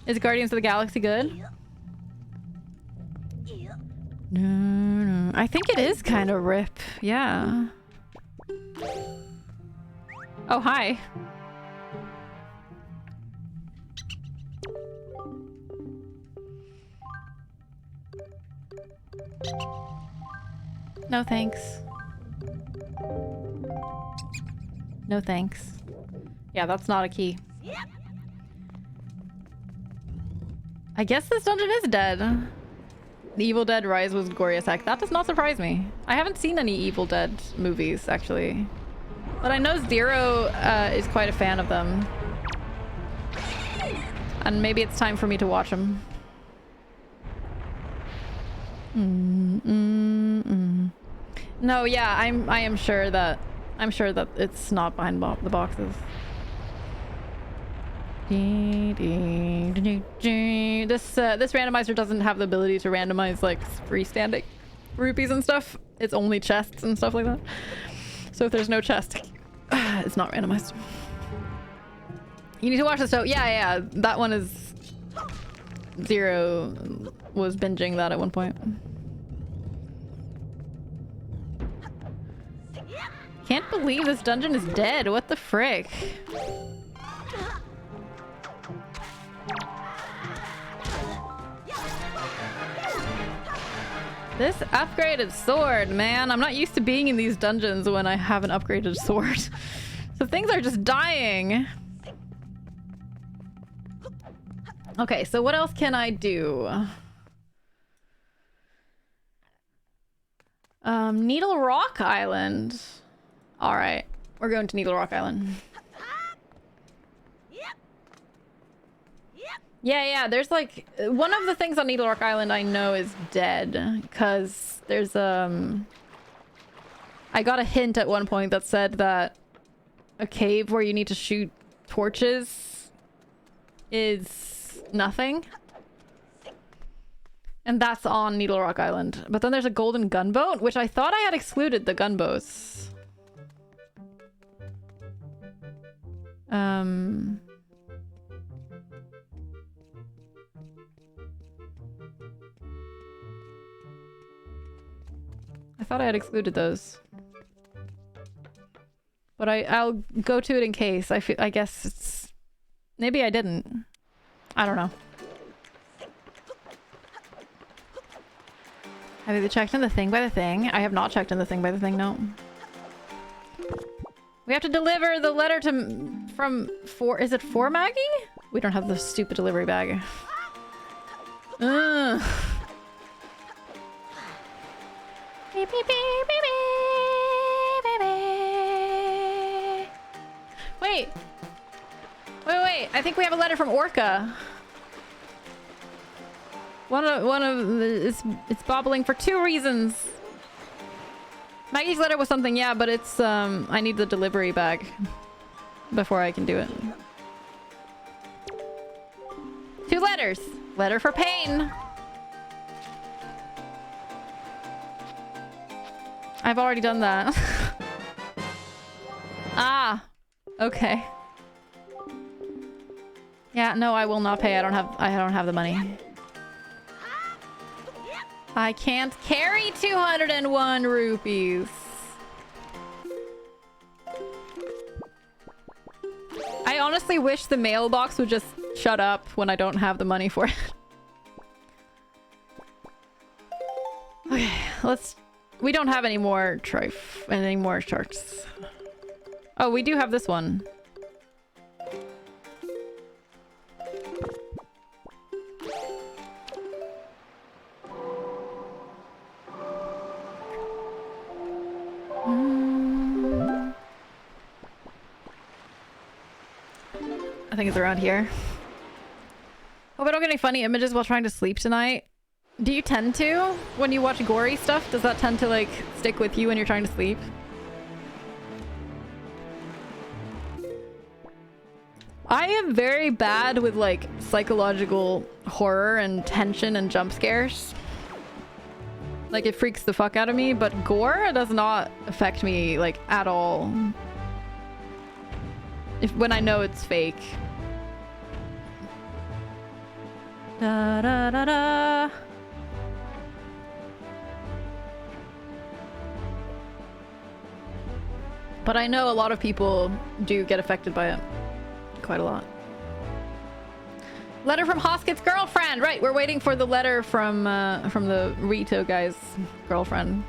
Is Guardians of the Galaxy good? No. I think it is kind of rip. Yeah. Oh, hi. No thanks. No thanks. Yeah, that's not a key. I guess this dungeon is dead. The Evil Dead Rise was gory as heck. That does not surprise me. I haven't seen any Evil Dead movies, actually. But I know Zero is quite a fan of them. And maybe it's time for me to watch them. No, yeah, I am sure that it's not behind the boxes. This randomizer doesn't have the ability to randomize, like, freestanding rupees and stuff. It's only chests and stuff like that. So if there's no chest, it's not randomized. You need to watch this show. Yeah, that one is... Zero was binging that at one point. Can't believe this dungeon is dead. What the frick? This upgraded sword, man. I'm not used to being in these dungeons when I have an upgraded sword. So things are just dying. Okay, so what else can I do? Needle Rock Island. Alright, we're going to Needle Rock Island. Yeah, there's like... One of the things on Needle Rock Island I know is dead. Because there's, I got a hint at one point that said that a cave where you need to shoot torches is nothing. And that's on Needle Rock Island. But then there's a golden gunboat, which I thought I had excluded the gunboats. I thought I had excluded those. But I'll go to it in case. I guess it's... Maybe I didn't. I don't know. Have you checked in the thing by the thing? I have not checked in the thing by the thing, no. We have to deliver the letter is it for Maggie? We don't have the stupid delivery bag. Ugh. Beep, beep, beep, beep, beep, beep. Wait. I think we have a letter from Orca. It's bobbling for 2 reasons. Maggie's letter was something, yeah, but it's I need the delivery bag before I can do it. 2 letters. Letter for pain. I've already done that. Ah, okay. Yeah, no, I will not pay. I don't have the money. I can't carry 201 rupees. I honestly wish the mailbox would just shut up when I don't have the money for it. Okay, let's... We don't have any more any more sharks. Oh, we do have this one. I think it's around here. Hope I don't get any funny images while trying to sleep tonight. Do you tend to? When you watch gory stuff, does that tend to like stick with you when you're trying to sleep? I am very bad with like psychological horror and tension and jump scares. Like it freaks the fuck out of me, but gore does not affect me like at all. When I know it's fake. Da da da da. But I know a lot of people do get affected by it. Quite a lot. Letter from Hosket's girlfriend! Right, we're waiting for the letter from the Rito guy's girlfriend.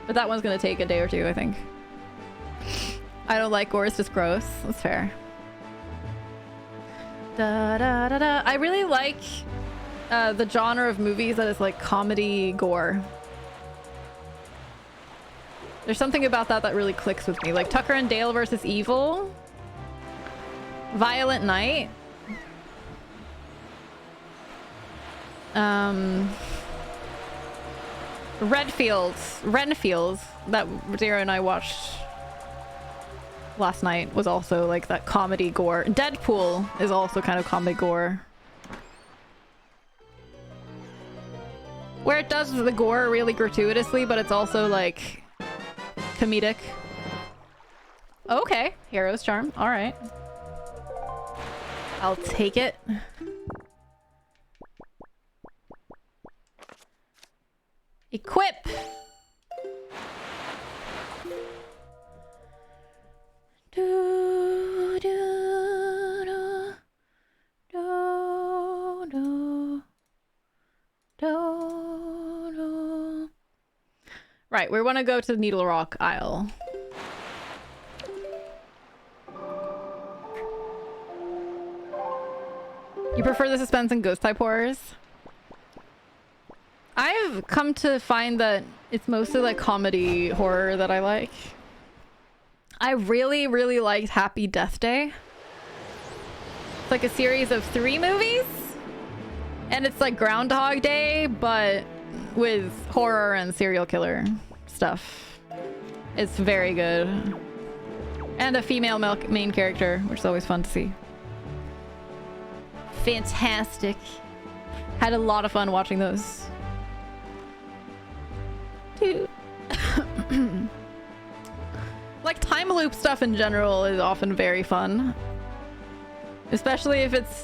But that one's gonna take a day or two, I think. I don't like gore, it's just gross. That's fair. Da da da da. I really like the genre of movies that is like comedy gore. There's something about that that really clicks with me. Like Tucker and Dale versus Evil. Violent Night. Renfield that Zero and I watched last night was also like that comedy gore. Deadpool is also kind of comedy gore. Where it does the gore really gratuitously, but it's also like comedic. Okay, Hero's Charm. All right. I'll take it. Equip! Do, do, do, do, do, do, do. Right, we want to go to the Needle Rock Isle. You prefer the suspense and ghost type horrors? I've come to find that it's mostly like comedy horror that I like. I really, really liked Happy Death Day. It's like a series of 3 movies. And it's like Groundhog Day, but with horror and serial killer stuff. It's very good. And a female main character, which is always fun to see. Fantastic. Had a lot of fun watching those. Dude. Like time loop stuff in general is often very fun. Especially if it's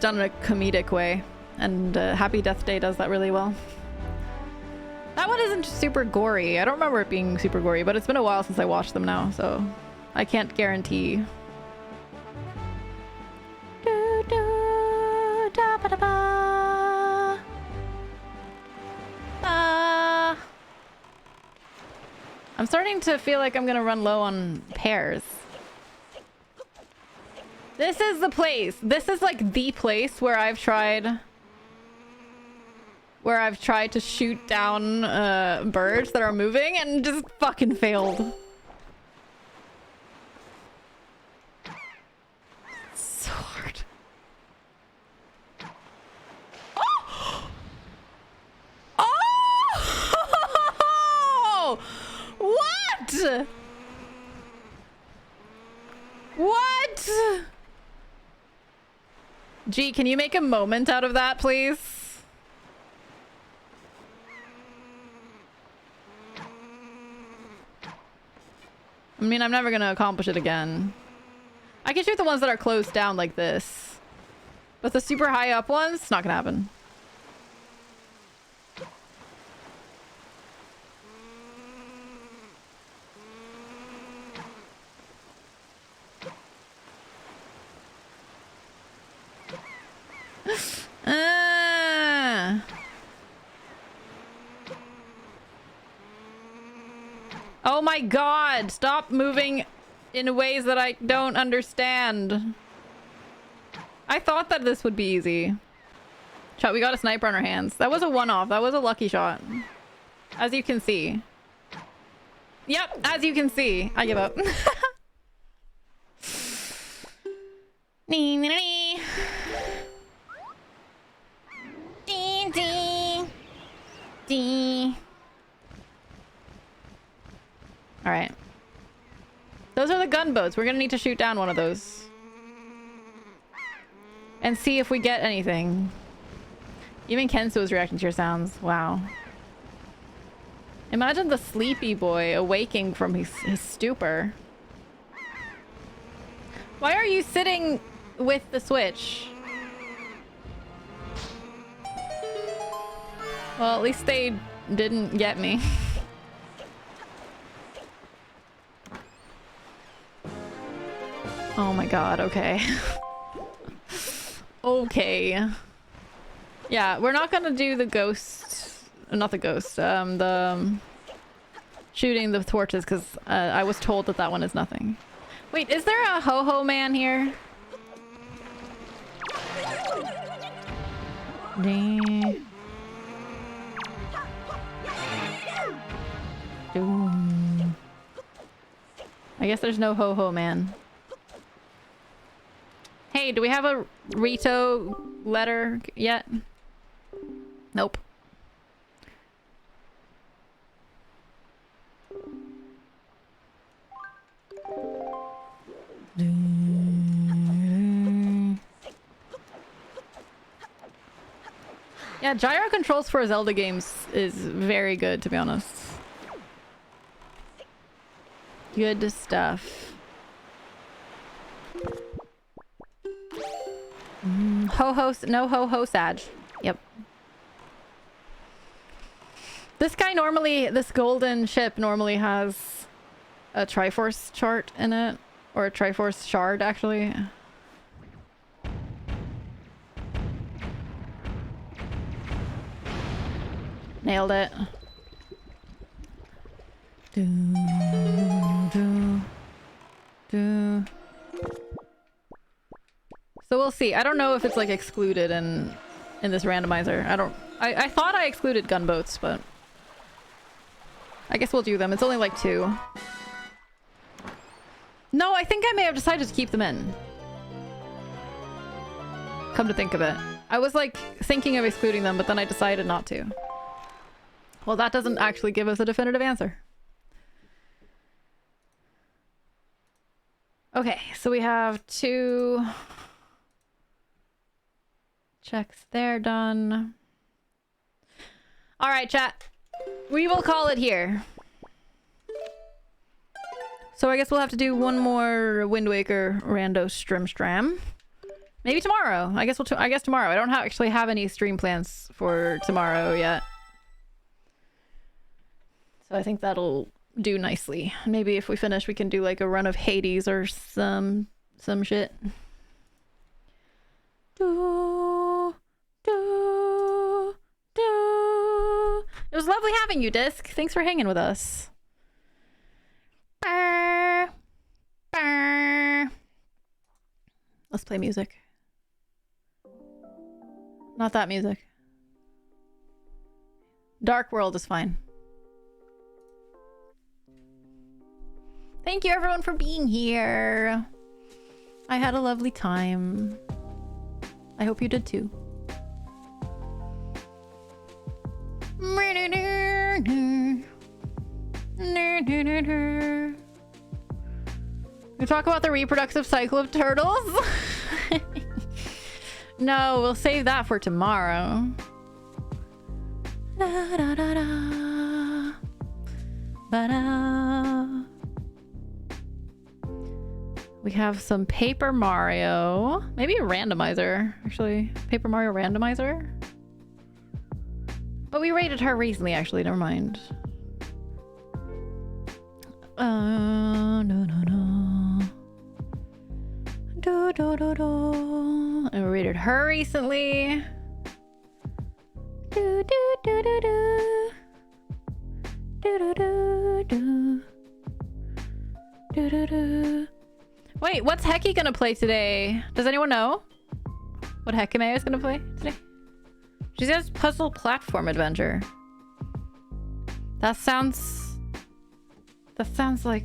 done in a comedic way. And Happy Death Day does that really well. That one isn't super gory. I don't remember it being super gory, but it's been a while since I watched them now, so I can't guarantee. I'm starting to feel like I'm gonna run low on pears. This is the place. This is like the place where I've tried to shoot down birds that are moving and just fucking failed. So hard. Oh! Oh! What? What? Gee, can you make a moment out of that, please? I mean, I'm never gonna accomplish it again. I can shoot the ones that are closed down like this. But the super high up ones, not gonna happen. Oh my god! Stop moving in ways that I don't understand. I thought that this would be easy. Chat, we got a sniper on our hands. That was a one-off. That was a lucky shot. As you can see. Yep, as you can see. I give up. Nee, nee, nee. Dee, dee. Dee. Alright. Those are the gunboats. We're gonna need to shoot down one of those. And see if we get anything. Even Kensu was reacting to your sounds. Wow. Imagine the sleepy boy awaking from his stupor. Why are you sitting with the switch? Well, at least they didn't get me. Oh my god, okay. Okay. Yeah, we're not gonna do the ghost... Not the ghost, shooting the torches, because I was told that that one is nothing. Wait, is there a ho-ho man here? Ding. Doom. I guess there's no ho-ho man. Hey, do we have a Rito letter yet? Nope. Yeah, gyro controls for Zelda games is very good, to be honest. Good stuff. Ho-ho, no ho-ho Sag. Yep. This guy normally, this golden ship normally has a Triforce chart in it. Or a Triforce shard, actually. Nailed it. Do, do, do. So we'll see. I don't know if it's like excluded in this randomizer. I thought I excluded gunboats, but I guess we'll do them. It's only like 2. No, I think I may have decided to keep them in. Come to think of it. I was like thinking of excluding them, but then I decided not to. Well, that doesn't actually give us a definitive answer. Okay, so we have 2 checks there done. All right, chat. We will call it here. So I guess we'll have to do one more Wind Waker Rando stram. Maybe tomorrow. I guess I guess tomorrow. I don't actually have any stream plans for tomorrow yet. So I think that'll do nicely. Maybe if we finish, we can do like a run of Hades or some shit. Do, do, do. It was lovely having you, Disc. Thanks for hanging with us. Burr, burr. Let's play music. Not that music. Dark World is fine. Thank you everyone for being here. I had a lovely time. I hope you did too. We talk about the reproductive cycle of turtles? No, we'll save that for tomorrow. Da, da, da, da. Ba-da. We have some Paper Mario. Maybe a randomizer, actually. Paper Mario randomizer. But we rated her recently, actually. Never mind. No, no, no. Do, do, do, do. And we rated her recently. Do, do, do, do, do. Do, do, do, do. Do, do, do. Wait, what's Heki gonna play today? Does anyone know what Hekime is gonna play today? She says puzzle platform adventure. That sounds like...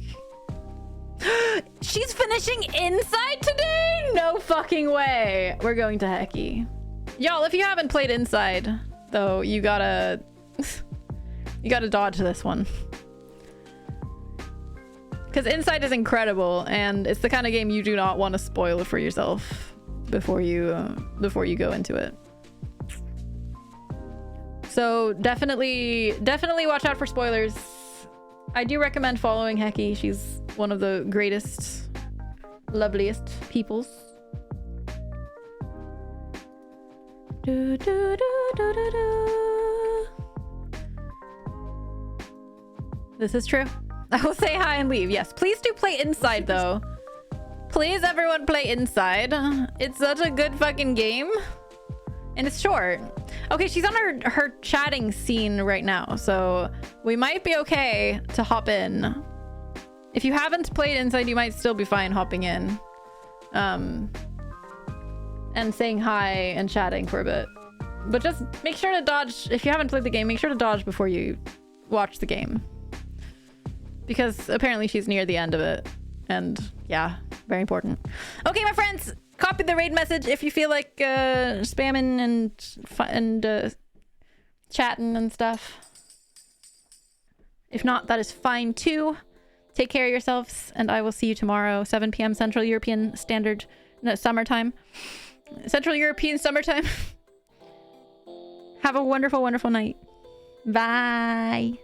She's finishing Inside today? No fucking way. We're going to Heki. Y'all, if you haven't played Inside, though, you gotta... you gotta dodge this one. Because Inside is incredible, and it's the kind of game you do not want to spoil it for yourself before you go into it. So definitely watch out for spoilers. I do recommend following Heki. She's one of the greatest, loveliest peoples. Do, do, do, do, do, do. This is true. I will say hi and leave. Yes, please do play Inside though. Please everyone play Inside. It's such a good fucking game. And it's short. Okay, she's on her chatting scene right now, so we might be okay to hop in. If you haven't played Inside, you might still be fine hopping in. And saying hi and chatting for a bit. But just make sure to dodge. If you haven't played the game, make sure to dodge before you watch the game. Because apparently she's near the end of it. And yeah, very important. Okay, my friends, copy the raid message if you feel like spamming and chatting and stuff. If not, that is fine too. Take care of yourselves, and I will see you tomorrow, 7 p.m. Central European Standard, no, summertime. Central European summertime. Have a wonderful, wonderful night. Bye.